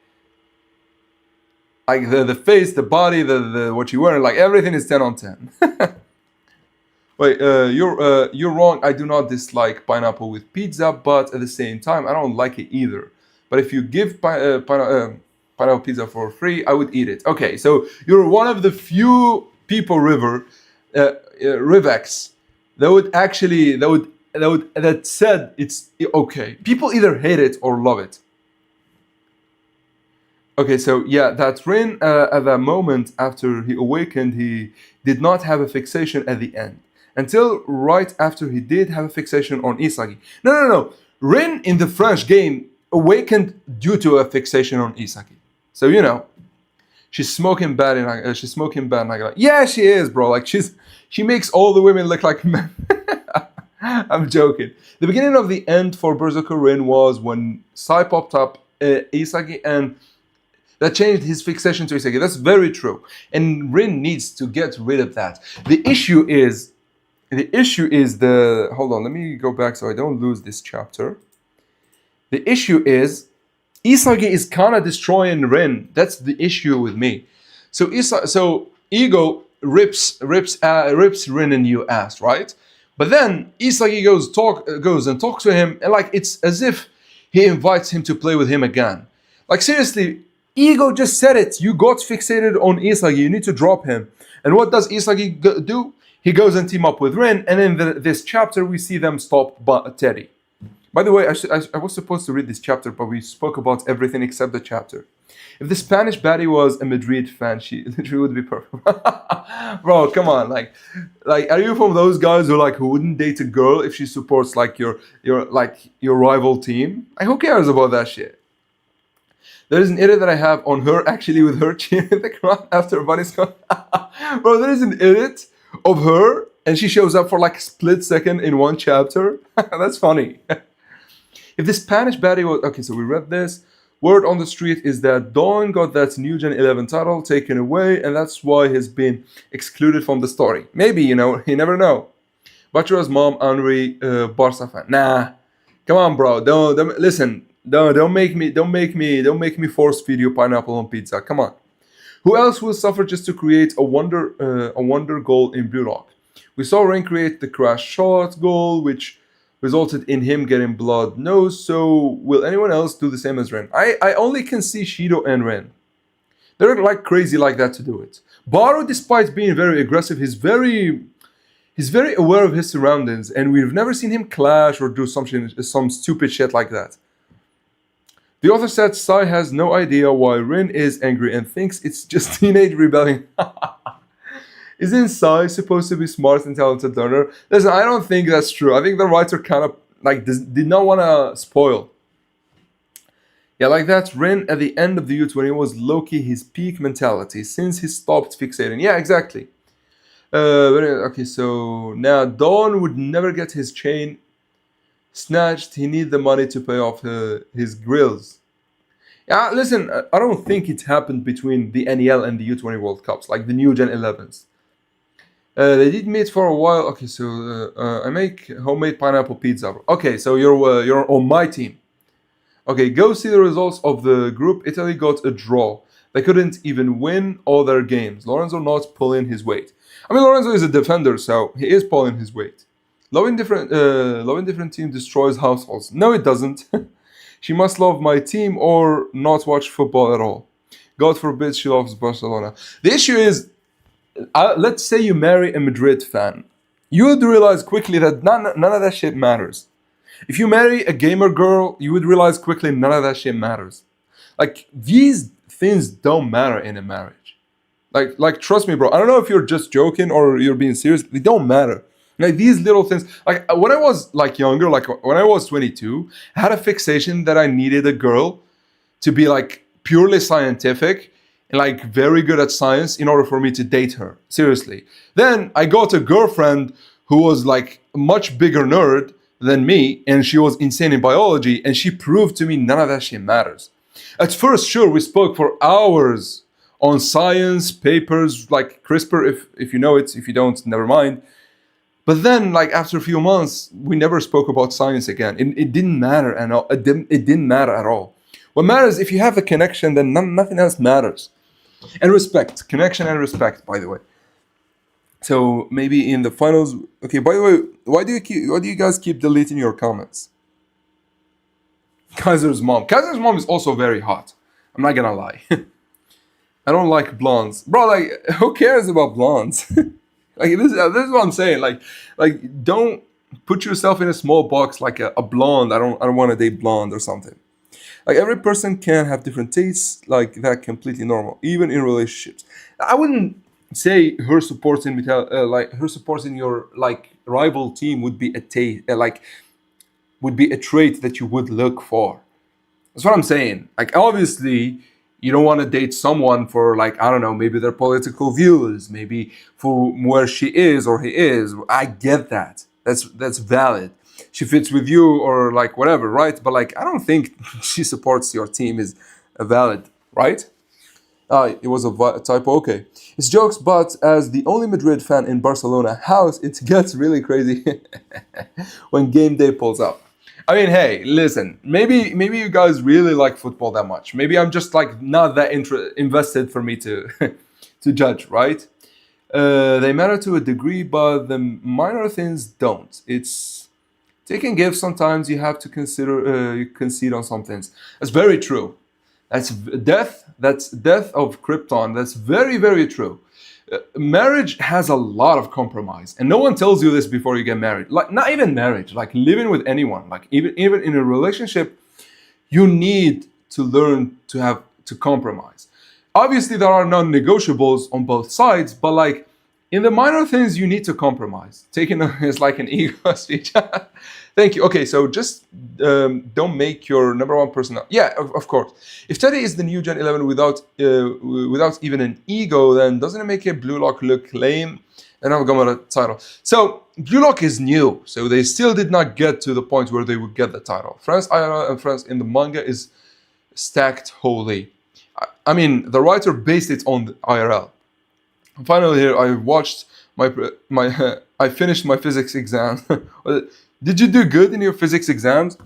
Like the face, the body, the what you're wearing, like everything is 10 on 10. Wait, you're wrong. I do not dislike pineapple with pizza, but at the same time, I don't like it either. But if you give pineapple pizza for free, I would eat it. Okay, so you're one of the few people, Rivex, that said it's okay. People either hate it or love it. Okay, so yeah, that Rin at that moment after he awakened, he did not have a fixation at the end. Until right after he did have a fixation on Isagi. No. Rin in the French game awakened due to a fixation on Isagi. So, you know, she's smoking bad and like, yeah, she is, bro. Like, she makes all the women look like men. I'm joking. The beginning of the end for Berserker Rin was when Sai popped up Isagi, and that changed his fixation to Isagi. That's very true. And Rin needs to get rid of that. The issue is hold on, let me go back so I don't lose this chapter. The issue is Isagi is kind of destroying Rin. That's the issue with me. So Ego rips Rin a new ass, right? But then Isagi goes and talks to him, and like it's as if he invites him to play with him again. Like seriously, Ego just said it. You got fixated on Isagi. You need to drop him. And what does Isagi do? He goes and team up with Rin, and in this chapter we see them stop Teddy. By the way, I was supposed to read this chapter, but we spoke about everything except the chapter. If the Spanish baddie was a Madrid fan, she literally would be perfect. Bro, come on, like, are you from those guys who wouldn't date a girl if she supports your rival team? Like, who cares about that shit? There is an edit that I have on her actually with her cheering in the crowd after Bunny's gone. Bro, there is an edit of her and she shows up for like a split second in one chapter. That's funny. If the Spanish baddie was... Okay, so we read this. Word on the street is that Dawn got that new Gen 11 title taken away, and that's why he's been excluded from the story. Maybe, you never know. Bachira's mom, Henri, Barca fan. Nah. Come on, bro. Don't listen. Don't make me force feed you pineapple on pizza. Come on. Who else will suffer just to create a wonder goal in Blue Lock? We saw Ren create the crash shot goal, which resulted in him getting blood nose. So will anyone else do the same as Ren? I only can see Shido and Ren. They're like crazy like that to do it. Baro, despite being very aggressive, he's very aware of his surroundings, and we've never seen him clash or do some stupid shit like that. The author said Sai has no idea why Rin is angry and thinks it's just teenage rebellion. Isn't Sai supposed to be smart and talented learner? Listen, I don't think that's true. I think the writer kind of like did not want to spoil. Yeah, like that. Rin at the end of the U20 was low-key his peak mentality since he stopped fixating. Yeah, exactly. Okay, so now Dawn would never get his chain snatched. He need the money to pay off his grills. Yeah, listen, I don't think it happened between the NEL and the U20 World Cups, like the new Gen 11s. They did meet for a while. Okay, so I make homemade pineapple pizza. Okay, so you're on my team. Okay, go see the results of the group. Italy got a draw. They couldn't even win all their games. Lorenzo not pulling his weight. I mean, Lorenzo is a defender, so he is pulling his weight. Loving different team destroys households. No, it doesn't. She must love my team or not watch football at all. God forbid she loves Barcelona. The issue is, let's say you marry a Madrid fan. You would realize quickly that none of that shit matters. If you marry a gamer girl, you would realize quickly none of that shit matters. Like, these things don't matter in a marriage. Like trust me, bro. I don't know if you're just joking or you're being serious. They don't matter. Like, these little things. Like, when I was like younger, like when I was 22, I had a fixation that I needed a girl to be like purely scientific and like very good at science in order for me to date her. Seriously. Then I got a girlfriend who was like a much bigger nerd than me, and she was insane in biology, and she proved to me none of that shit matters. At first, sure, we spoke for hours on science, papers, like CRISPR, if you know it. If you don't, never mind. But then, like after a few months, we never spoke about science again. It didn't matter at all. It didn't matter at all. What matters, if you have a connection, then nothing else matters. And respect, connection and respect, by the way. So maybe in the finals. Okay. By the way, why do you guys keep deleting your comments? Kaiser's mom. Kaiser's mom is also very hot. I'm not gonna lie. I don't like blondes, bro. Like, who cares about blondes? Like, this is what I'm saying. Like, don't put yourself in a small box like a blonde. I don't want to date blonde or something. Like, every person can have different tastes. Like, that completely normal, even in relationships. I wouldn't say her supporting like her supporting your like rival team would be a would be a trait that you would look for. That's what I'm saying. Like, obviously, you don't want to date someone for, like, I don't know, maybe their political views, maybe for where she is or he is. I get that. That's valid. She fits with you or like whatever, right? But like, I don't think she supports your team is valid, right? It was a typo. Okay, it's jokes, but as the only Madrid fan in Barcelona house, it gets really crazy when game day pulls up. I mean, hey, listen. Maybe you guys really like football that much. Maybe I'm just like not that invested for me to to judge, right? They matter to a degree, but the minor things don't. It's take and give. Sometimes you have to consider you concede on some things. That's very true. That's death. That's death of Krypton. That's very, very true. Marriage has a lot of compromise, and no one tells you this before you get married. Like, not even marriage, like living with anyone, like even in a relationship, you need to learn to have to compromise. Obviously, there are non-negotiables on both sides, but like in the minor things, you need to compromise. Taking is like an ego speech. Thank you. Okay, so just don't make your number one person. Yeah, of course. If Teddy is the new Gen 11 without even an ego, then doesn't it make a Blue Lock look lame? And I'm going to the title. So Blue Lock is new, so they still did not get to the point where they would get the title. France IRL and France in the manga is stacked wholly. I mean, the writer based it on the IRL. Finally, here I watched I finished my physics exam. Did you do good in your physics exams?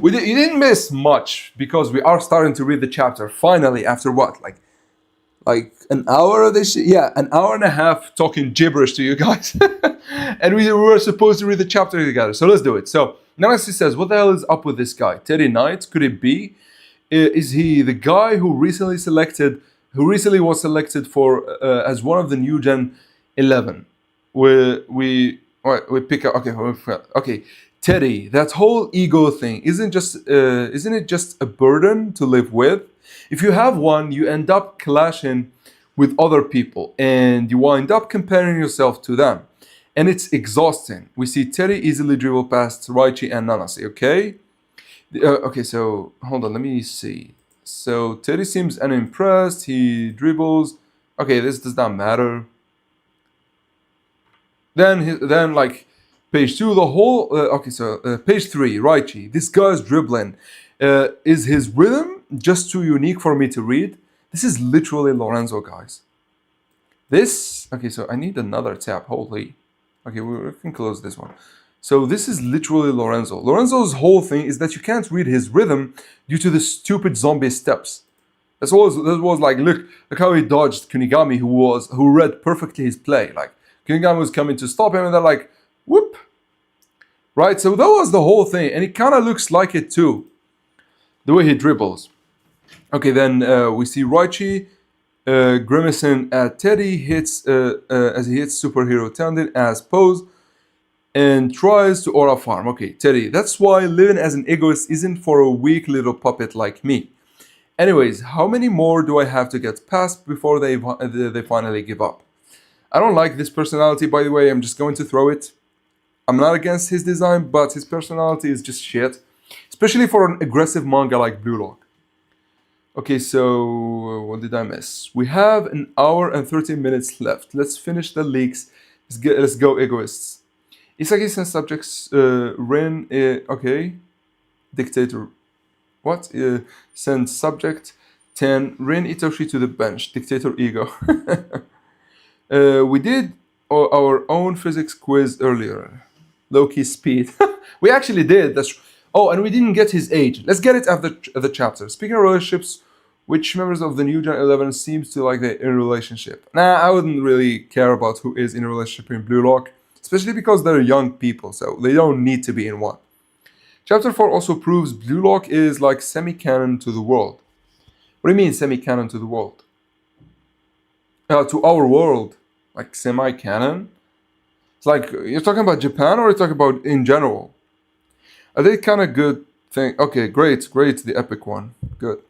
You didn't miss much because we are starting to read the chapter finally after what, like an hour of this shit? Yeah, an hour and a half talking gibberish to you guys. And we were supposed to read the chapter together. So let's do it. So Nancy says, what the hell is up with this guy? Teddy Knight? Could it be? Is he the guy who recently was selected for as one of the new Gen 11? We pick up. Okay. Teddy, that whole ego thing isn't it just a burden to live with? If you have one, you end up clashing with other people and you wind up comparing yourself to them. And it's exhausting. We see Teddy easily dribble past Raichi and Nanase, okay? Okay, so hold on, let me see. So Teddy seems unimpressed, he dribbles. Okay, this does not matter. Then like page two, the whole okay. So page three, Raichi. This guy's dribbling. Is his rhythm just too unique for me to read? This is literally Lorenzo, guys. This okay. So I need another tab. Holy. Okay, we can close this one. So this is literally Lorenzo. Lorenzo's whole thing is that you can't read his rhythm due to the stupid zombie steps. That was like look how he dodged Kunigami who read perfectly his play. Like Kunigami was coming to stop him and they're like, whoop. Right? So that was the whole thing. And it kind of looks like it too. The way he dribbles. Okay, then we see Raichi grimacing at Teddy as he hits superhero tendon as pose and tries to aura farm. Okay, Teddy, that's why living as an egoist isn't for a weak little puppet like me. Anyways, how many more do I have to get past before they finally give up? I don't like this personality, by the way. I'm just going to throw it. I'm not against his design, but his personality is just shit. Especially for an aggressive manga like Blue Lock. Okay, so what did I miss? We have an hour and 13 minutes left. Let's finish the leaks. Let's go, egoists. Isagi sends subjects, Rin, okay. Dictator, what? Sends subject 10, Rin Itoshi to the bench. Dictator ego. We did our own physics quiz earlier. Low-key speed. We actually did. Oh, and we didn't get his age. Let's get it after the chapter. Speaking of relationships, which members of the new Gen 11 seems to like they're in a relationship? Nah, I wouldn't really care about who is in a relationship in Blue Lock, especially because they're young people, so they don't need to be in one. Chapter 4 also proves Blue Lock is like semi-canon to the world. What do you mean semi-canon to the world? To our world. Like semi-canon? It's like, you're talking about Japan or you're talking about in general? Are they kind of good thing? Okay, great, the epic one. Good.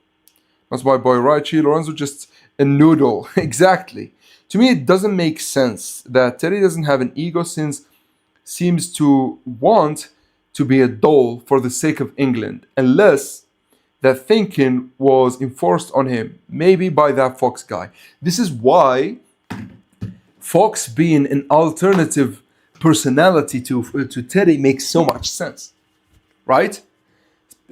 That's my boy Raichi. Lorenzo just a noodle. Exactly. To me, it doesn't make sense that Teddy doesn't have an ego since seems to want to be a doll for the sake of England, unless that thinking was enforced on him, maybe by that Fox guy. This is why Fox being an alternative personality to Teddy makes so much sense, right?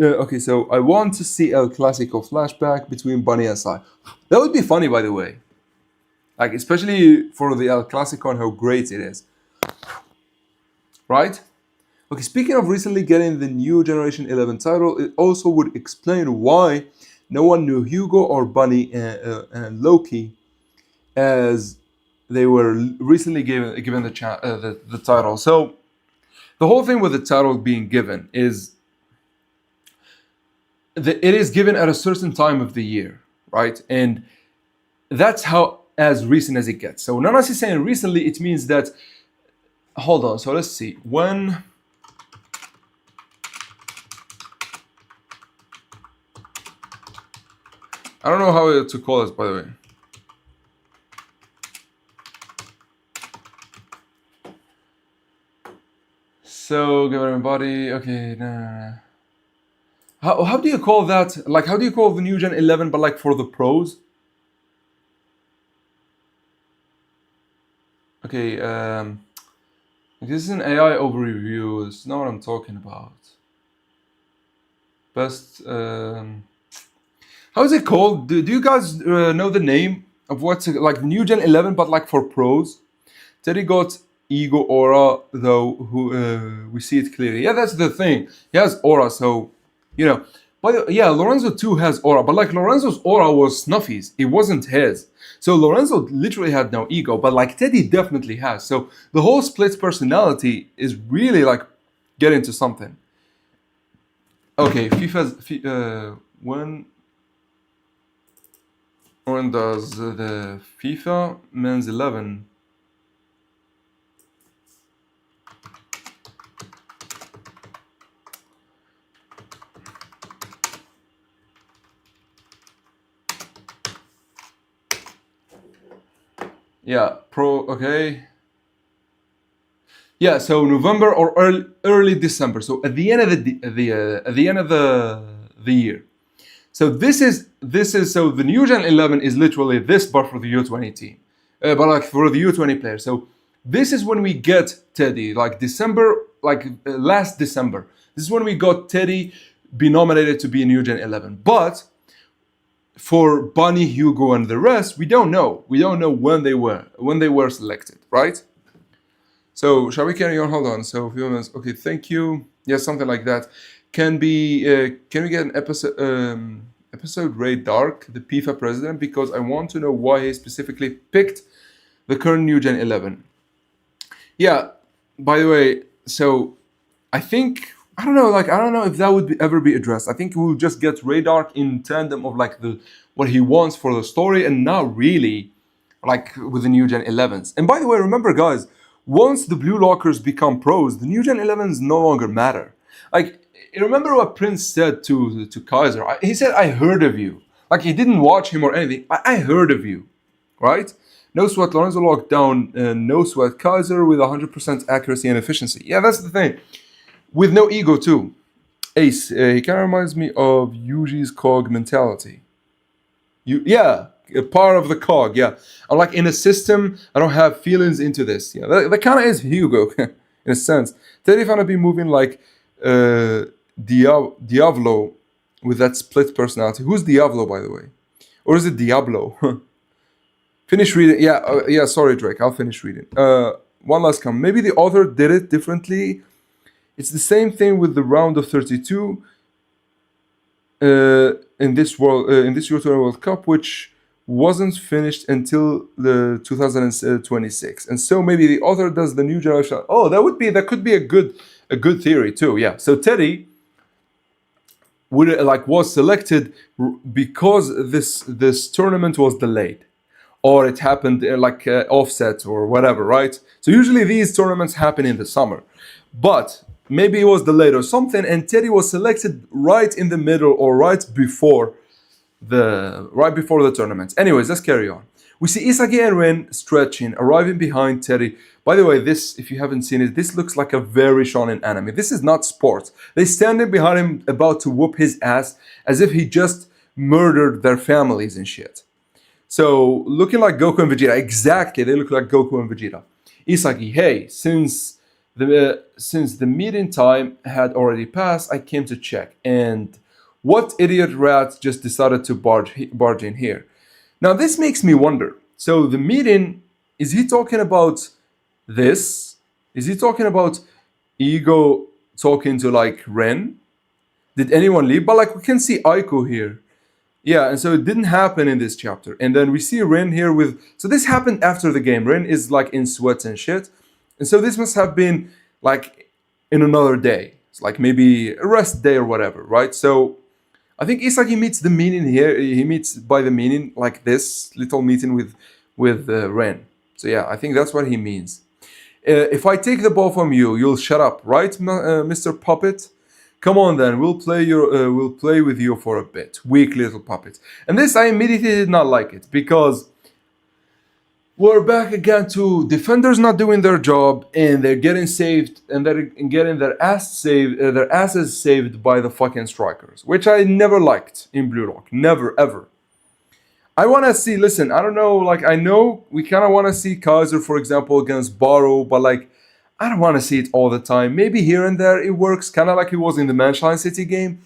Okay, so I want to see El Clasico flashback between Bunny and Sai. That would be funny, by the way. Like, especially for the El Clasico and how great it is. Right? Okay, speaking of recently getting the new Generation 11 title, it also would explain why no one knew Hugo or Bunny and Loki as they were recently given the title. So the whole thing with the title being given is that it is given at a certain time of the year, right? And that's how as recent as it gets. So Nanase is saying recently, it means that, hold on, so let's see, when, I don't know how to call this, by the way. So, give everybody, okay, nah. How do you call that? Like, how do you call the new Gen 11, but like for the pros? Okay, this is an AI overview. This is not what I'm talking about. Best, how is it called? Do you guys know the name of what's like new Gen 11, but like for pros? Teddy got ego aura, though. We see it clearly. Yeah, that's the thing. He has aura, so you know. But yeah, Lorenzo too has aura, but like Lorenzo's aura was Snuffy's. It wasn't his. So Lorenzo literally had no ego, but like Teddy definitely has. So the whole split personality is really like getting to something. Okay, when does the FIFA Men's 11 Yeah, okay. Yeah, so November or early December. So at the end of at the end of the year. So this is so the new Gen 11 is literally this, but for the U20 team, but like for the U20 players. So this is when we get Teddy, like December, like last December. This is when we got Teddy be nominated to be a new Gen 11. But for Bunny, Hugo, and the rest, we don't know. We don't know when they were selected, right? So shall we carry on? Hold on. So a few minutes. Okay, thank you. Yeah, something like that. Can we get an episode Ray Dark, the FIFA president, because I want to know why he specifically picked the current new Gen 11. Yeah. By the way, so I think I don't know if that would ever be addressed. I think we'll just get Ray Dark in tandem of like the what he wants for the story, and not really like with the new Gen 11s. And by the way, remember guys, once the Blue Lockers become pros, the new Gen 11s no longer matter. Like, you remember what Prince said to Kaiser? He said, "I heard of you." Like he didn't watch him or anything. I heard of you, right? No sweat, Lorenzo locked down. No sweat, Kaiser with 100% accuracy and efficiency. Yeah, that's the thing. With no ego too. Ace, he kind of reminds me of Yuji's cog mentality. Yeah, a part of the cog. Yeah, I'm like in a system. I don't have feelings into this. Yeah, that kind of is Hugo in a sense. Teddy gonna be moving like Diavolo with that split personality. Who's Diavolo, by the way, or is it Diablo? Finish reading. Yeah, yeah. Sorry, Drake. I'll finish reading. One last comment. Maybe the author did it differently. It's the same thing with the round of 32 in this Euro World Cup, which wasn't finished until the 2026, and so maybe the author does the new generation. Oh, that could be a good theory too. Yeah. So Teddy was selected because this tournament was delayed, or it happened offset or whatever, right? So usually these tournaments happen in the summer, but maybe it was delayed or something, and Teddy was selected right in the middle or right before the tournament. Anyways, let's carry on. We see Isagi and Ren stretching, arriving behind Teddy. By the way, this, if you haven't seen it, this looks like a very shonen anime. This is not sports. They standing behind him about to whoop his ass as if he just murdered their families and shit. So, looking like Goku and Vegeta. Exactly, they look like Goku and Vegeta. Isagi, hey, since the meeting time had already passed, I came to check. And what idiot rat just decided to barge in here? Now, this makes me wonder. So, the meeting, is he talking about this? Is he talking about Ego talking to like Ren? Did anyone leave? But like we can see Aiko here. Yeah, and so it didn't happen in this chapter. And then we see Ren here with... So this happened after the game. Ren is like in sweats and shit. And so this must have been like in another day. It's like maybe a rest day or whatever, right? So I think Isagi meets the meaning here. He meets by the meaning like this little meeting with Ren. So yeah, I think that's what he means. If I take the ball from you, you'll shut up, right, Mr. Puppet? Come on then, we'll play with you for a bit. Weak little puppet. And this, I immediately did not like it, because we're back again to defenders not doing their job, and they're getting saved, and they're getting their asses saved by the fucking strikers, which I never liked in Blue Lock. Never, ever. I want to see, listen, I don't know, like, I know we kind of want to see Kaiser, for example, against Baro, but like, I don't want to see it all the time. Maybe here and there it works, kind of like it was in the Manshine City game.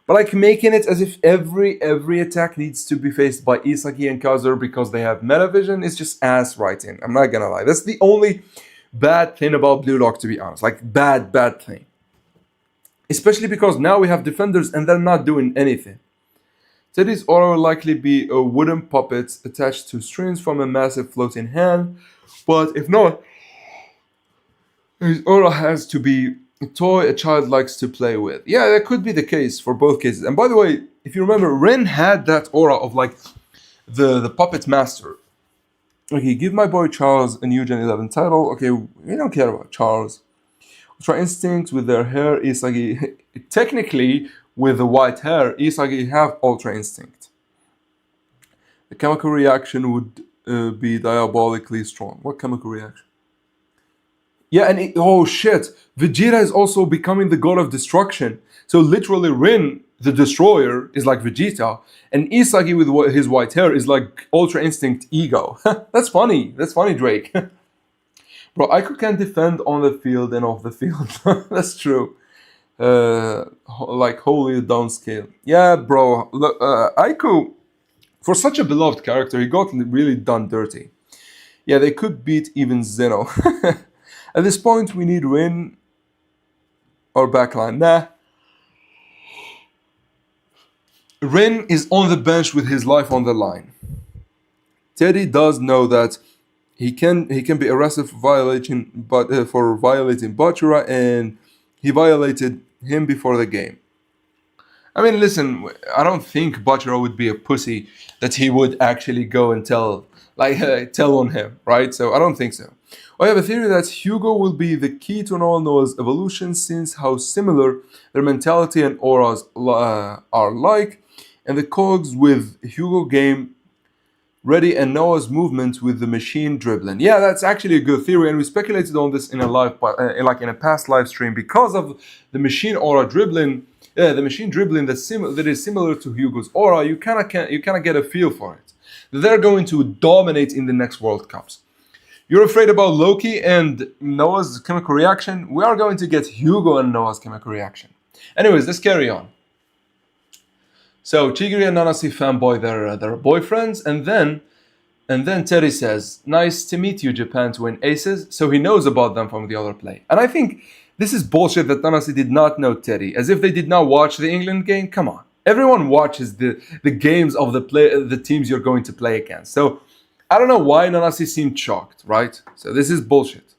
But like making it as if every attack needs to be faced by Isagi and Kaiser because they have meta vision is just ass writing. I'm not gonna lie. That's the only bad thing about Blue Lock, to be honest. Like bad thing. Especially because now we have defenders and they're not doing anything. Teddy's aura will likely be a wooden puppet attached to strings from a massive floating hand. But if not, his aura has to be a toy a child likes to play with. Yeah, that could be the case for both cases. And by the way, if you remember, Ren had that aura of like the puppet master. Okay, give my boy Charles a new Gen 11 title. Okay, we don't care about Charles. Ultra Instinct with their hair, Isagi. Technically, with the white hair, Isagi have Ultra Instinct. The chemical reaction would be diabolically strong. What chemical reaction? Yeah, and oh shit, Vegeta is also becoming the god of destruction. So literally, Rin, the destroyer, is like Vegeta, and Isagi with his white hair is like Ultra Instinct Ego. That's funny. That's funny, Drake. Bro, Aiko can defend on the field and off the field. That's true. Like wholly downscale. Yeah, bro. Look, Aiko, for such a beloved character, he got really done dirty. Yeah, they could beat even Zeno. At this point, we need Rin or backline. Nah. Rin is on the bench with his life on the line. Teddy does know that he can be arrested for violating Bachura, and he violated him before the game. I mean, listen, I don't think Bachura would be a pussy that he would actually go and tell on him, right? So I don't think so. I have a theory that Hugo will be the key to Noah's evolution, since how similar their mentality and auras are like, and the cogs with Hugo game ready and Noah's movement with the machine dribbling. Yeah, that's actually a good theory, and we speculated on this in a in a past live stream, because of the machine aura dribbling. The machine dribbling that is similar to Hugo's aura. You kind of get a feel for it. They're going to dominate in the next World Cups. You're afraid about Loki and Noah's chemical reaction? We are going to get Hugo and Noah's chemical reaction. Anyways, let's carry on. So Chigiri and Nanase fanboy their boyfriends, and then Terry says, "Nice to meet you, Japan to win aces." So he knows about them from the other play. And I think this is bullshit that Nanase did not know Terry, as if they did not watch the England game. Come on. Everyone watches the games of the teams you're going to play against. So I don't know why Nanase seemed shocked, right? So this is bullshit.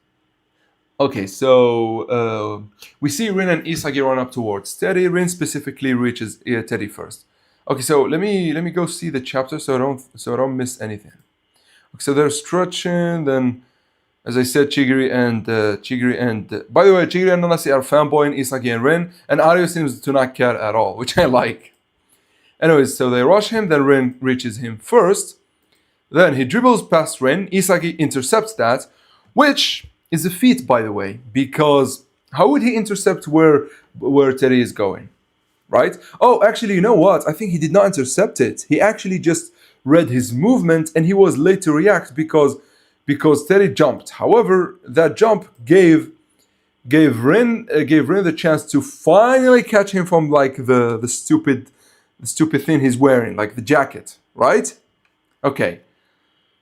Okay, so we see Rin and Isagi run up towards Teddy. Rin specifically reaches Teddy first. Okay, so let me go see the chapter so I don't miss anything. Okay, so they're stretching. Then, as I said, Chigiri and by the way, Chigiri and Nanase are fanboying Isagi and Rin, and Aryo seems to not care at all, which I like. Anyways, so they rush him. Then Rin reaches him first. Then he dribbles past Rin. Isagi intercepts that, which is a feat, by the way, because how would he intercept where Teddy is going, right? Oh, actually, you know what? I think he did not intercept it. He actually just read his movement, and he was late to react because Teddy jumped. However, that jump gave Rin the chance to finally catch him from like the stupid thing he's wearing, like the jacket, right? Okay.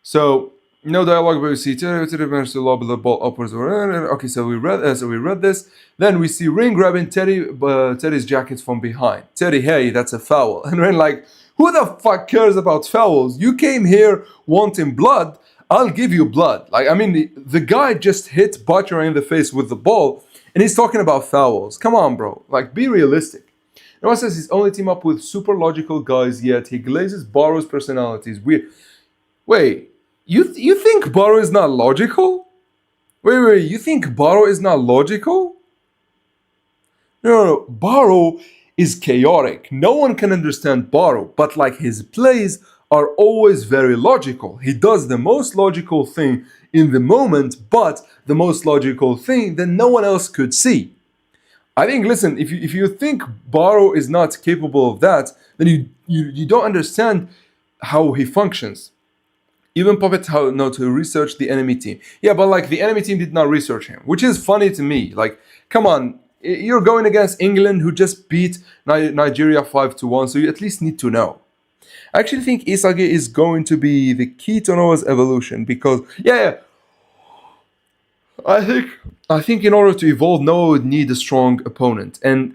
So no dialogue, but we see Teddy managed to lob the ball upwards. Okay, so we read this. Then we see Rin grabbing Teddy's jacket from behind. Teddy, hey, that's a foul. And Rin like, who the fuck cares about fouls? You came here wanting blood. I'll give you blood. Like, I mean, the guy just hit Butcher in the face with the ball, and he's talking about fouls. Come on, bro. Like, be realistic. Noah says he's only team up with super logical guys, yet he glazes Baro's personalities. Wait. You think Baro is not logical? Wait, you think Baro is not logical? No, Baro is chaotic. No one can understand Baro, but like his plays are always very logical. He does the most logical thing in the moment, but the most logical thing that no one else could see. I think, listen, if you think Baro is not capable of that, then you don't understand how he functions. Even Puppet know to research the enemy team. Yeah, but like the enemy team did not research him, which is funny to me. Like, come on, you're going against England, who just beat Nigeria 5-1, so you at least need to know. I actually think Isagi is going to be the key to Noah's evolution because, I think in order to evolve, Noah would need a strong opponent, and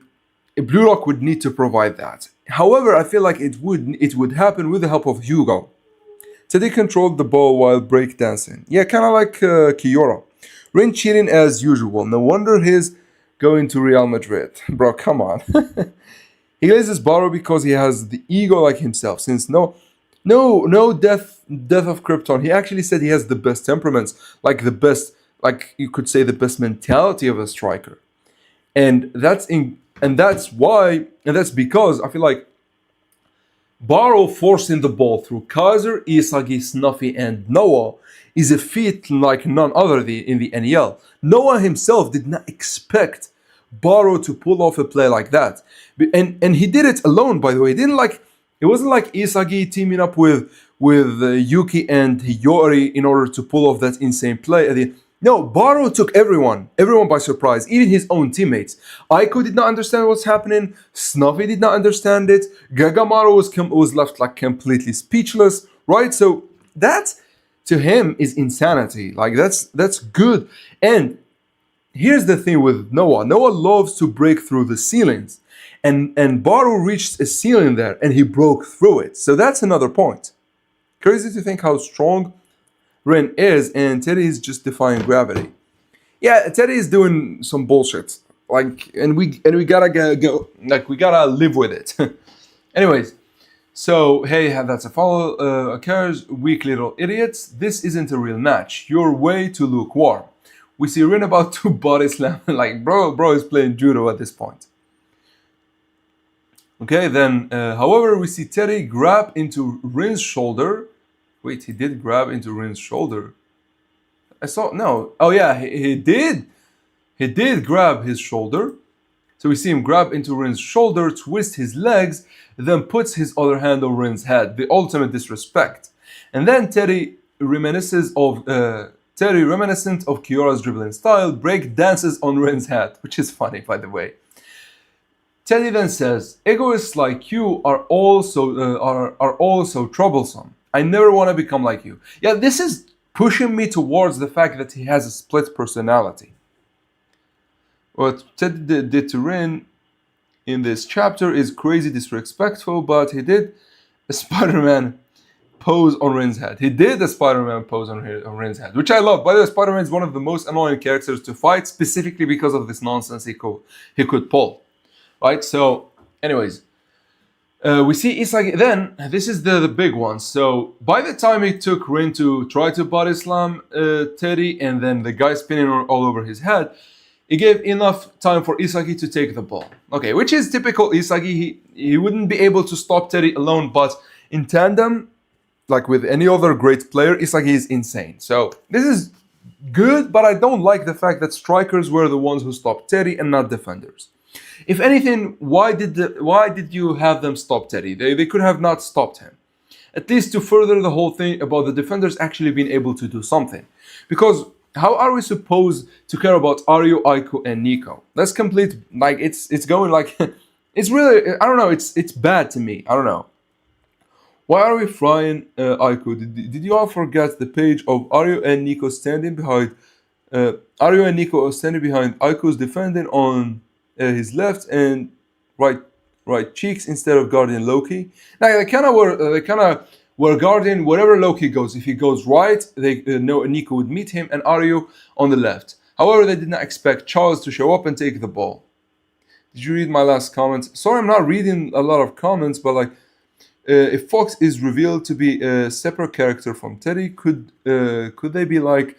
Blue Rock would need to provide that. However, I feel like it would happen with the help of Hugo. Teddy controlled the ball while breakdancing. Yeah, kind of like Kiyoru. Rin cheating as usual. No wonder he's going to Real Madrid. Bro, come on. He glazes Baro because he has the ego like himself. Since no death of Krypton. He actually said he has the best temperaments, like you could say the best mentality of a striker. And that's because I feel like Baro forcing the ball through Kaiser, Isagi, Snuffy, and Noah is a feat like none other in the NEL. Noah himself did not expect Baro to pull off a play like that. And he did it alone, by the way. It wasn't like Isagi teaming up with Yuki and Hiyori in order to pull off that insane play. No, Baro took everyone by surprise, even his own teammates. Aiko did not understand what's happening. Snuffy did not understand it. Gagamaru was left like completely speechless, right? So that to him is insanity. Like that's good. And here's the thing with Noah. Noah loves to break through the ceilings. And Baro reached a ceiling there and he broke through it. So that's another point. Crazy to think how strong Ren is, and Teddy is just defying gravity. Yeah, Teddy is doing some bullshit. Like, and we gotta go like we gotta live with it. Anyways, so hey, that's a follow. Occurs, weak little idiots. This isn't a real match. You're way too lukewarm. We see Ren about to body slam. Like, bro is playing judo at this point. Okay, then, however, we see Teddy grab into Rin's shoulder. Wait, he did grab into Rin's shoulder. No. Oh yeah, he did. He did grab his shoulder. So we see him grab into Rin's shoulder, twist his legs, then puts his other hand on Rin's head. The ultimate disrespect. And then Teddy, reminiscent of Kyora's dribbling style, break dances on Rin's head, which is funny, by the way. Teddy then says, "Egoists like you are also troublesome. I never want to become like you." Yeah, this is pushing me towards the fact that he has a split personality. What Teddy did to Rin in this chapter is crazy disrespectful, but he did a Spider-Man pose on Rin's head. He did a Spider-Man pose on Rin's head, which I love. By the way, Spider-Man is one of the most annoying characters to fight, specifically because of this nonsense he could pull. Right, so anyways, we see Isagi. Then this is the big one. So by the time he took Rin to try to body slam Teddy, and then the guy spinning all over his head, he gave enough time for Isagi to take the ball. Okay, which is typical Isagi. He wouldn't be able to stop Teddy alone, but in tandem, like with any other great player, Isagi is insane. So this is good, but I don't like the fact that strikers were the ones who stopped Teddy and not defenders. If anything, why did you have them stop Teddy? They could have not stopped him. At least to further the whole thing about the defenders actually being able to do something. Because how are we supposed to care about Aryu, Aiko, and Nico? That's complete, like, it's going like, it's really, I don't know, it's bad to me. I don't know. Why are we frying Aiko? Did you all forget the page of Aryu and Nico standing behind, Aiko's defending on his left and right cheeks instead of guarding Loki. Now they kind of were guarding wherever Loki goes. If he goes right, they know Nico would meet him and Aryu on the left. However, they did not expect Charles to show up and take the ball. Did you read my last comment? Sorry, I'm not reading a lot of comments, but like, if Fox is revealed to be a separate character from Teddy, could they be like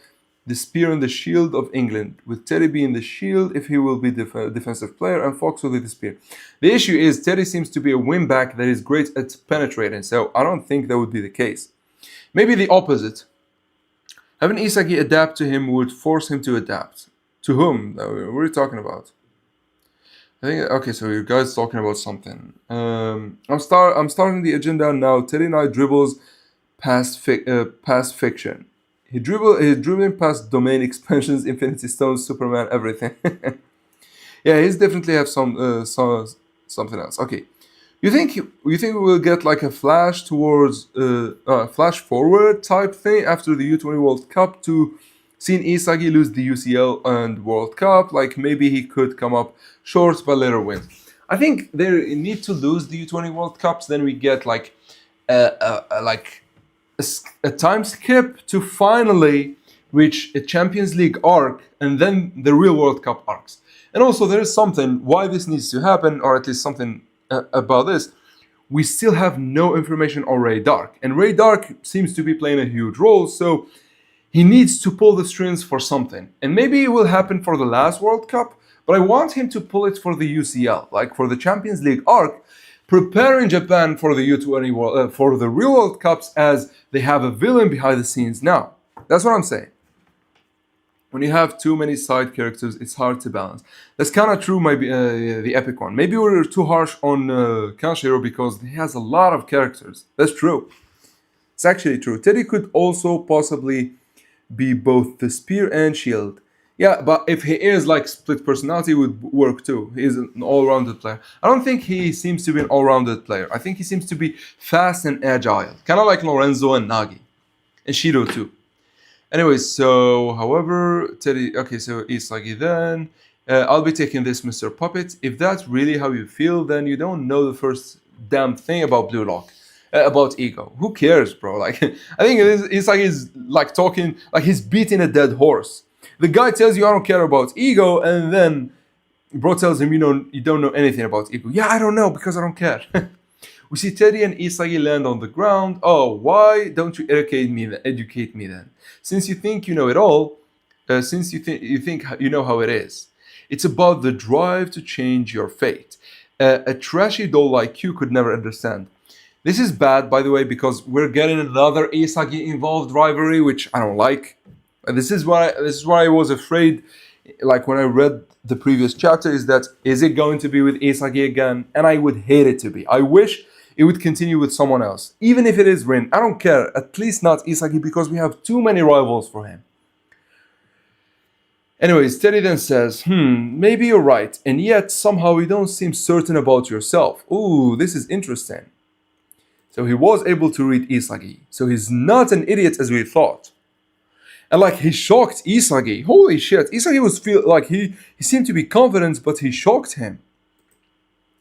the spear and the shield of England, with Teddy being the shield if he will be defensive player and Fox will be the spear? The issue is Teddy seems to be a wingback that is great at penetrating, so I don't think that would be the case. Maybe the opposite. Having Isagi adapt to him would force him to adapt. To whom? What are you talking about? I think, okay, so you guys talking about something. I'm starting the agenda now. Teddy Knight dribbles past fiction. He dribbling past domain expansions, Infinity Stones, Superman, everything. Yeah, he's definitely have something else. Okay, you think we will get like a flash towards flash forward type thing after the U20 World Cup to seeing Isagi lose the UCL and World Cup? Like maybe he could come up short but later win. I think they need to lose the U20 World Cups, then we get like a time skip to finally reach a Champions League arc and then the real World Cup arcs. And also there is something why this needs to happen, or at least something about this. We still have no information on Ray Dark, and Ray Dark seems to be playing a huge role, so he needs to pull the strings for something. And maybe it will happen for the last World Cup, but I want him to pull it for the UCL, like for the Champions League arc. preparing Japan for the U20 for the real World Cups as they have a villain behind the scenes now. That's what I'm saying. When you have too many side characters, it's hard to balance. That's kind of true, maybe the epic one. Maybe we're too harsh on Kanshiro because he has a lot of characters. That's true. It's actually true. Teddy could also possibly be both the spear and shield. Yeah, but if he is like split personality, it would work too. He is an all-rounded player. I don't think he seems to be an all-rounded player. I think he seems to be fast and agile, kind of like Lorenzo and Nagi, and Shido too. Anyways, so however, Teddy. Okay, so Isagi then. I'll be taking this, Mr. Puppet. If that's really how you feel, then you don't know the first damn thing about Blue Lock. About ego. Who cares, bro? Like, I think it's like he's like talking, like he's beating a dead horse. The guy tells you I don't care about ego, and then bro tells him you don't know anything about ego. Yeah, I don't know because I don't care. We see Teddy and Isagi land on the ground. Oh, why don't you educate me then? Since you think you know it all, since you think you know how it is. It's about the drive to change your fate. A trashy doll like you could never understand. This is bad, by the way, because we're getting another Isagi involved rivalry, which I don't like. This is why I was afraid, like when I read the previous chapter, is it going to be with Isagi again? And I would hate it to be. I wish it would continue with someone else. Even if it is Rin, I don't care. At least not Isagi, because we have too many rivals for him. Anyways, Teddy then says, maybe you're right, and yet somehow you don't seem certain about yourself. Ooh, this is interesting. So he was able to read Isagi. So he's not an idiot as we thought. And like he shocked Isagi. Holy shit. Isagi was feel like he seemed to be confident, but he shocked him.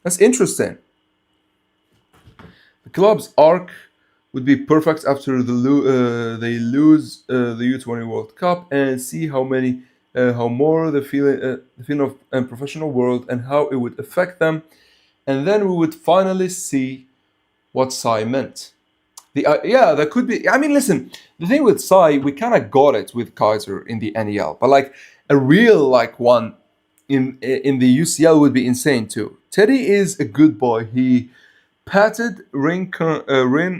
That's interesting. The club's arc would be perfect after they lose the U20 World Cup and see how more the feeling of a professional world and how it would affect them, and then we would finally see what Sai meant. That could be. I mean, listen. The thing with Sai, we kind of got it with Kaiser in the NEL, but like a real like one in the UCL would be insane too. Teddy is a good boy. He patted Rin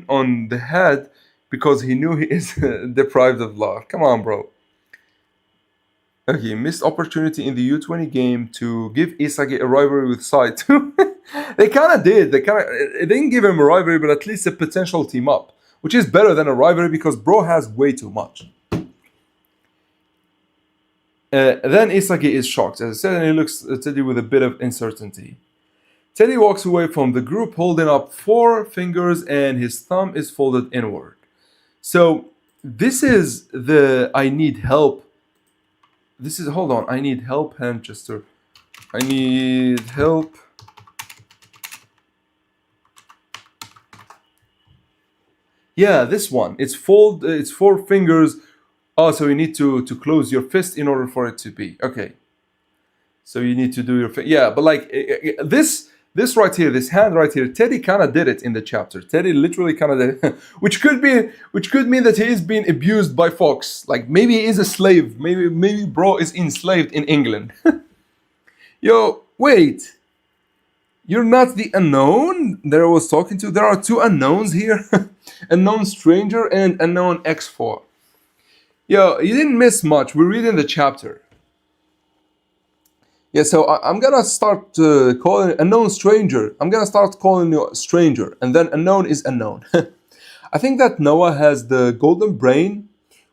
on the head because he knew he is deprived of love. Come on, bro. Okay, missed opportunity in the U20 game to give Isagi a rivalry with Sai too. They kind of did. They didn't give him a rivalry, but at least a potential team up, which is better than a rivalry because bro has way too much. Then Isagi is shocked, as I said, and he looks at Teddy with a bit of uncertainty. Teddy walks away from the group holding up 4 fingers and his thumb is folded inward. So this is the I need help. Hold on, I need help hand gesture. I need help. Yeah, this one. It's 4 fingers. Oh, so you need to close your fist in order for it to be. Okay. So you need to do your yeah, but like this right here, this hand right here, Teddy kind of did it in the chapter. Teddy literally kind of did it, which could mean that he is being abused by Fox. Like maybe he is a slave. Maybe bro is enslaved in England. Yo, wait. You're not the unknown that I was talking to? There are 2 unknowns here. Unknown stranger and unknown X4. Yo, you didn't miss much. We're reading the chapter. Yeah, so I'm gonna start calling unknown stranger. I'm gonna start calling you stranger, and then unknown is unknown. I think that Noah has the golden brain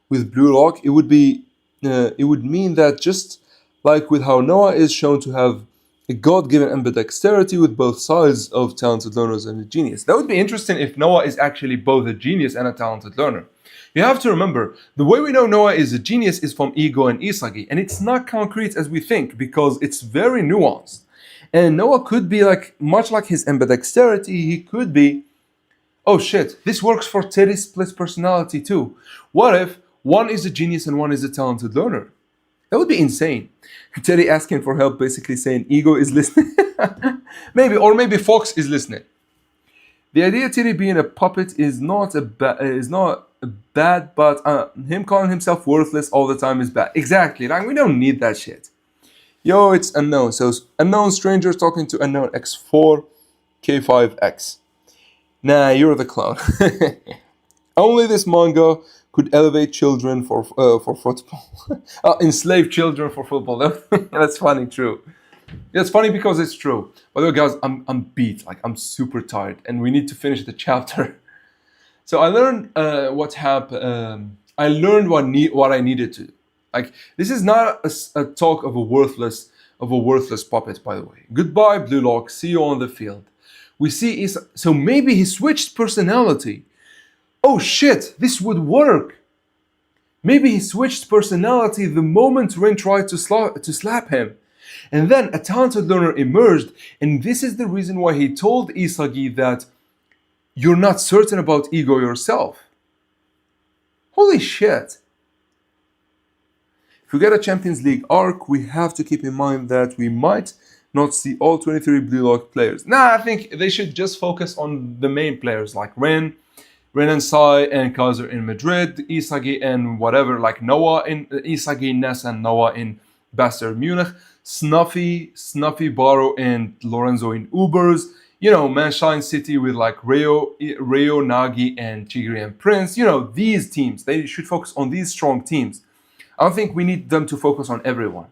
with Blue Lock. It would mean that just like with how Noah is shown to have a God-given ambidexterity with both sides of talented learners and a genius. That would be interesting if Noah is actually both a genius and a talented learner. You have to remember, the way we know Noah is a genius is from Ego and Isagi, and it's not concrete as we think because it's very nuanced. And Noah could be like, much like his ambidexterity, he could be, oh shit, this works for Teddy's split personality too. What if one is a genius and one is a talented learner? That would be insane. Teddy asking for help, basically saying Ego is listening. maybe Fox is listening. The idea of Teddy being a puppet is not bad, but him calling himself worthless all the time is bad. Exactly. Like we don't need that shit. Yo, it's unknown. So unknown strangers talking to unknown X4. K5X. Nah, you're the clown. Only this manga could elevate children for football. Enslave children for football. That's funny, true. It's funny because it's true. By the way, guys, I'm beat. Like, I'm super tired, and we need to finish the chapter. So I learned what happened. I learned what I needed to. Like, this is not a talk of a worthless puppet. By the way, goodbye, Blue Lock. See you on the field. We see so maybe he switched personality. Oh shit, this would work. Maybe he switched personality the moment Rin tried to slap him. And then a talented learner emerged, and this is the reason why he told Isagi that you're not certain about ego yourself. Holy shit. If we get a Champions League arc, we have to keep in mind that we might not see all 23 Blue Lock players. Nah, I think they should just focus on the main players like Ren and Sai and Kaiser in Madrid, Isagi and whatever, like Noah in Isagi, Ness and Noah in Bastard Munich, Snuffy, Baro and Lorenzo in Ubers, you know, Manshine City with like Reo, Nagi and Chigiri and Prince, you know, these teams, they should focus on these strong teams. I don't think we need them to focus on everyone.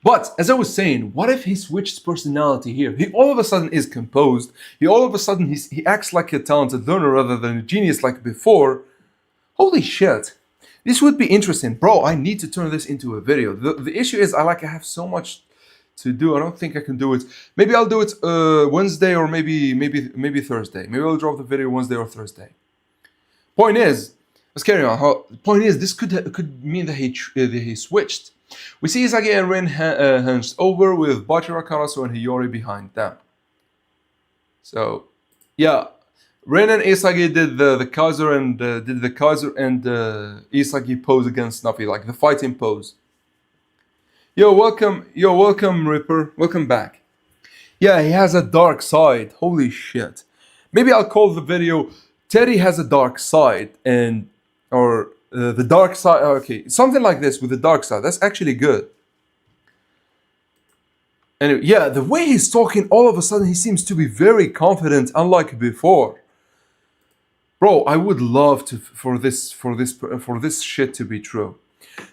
But as I was saying, what if he switched personality here? He all of a sudden is composed. He all of a sudden he acts like a talented learner rather than a genius like before. Holy shit. This would be interesting. Bro, I need to turn this into a video. The issue is I have so much to do. I don't think I can do it. Maybe I'll do it Wednesday or maybe Thursday. Maybe I'll drop the video Wednesday or Thursday. Point is, let's carry on. Point is, this could mean that he switched. We see Isagi and Rin hunched over with Bachira, Karasu, and Hiyori behind them. So, yeah, Rin and Isagi did the Kaiser and Isagi pose against Snuffy, like the fighting pose. Yo, welcome, Ripper. Welcome back. Yeah, he has a dark side. Holy shit. Maybe I'll call the video Teddy has a dark side or the dark side. Okay, something like this with the dark side. That's actually good. Anyway, yeah, the way he's talking, all of a sudden he seems to be very confident, unlike before. Bro, I would love for this shit to be true.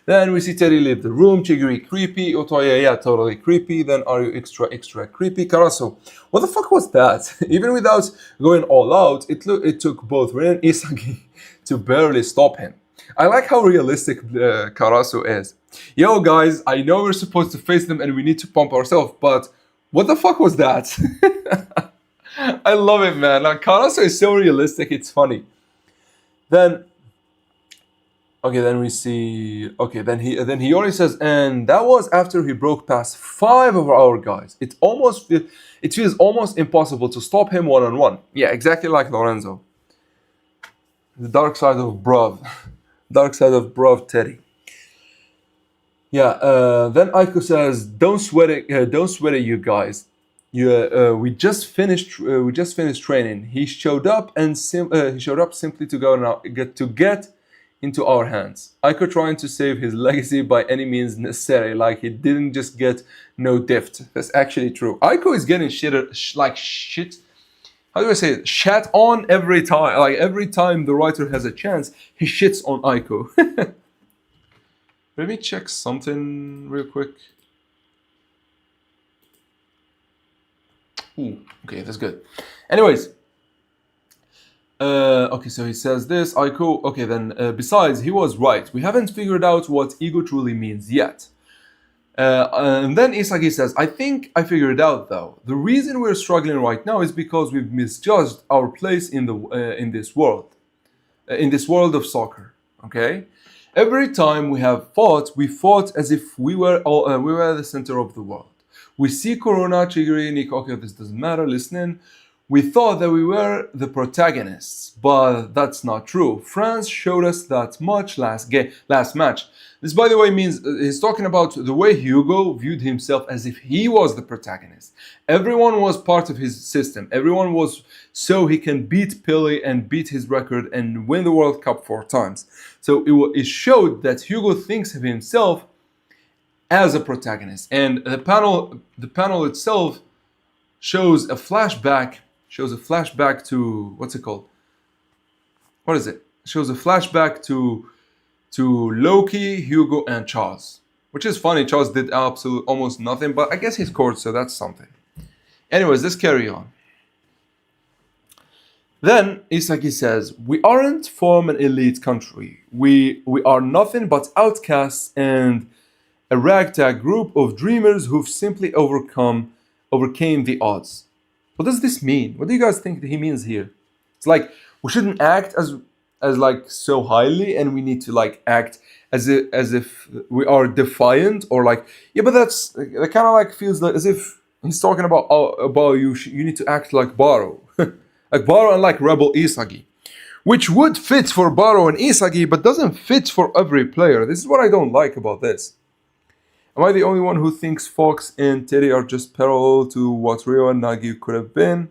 Then we see Teddy leave the room. Chigiri creepy. Otoya, yeah, totally creepy. Then Aru extra creepy. Karasu, what the fuck was that? Even without going all out, it took both Rin and Isagi to barely stop him. I like how realistic Karasu is. Yo guys, I know we're supposed to face them and we need to pump ourselves, but what the fuck was that? I love it, man. Like, Karasu is so realistic, it's funny. Then we see. Okay, then he only says, and that was after he broke past 5 of our guys. It feels almost impossible to stop him one-on-one. Yeah, exactly like Lorenzo. The dark side of Brav. Dark side of Brav Teddy. Yeah, then Aiko says, don't sweat it, you guys. We just finished training. He showed up simply to get into our hands. Aiko trying to save his legacy by any means necessary, like he didn't just get no gift. That's actually true. Aiko is getting shit. How do I say it? Shat on every time. Like, every time the writer has a chance, he shits on Aiko. Let me check something real quick. Ooh, okay, that's good. Anyways. Okay, so he says this. Aiko, okay, then besides, he was right. We haven't figured out what ego truly means yet. And then Isagi says, I think I figured it out though. The reason we're struggling right now is because we've misjudged our place in this world of soccer. Okay, every time we fought as if we were the center of the world. We see Corona, Chigiri, Nico. Okay, this doesn't matter. Listening. We thought that we were the protagonists, but that's not true. France showed us that much last match. This, by the way, means he's talking about the way Hugo viewed himself as if he was the protagonist. Everyone was part of his system. Everyone was so he can beat Pele and beat his record and win the World Cup 4 times. So it showed that Hugo thinks of himself as a protagonist. And the panel itself shows a flashback. Shows a flashback to what's it called? What is it? Shows a flashback to Loki, Hugo, and Charles. Which is funny. Charles did almost nothing, but I guess he scored, so that's something. Anyways, let's carry on. Then Isagi says, "We aren't from an elite country. We are nothing but outcasts and a ragtag group of dreamers who've simply overcame the odds." What does this mean? What do you guys think that he means here? It's like we shouldn't act as like so highly, and we need to like act as if we are defiant, or like, yeah, but that kind of like feels like as if he's talking about you need to act like Baro, like Baro and like Rebel Isagi, which would fit for Baro and Isagi, but doesn't fit for every player. This is what I don't like about this. Am I the only one who thinks Fox and Teddy are just parallel to what Rio and Nagi could have been?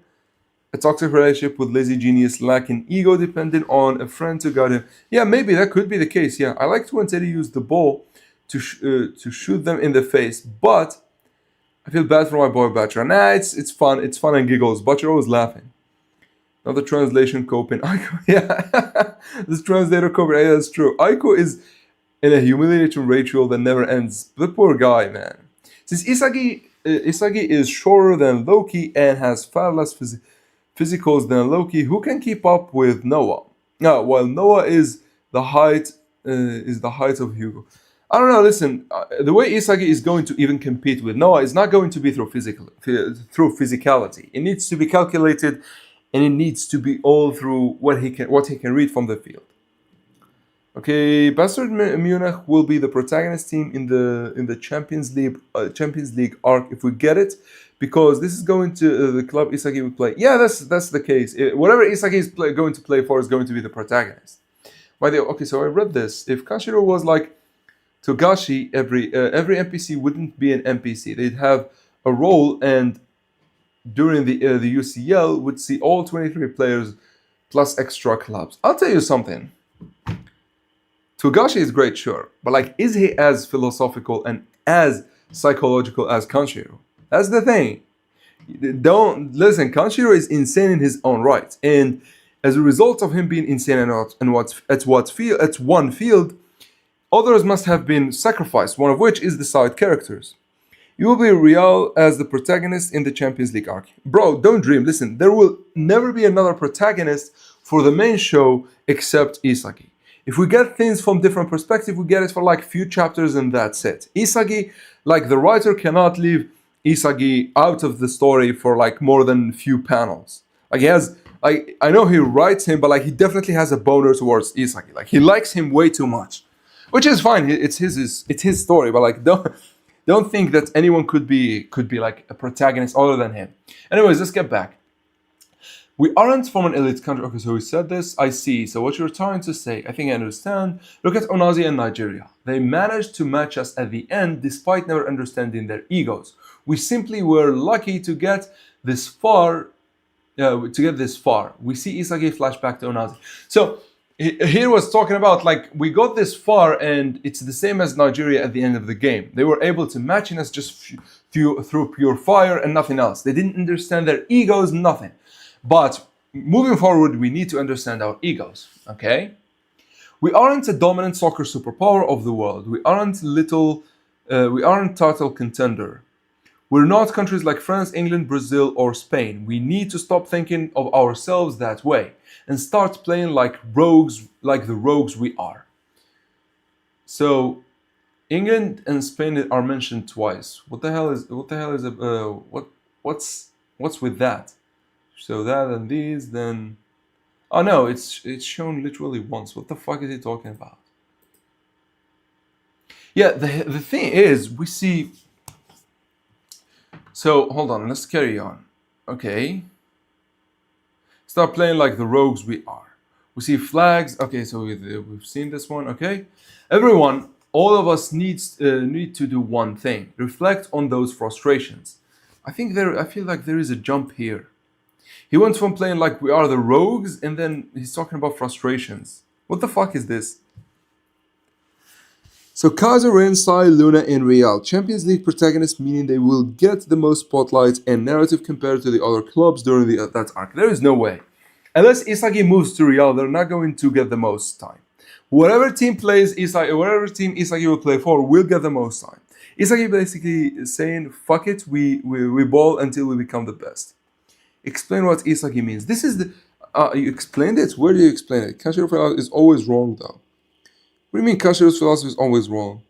A toxic relationship with lazy genius lacking ego, dependent on a friend to guide him. Yeah, maybe that could be the case. Yeah, I liked when Teddy used the ball to shoot them in the face, but I feel bad for my boy Batra. Nah, it's fun. It's fun and giggles. Batra was laughing. Not the translation coping. Aiko, yeah, this translator coping. Yeah, that's true. Aiko is in a humiliating ritual that never ends. The poor guy, man. Since Isagi is shorter than Loki and has far less physicals than Loki, who can keep up with Noah? No, while Noah is the height of Hugo. I don't know. Listen, the way Isagi is going to even compete with Noah is not going to be through physicality. It needs to be calculated, and it needs to be all through what he can read from the field. Okay, Bastard Munich will be the protagonist team in the Champions League arc if we get it, because this is going to the club Isagi will play. Yeah, that's the case. Whatever Isagi is going to play for is going to be the protagonist. By the way, okay, so I read this. If Kanshiro was like Togashi, every NPC wouldn't be an NPC. They'd have a role, and during the UCL would see all 23 players plus extra clubs. I'll tell you something. Togashi is great, sure, but like, is he as philosophical and as psychological as Kanshiro? That's the thing. Don't listen. Kanshiro is insane in his own right, and as a result of him being insane at one field, others must have been sacrificed. One of which is the side characters. You will be Real as the protagonist in the Champions League arc. Bro, don't dream. Listen, there will never be another protagonist for the main show except Isagi. If we get things from different perspective, we get it for like few chapters and that's it. Isagi, like the writer cannot leave Isagi out of the story for like more than few panels. Like he has, like, I know he writes him, but like he definitely has a boner towards Isagi. Like he likes him way too much, which is fine. It's his story, but like don't think that anyone could be like a protagonist other than him. Anyways, let's get back. We aren't from an elite country. Okay, so we said this. I see. So what you're trying to say, I think I understand. Look at Onazi and Nigeria. They managed to match us at the end despite never understanding their egos. We simply were lucky to get this far. We see Isagi flashback to Onazi. So here was talking about like we got this far, and it's the same as Nigeria at the end of the game. They were able to match us just through pure fire and nothing else. They didn't understand their egos, nothing. But moving forward, we need to understand our egos, okay? We aren't a dominant soccer superpower of the world. We aren't title contender. We're not countries like France, England, Brazil, or Spain. We need to stop thinking of ourselves that way and start playing like rogues, like the rogues we are. So, England and Spain are mentioned twice. What's with that? So that and these, then... Oh no, it's shown literally once. What the fuck is he talking about? Yeah, the thing is, we see... So, hold on, let's carry on. Okay. Start playing like the rogues we are. We see flags. Okay, so we've seen this one, okay? Everyone, all of us need to do one thing. Reflect on those frustrations. I feel like there is a jump here. He went from playing like we are the rogues, and then he's talking about frustrations. What the fuck is this? So Kaiser, Ren, Sai, Luna, and Real, Champions League protagonists, meaning they will get the most spotlight and narrative compared to the other clubs during that arc. There is no way. Unless Isagi moves to Real, they're not going to get the most time. Whatever team Isagi will play for will get the most time. Isagi basically is saying, fuck it, we ball until we become the best. Explain what Isagi means. This is the... you explained it? Where do you explain it? Kanshiro philosophy is always wrong, though. What do you mean Kanshiro's philosophy is always wrong?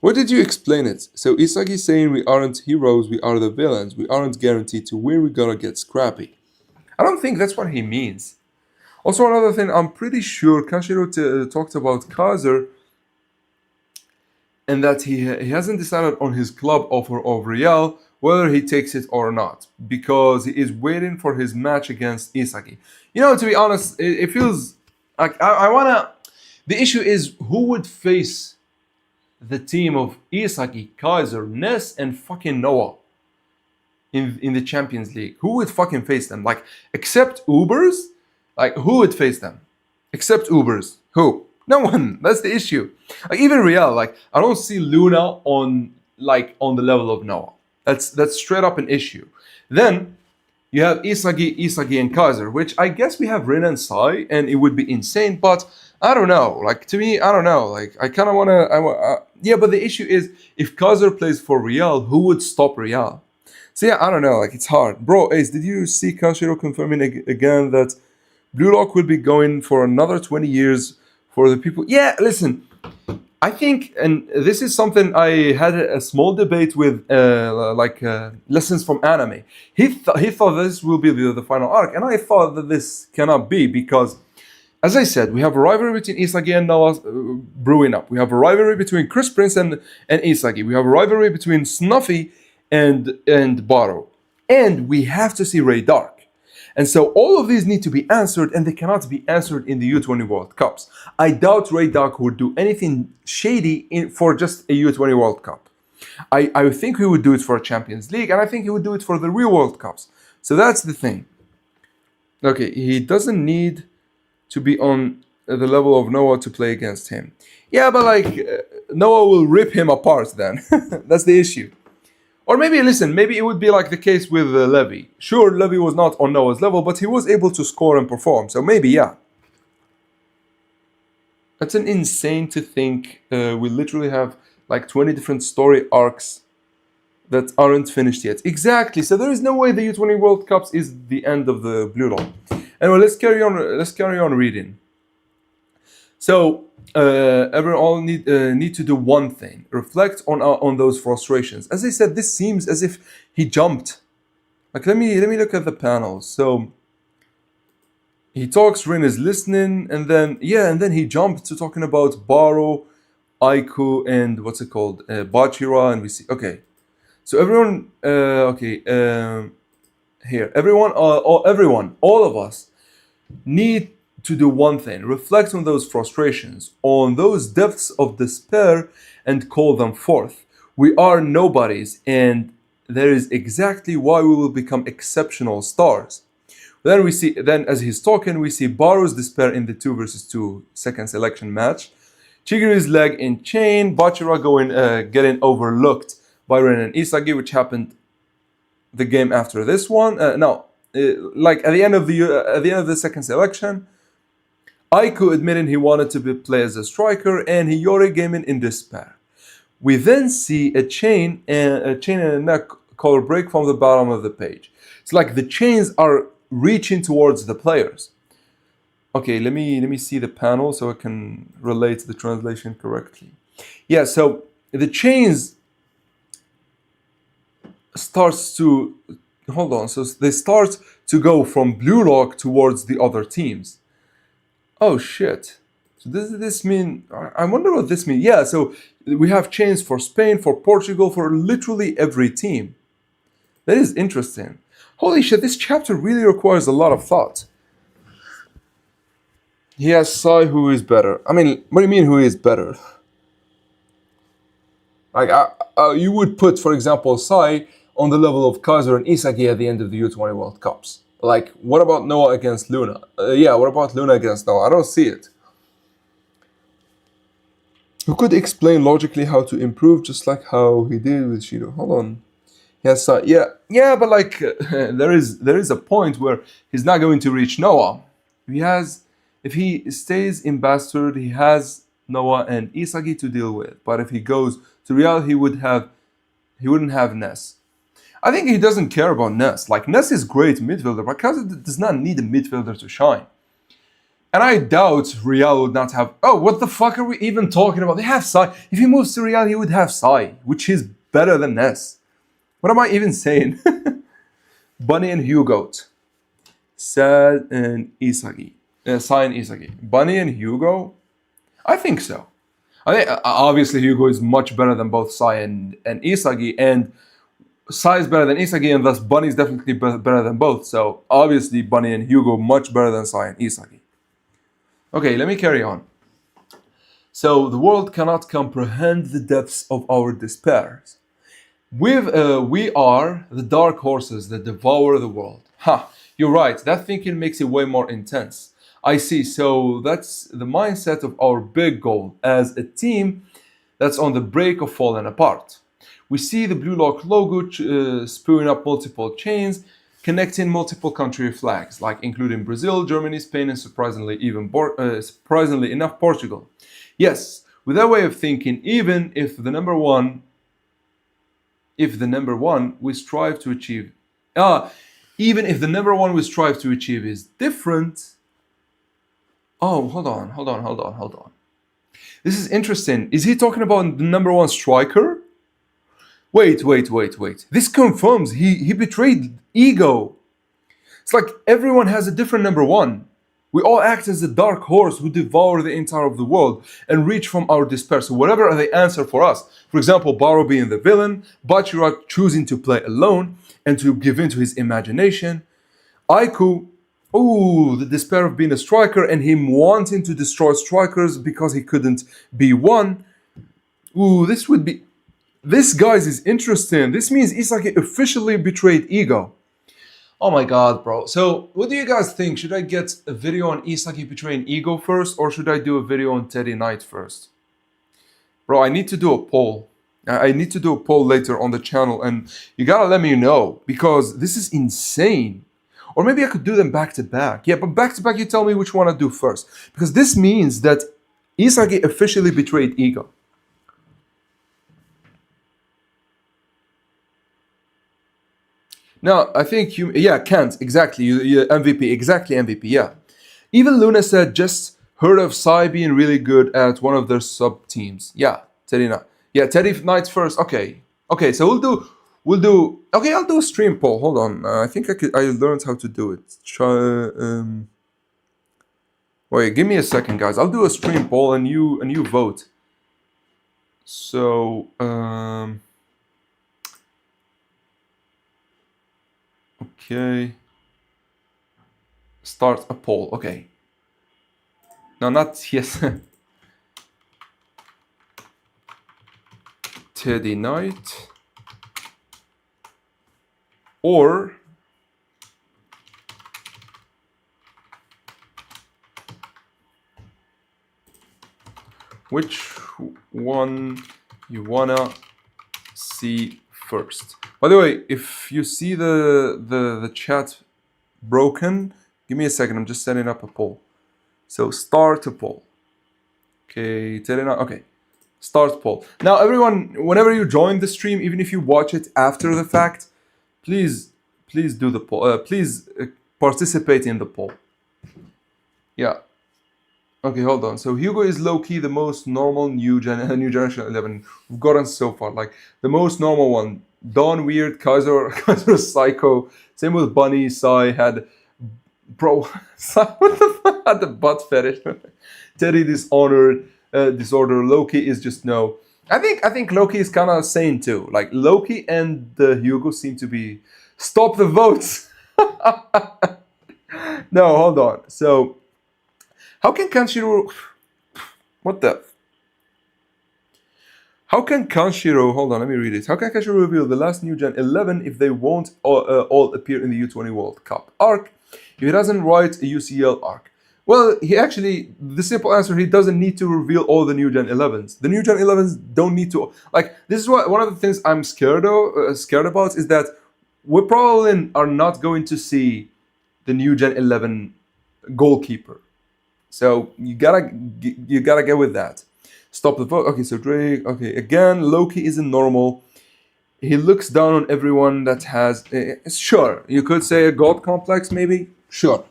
Where did you explain it? So Isagi saying we aren't heroes, we are the villains. We aren't guaranteed to win, we gotta get scrappy. I don't think that's what he means. Also, another thing, I'm pretty sure Kanshiro talked about Kaiser and that he hasn't decided on his club offer of Real whether he takes it or not, because he is waiting for his match against Isagi. You know, to be honest, it feels like I wanna... The issue is who would face the team of Isagi, Kaiser, Ness, and fucking Noah in the Champions League. Who would fucking face them? Like, except Ubers? Like, who would face them? Except Ubers. Who? No one. That's the issue. Like, even Real, like, I don't see Luna on the level of Noah. That's straight up an issue. Then you have Isagi, and Kaiser, which I guess we have Rin and Sai, and it would be insane, but I don't know. Like, to me, I don't know. Like, I kind of want to... yeah, but the issue is, if Kaiser plays for Real, who would stop Real? So yeah, I don't know. Like, it's hard. Bro, Ace, did you see Kanshiro confirming again that Blue Lock will be going for another 20 years for the people? Yeah, listen. I think, and this is something I had a small debate with, Lessons from Anime. He thought this will be the final arc, and I thought that this cannot be, because, as I said, we have a rivalry between Isagi and Noah brewing up. We have a rivalry between Chris Prince and Isagi. We have a rivalry between Snuffy and Baro. And we have to see Ray Dark. And so all of these need to be answered, and they cannot be answered in the U20 World Cups. I doubt Ray Dark would do anything shady for just a U20 World Cup. I think he would do it for a Champions League, and I think he would do it for the real World Cups. So that's the thing. Okay, he doesn't need to be on the level of Noah to play against him. Yeah, but Noah will rip him apart then. That's the issue. Or maybe, listen, maybe it would be like the case with Levy. Sure, Levy was not on Noah's level, but he was able to score and perform. So maybe, yeah. That's an insane to think. We literally have like 20 different story arcs that aren't finished yet. Exactly. So there is no way the U20 World Cups is the end of the Blue Lock. Anyway, let's carry on reading. So everyone need to do one thing: reflect on those frustrations. As I said, this seems as if he jumped. Like, let me look at the panels. So he talks, Rin is listening, and then he jumped to talking about Baro, Aiku, and what's it called, Bachira, and we see. Okay, so everyone, here, everyone, all of us need to do one thing: reflect on those frustrations, on those depths of despair, and call them forth. We are nobodies, and that is exactly why we will become exceptional stars. Then as he's talking, we see Baro's despair in the 2 versus 2 second selection match, Chiguru's leg in chain, Bachira getting overlooked by Ren and Isagi, which happened the game after this one. At the end of the second selection, Aiku admitting he wanted to play as a striker, and Hiyori gaming in despair. We then see a chain and a neck collar break from the bottom of the page. It's like the chains are reaching towards the players. Okay, let me see the panel so I can relate the translation correctly. Yeah, so the chains starts to So they start to go from Blue Lock towards the other teams. Oh shit. So does this mean... I wonder what this means. Yeah, so we have chains for Spain, for Portugal, for literally every team. That is interesting. Holy shit, this chapter really requires a lot of thought. He has Sai, who is better. I mean, what do you mean who is better? Like, you would put, for example, Sai on the level of Kaiser and Isagi at the end of the U20 World Cups. Like, what about Noah against Luna? What about Luna against Noah? I don't see it. Who could explain logically how to improve, just like how he did with Shiro? Hold on. Yes, yeah, but like there is a point where he's not going to reach Noah. He has, if he stays in Bastard, he has Noah and Isagi to deal with. But if he goes to Real, he wouldn't have Ness. I think he doesn't care about Ness. Like Ness is great midfielder, but Kazu does not need a midfielder to shine. And I doubt Real would not have. Oh, what the fuck are we even talking about? They have Sai. If he moves to Real, he would have Sai, which is better than Ness. What am I even saying? Bunny and Hugo. Sad and Isagi. Sai and Isagi. Bunny and Hugo? I think so. I think obviously Hugo is much better than both Sai and Isagi, and Sai is better than Isagi, and thus Bunny is definitely better than both. So obviously Bunny and Hugo much better than Sai and Isagi. Okay, let me carry on. So the world cannot comprehend the depths of our despair. We are the dark horses that devour the world. Ha, you're right. That thinking makes it way more intense. I see. So that's the mindset of our big goal as a team that's on the brink of falling apart. We see the Blue Lock logo spewing up multiple chains, connecting multiple country flags, like including Brazil, Germany, Spain, and surprisingly enough, Portugal. Yes, with that way of thinking, even if the number one we strive to achieve, even if the number one we strive to achieve is different. Oh, hold on. This is interesting. Is he talking about the number one striker? Wait. This confirms he betrayed ego. It's like everyone has a different number one. We all act as a dark horse who devour the entire of the world and reach from our despair. So whatever are the answer for us. For example, Baro being the villain, Bachira choosing to play alone and to give in to his imagination. Aiku, the despair of being a striker and him wanting to destroy strikers because he couldn't be one. This, guys, is interesting. This means Isagi officially betrayed ego. Oh my god, bro. So, what do you guys think? Should I get a video on Isagi betraying ego first, or should I do a video on Teddy Knight first? Bro, I need to do a poll. I need to do a poll later on the channel, and you gotta let me know, because this is insane. Or maybe I could do them back to back. Yeah, but back to back, you tell me which one I do first. Because this means that Isagi officially betrayed ego. No, I think Kant, exactly. You MVP, exactly MVP, yeah. Even Luna said just heard of Sai being really good at one of their sub teams. Yeah, Teddy Knight. Yeah, Teddy Knight's first. Okay, so okay, I'll do a stream poll. Hold on. I think I learned how to do it. Wait, give me a second, guys. I'll do a stream poll and you vote. So, okay. Start a poll. Okay. No, not yes. Teddy Knight or which one you wanna see first. By the way, if you see the chat broken, give me a second. I'm just setting up a poll. So start a poll. Okay, okay. Start poll. Now everyone, whenever you join the stream, even if you watch it after the fact, please do the poll. Please participate in the poll. Yeah. Okay, hold on. So Hugo is low-key the most normal new generation 11 we've gotten so far. Like the most normal one. Don Weird, Kaiser Psycho. Same with Bunny, Sai had bro. What the fuck? Had the butt fetish. Teddy Dishonored, Disorder. Loki is just no. I think Loki is kind of sane too. Like Loki and Hugo seem to be stop the votes. No, hold on. So how can Kanshiro? What the? How can Kanshiro, hold on, let me read it. How can Kanshiro reveal the last new gen 11 if they won't all appear in the U20 World Cup arc? If he doesn't write a UCL arc. Well, he actually, the simple answer, he doesn't need to reveal all the new Gen 11s. The new Gen 11s don't need to, like, this is what, one of the things I'm scared about is that we probably are not going to see the new Gen 11 goalkeeper. So you gotta get with that. Stop the vote. Okay, so Drake. Okay, again, Loki isn't normal. He looks down on everyone that has. Sure, you could say a god complex, maybe. Sure.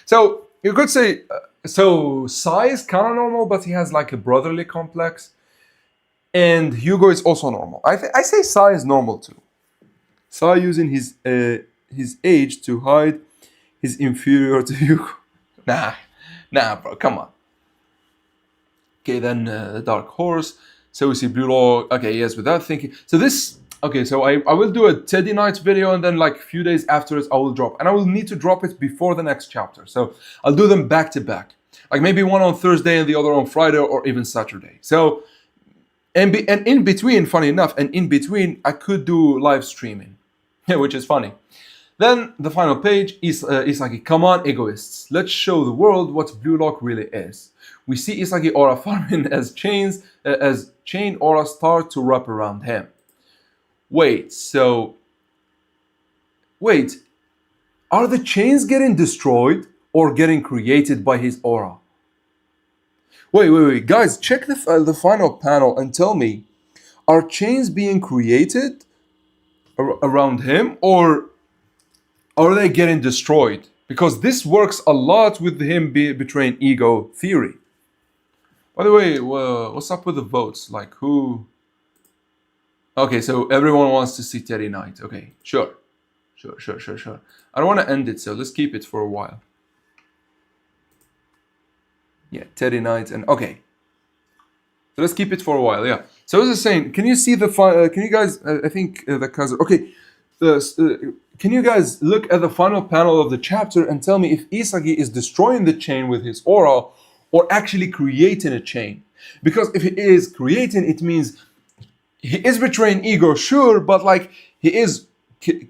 So you could say. So Sai is kind of normal, but he has like a brotherly complex. And Hugo is also normal. I say Sai is normal too. Sai using his age to hide his inferior to Hugo. Nah, bro, come on. Okay, then the Dark Horse. So we see Blue Law. Okay, yes, without thinking. So this. Okay, so I will do a Teddy Knight video, and then like a few days afterwards I will drop. And I will need to drop it before the next chapter. So I'll do them back to back. Like maybe one on Thursday and the other on Friday or even Saturday. So, and in between, funny enough, and in between I could do live streaming. Which is funny. Then the final page is Isagi, come on egoists, let's show the world what Blue Lock really is. We see Isagi aura farming as chain aura start to wrap around him. Wait, are the chains getting destroyed or getting created by his aura? Wait, guys, check the final panel and tell me, are chains being created around him or are they getting destroyed? Because this works a lot with him betraying ego theory. By the way, what's up with the votes? Like who? Okay, so everyone wants to see Teddy Knight. Okay, sure. I don't want to end it, so let's keep it for a while. Yeah, Teddy Knight and okay. So let's keep it for a while. Yeah. So as I was saying, can you see the can you guys? I think the cousin. Okay. Can you guys look at the final panel of the chapter and tell me if Isagi is destroying the chain with his aura or actually creating a chain? Because if he is creating, it means he is betraying ego, sure, but like he is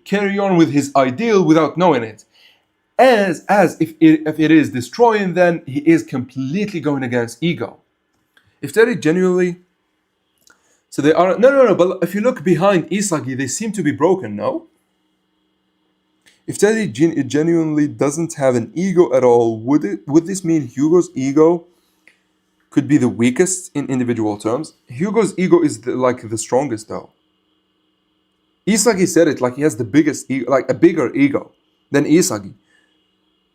carry on with his ideal without knowing it. As if it is destroying, then he is completely going against ego. If Teddy genuinely, so they are no. But if you look behind Isagi, they seem to be broken. No. If Teddy genuinely doesn't have an ego at all, would this mean Hugo's ego could be the weakest in individual terms? Hugo's ego is the strongest though. Isagi said it like he has the biggest ego, like a bigger ego than Isagi.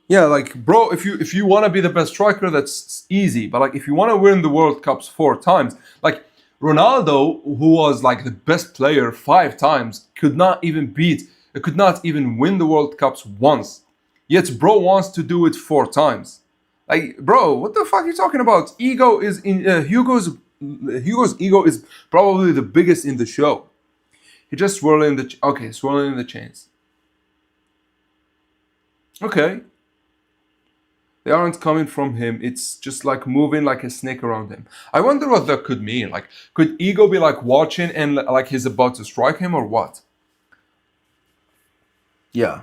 Yeah, like bro, if you want to be the best striker, that's easy. But like if you want to win the World Cups 4 times, like Ronaldo, who was like the best player 5 times, could not even win the World Cups once. Yet bro wants to do it 4 times. Like bro, what the fuck are you talking about? Ego is in Hugo's ego is probably the biggest in the show. He just swirling the chains. Okay. They aren't coming from him. It's just like moving like a snake around him. I wonder what that could mean. Like, could ego be like watching and like he's about to strike him or what? Yeah.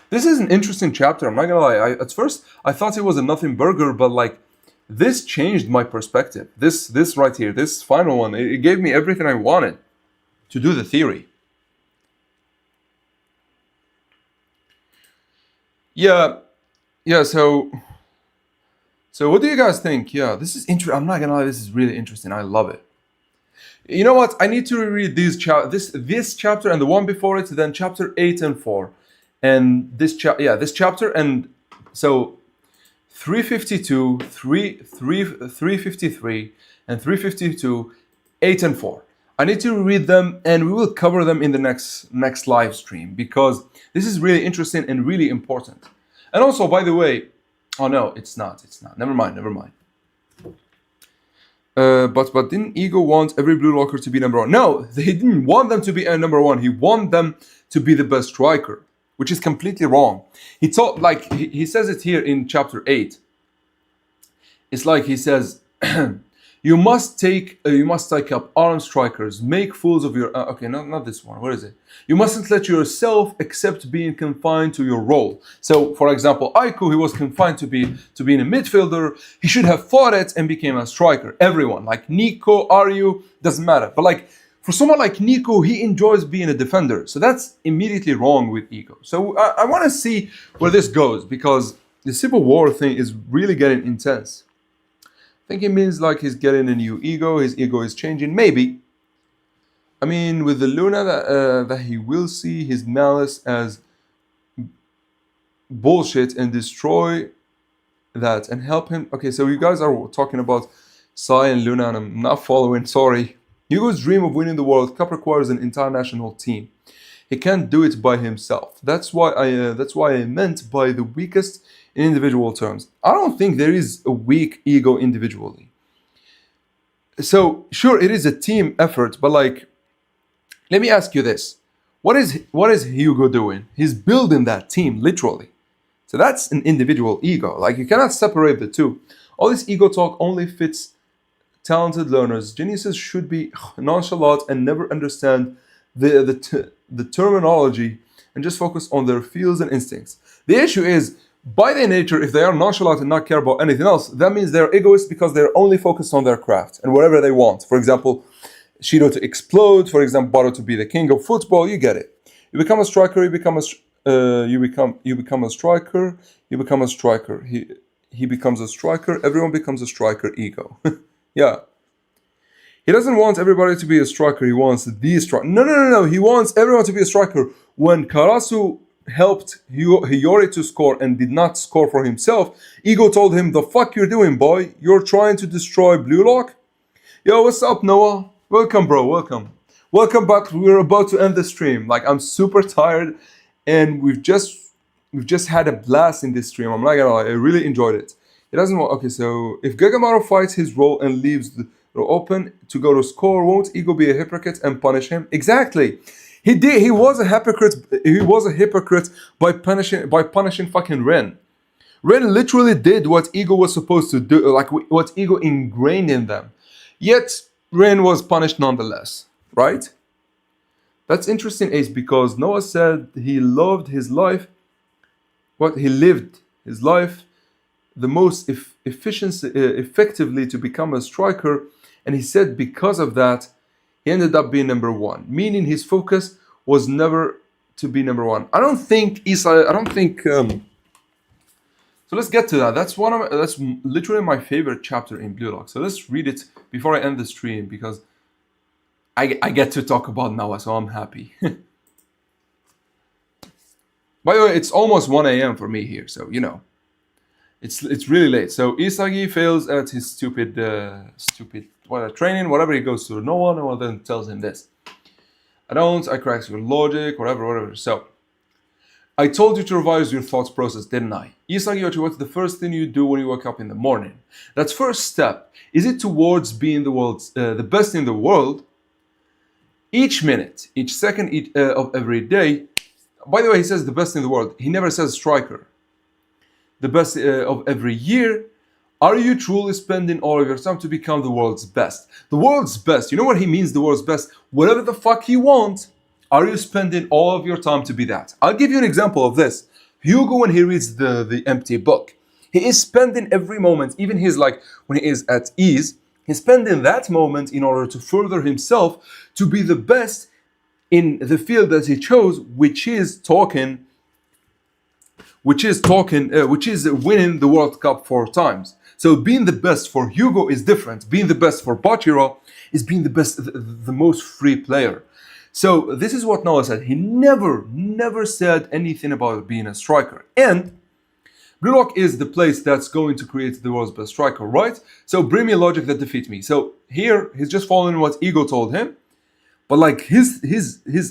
This is an interesting chapter. I'm not gonna lie. At first I thought it was a nothing burger, but like this changed my perspective. This right here, this final one, it gave me everything I wanted to do the theory. Yeah, so what do you guys think? Yeah, this is interesting. I'm not gonna lie, this is really interesting. I love it. You know what? I need to reread this chapter and the one before it, then chapter 8 and 4. And this chapter, and so 352, 353, and 352, 8 and 4. I need to read them, and we will cover them in the next live stream because this is really interesting and really important. And also, by the way, oh no, it's not. Never mind. But didn't Ego want every Blue Locker to be number 1? No, they didn't want them to be number 1. He wanted them to be the best striker, which is completely wrong. He thought, like he says it here in chapter 8. It's like he says, You must take up armed strikers, make fools of your. Okay, not this one. Where is it? You mustn't let yourself accept being confined to your role. So, for example, Aiku, he was confined to being a midfielder. He should have fought it and became a striker. Everyone, like Nico, Aryu, doesn't matter. But like for someone like Nico, he enjoys being a defender. So that's immediately wrong with ego. So I want to see where this goes because the civil war thing is really getting intense. I think it means like he's getting a new ego. His ego is changing. Maybe. I mean, with the Luna that he will see his malice as bullshit and destroy that and help him. Okay, so you guys are talking about Sai and Luna, and I'm not following. Sorry. Hugo's dream of winning the World Cup requires an international team. He can't do it by himself. That's why I meant by the weakest in individual terms. I don't think there is a weak ego individually. So sure, it is a team effort, but like, let me ask you this: what is Hugo doing? He's building that team literally. So that's an individual ego. Like you cannot separate the two. All this ego talk only fits talented learners. Geniuses should be nonchalant and never understand the terminology and just focus on their feels and instincts. The issue is, by their nature, if they are nonchalant and not care about anything else, that means they're egoists because they're only focused on their craft and whatever they want. For example, Shido to explode, for example, Baro to be the king of football. You get it. You become a striker. You become a striker. You become a striker. He becomes a striker. Everyone becomes a striker. Ego. Yeah. He doesn't want everybody to be a striker. He wants the striker. No. He wants everyone to be a striker. When Karasu helped Hiyori to score and did not score for himself, Ego told him, "The fuck you're doing, boy? You're trying to destroy Blue Lock?" Yo, what's up, Noah? Welcome, bro. Welcome. Welcome back. We're about to end the stream. Like, I'm super tired, and we've just had a blast in this stream. I'm not gonna lie. I really enjoyed it. He doesn't want. Okay, so if Gagamaru fights his role and leaves the door open to go to score, won't Ego be a hypocrite and punish him? Exactly. He did. He was a hypocrite. He was a hypocrite by punishing fucking Ren. Ren literally did what Ego was supposed to do, like what Ego ingrained in them. Yet Ren was punished nonetheless, right? That's interesting, Ace, because Noah said he loved his life. What he lived his life the most effectively to become a striker, and he said because of that he ended up being number one, meaning his focus was never to be number one. I don't think so let's get to that. That's literally my favorite chapter in Blue Lock. So let's read it before I end the stream because I get to talk about Noah, so I'm happy. By the way, it's almost 1 a.m. for me here, so you know. It's really late. So Isagi fails at his stupid training, whatever he goes to. No one then tells him this. I crack your logic, whatever. So I told you to revise your thoughts process, didn't I? Isagi, what's the first thing you do when you wake up in the morning? That's first step. Is it towards being the best in the world? Each minute, each second of every day. By the way, he says the best in the world. He never says striker. The best of every year. Are you truly spending all of your time to become the world's best? The world's best. You know what he means, the world's best? Whatever the fuck you want, are you spending all of your time to be that? I'll give you an example of this. Hugo, when he reads the empty book, he is spending every moment, even when he is at ease, he's spending that moment in order to further himself to be the best in the field that he chose, which is winning the World Cup 4 times. So being the best for Hugo is different. Being the best for Bachiro is being the best, the most free player. So this is what Noah said. He never said anything about being a striker. And Blue Lock is the place that's going to create the world's best striker, right? So bring me a logic that defeats me. So here he's just following what Ego told him. But like his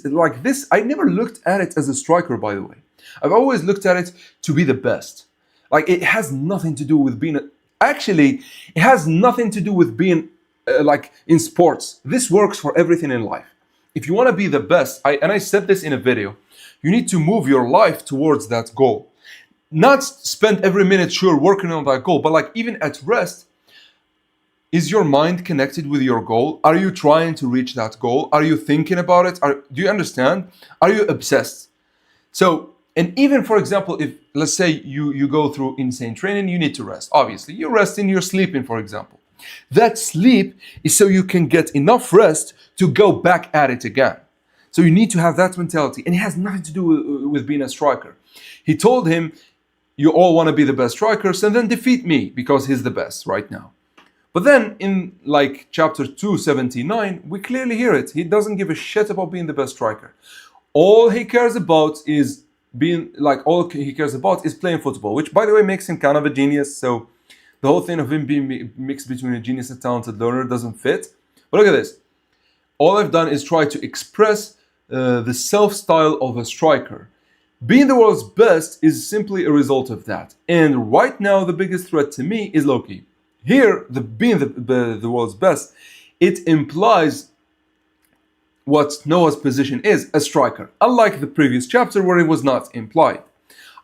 like this, I never looked at it as a striker, by the way. I've always looked at it to be the best. Like it has nothing to do with being it has nothing to do with being like in sports. This works for everything in life. If you want to be the best, I said this in a video, you need to move your life towards that goal. Not spend every minute working on that goal, but like even at rest, is your mind connected with your goal? Are you trying to reach that goal? Are you thinking about it? Do you understand? Are you obsessed? So, and even for example, if let's say you go through insane training, you need to rest. Obviously, you're resting, you're sleeping, for example. That sleep is so you can get enough rest to go back at it again. So you need to have that mentality, and it has nothing to do with being a striker. He told him, you all want to be the best strikers, and then defeat me because he's the best right now. But then in like chapter 279, we clearly hear it. He doesn't give a shit about being the best striker. All he cares about is playing football, which by the way makes him kind of a genius. So the whole thing of him being mixed between a genius and talented learner doesn't fit. But look at this. All I've done is try to express the self-style of a striker. Being the world's best is simply a result of that. And right now, the biggest threat to me is Loki. Here, being the world's best, it implies what Noah's position is, a striker, unlike the previous chapter where it was not implied.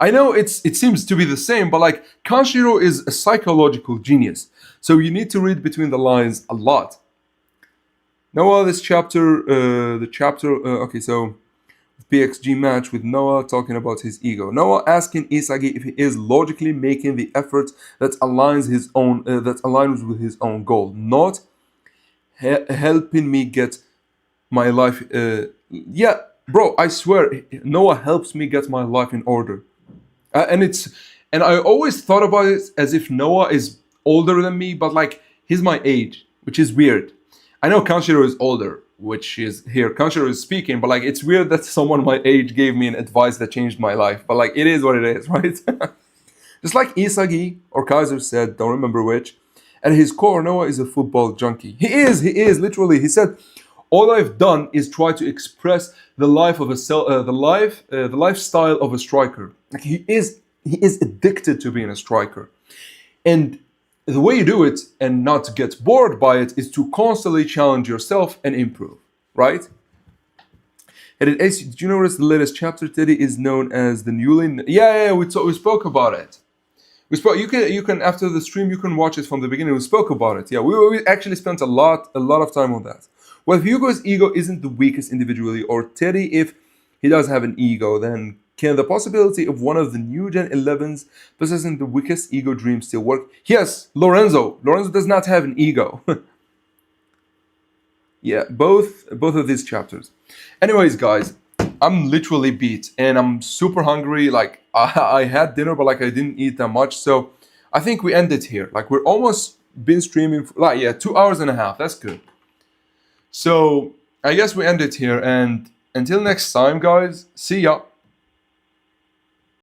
I know it seems to be the same, but like Kanshiro is a psychological genius, so you need to read between the lines a lot. Noah, this chapter, okay, so PXG match with Noah talking about his ego. Noah asking Isagi if he is logically making the effort that aligns with his own goal, not helping me get my life. Yeah, bro, I swear, Noah helps me get my life in order, and I always thought about it as if Noah is older than me, but like he's my age, which is weird. I know Kanshiro is older, which is here. Kanshiro is speaking, but like it's weird that someone my age gave me an advice that changed my life. But like it is what it is, right? Just like Isagi or Kaiser said, don't remember which. At his core, Noah is a football junkie. He is literally. He said, "All I've done is try to express the lifestyle of a striker." Like he is addicted to being a striker, and the way you do it and not to get bored by it is to constantly challenge yourself and improve, right? And did you notice the latest chapter, Teddy, is known as the newly... Yeah, we spoke about it. You can after the stream, you can watch it from the beginning. We spoke about it. Yeah, we actually spent a lot of time on that. Well, if Hugo's ego isn't the weakest individually, or Teddy, if he does have an ego, then can the possibility of one of the new Gen 11s possessing the weakest ego dream still work? Yes, Lorenzo. Lorenzo does not have an ego. Yeah, both of these chapters. Anyways, guys, I'm literally beat and I'm super hungry. Like I had dinner, but like I didn't eat that much. So I think we end it here. Like we're almost been streaming for 2 hours and a half. That's good. So I guess we end it here, and until next time, guys, see ya.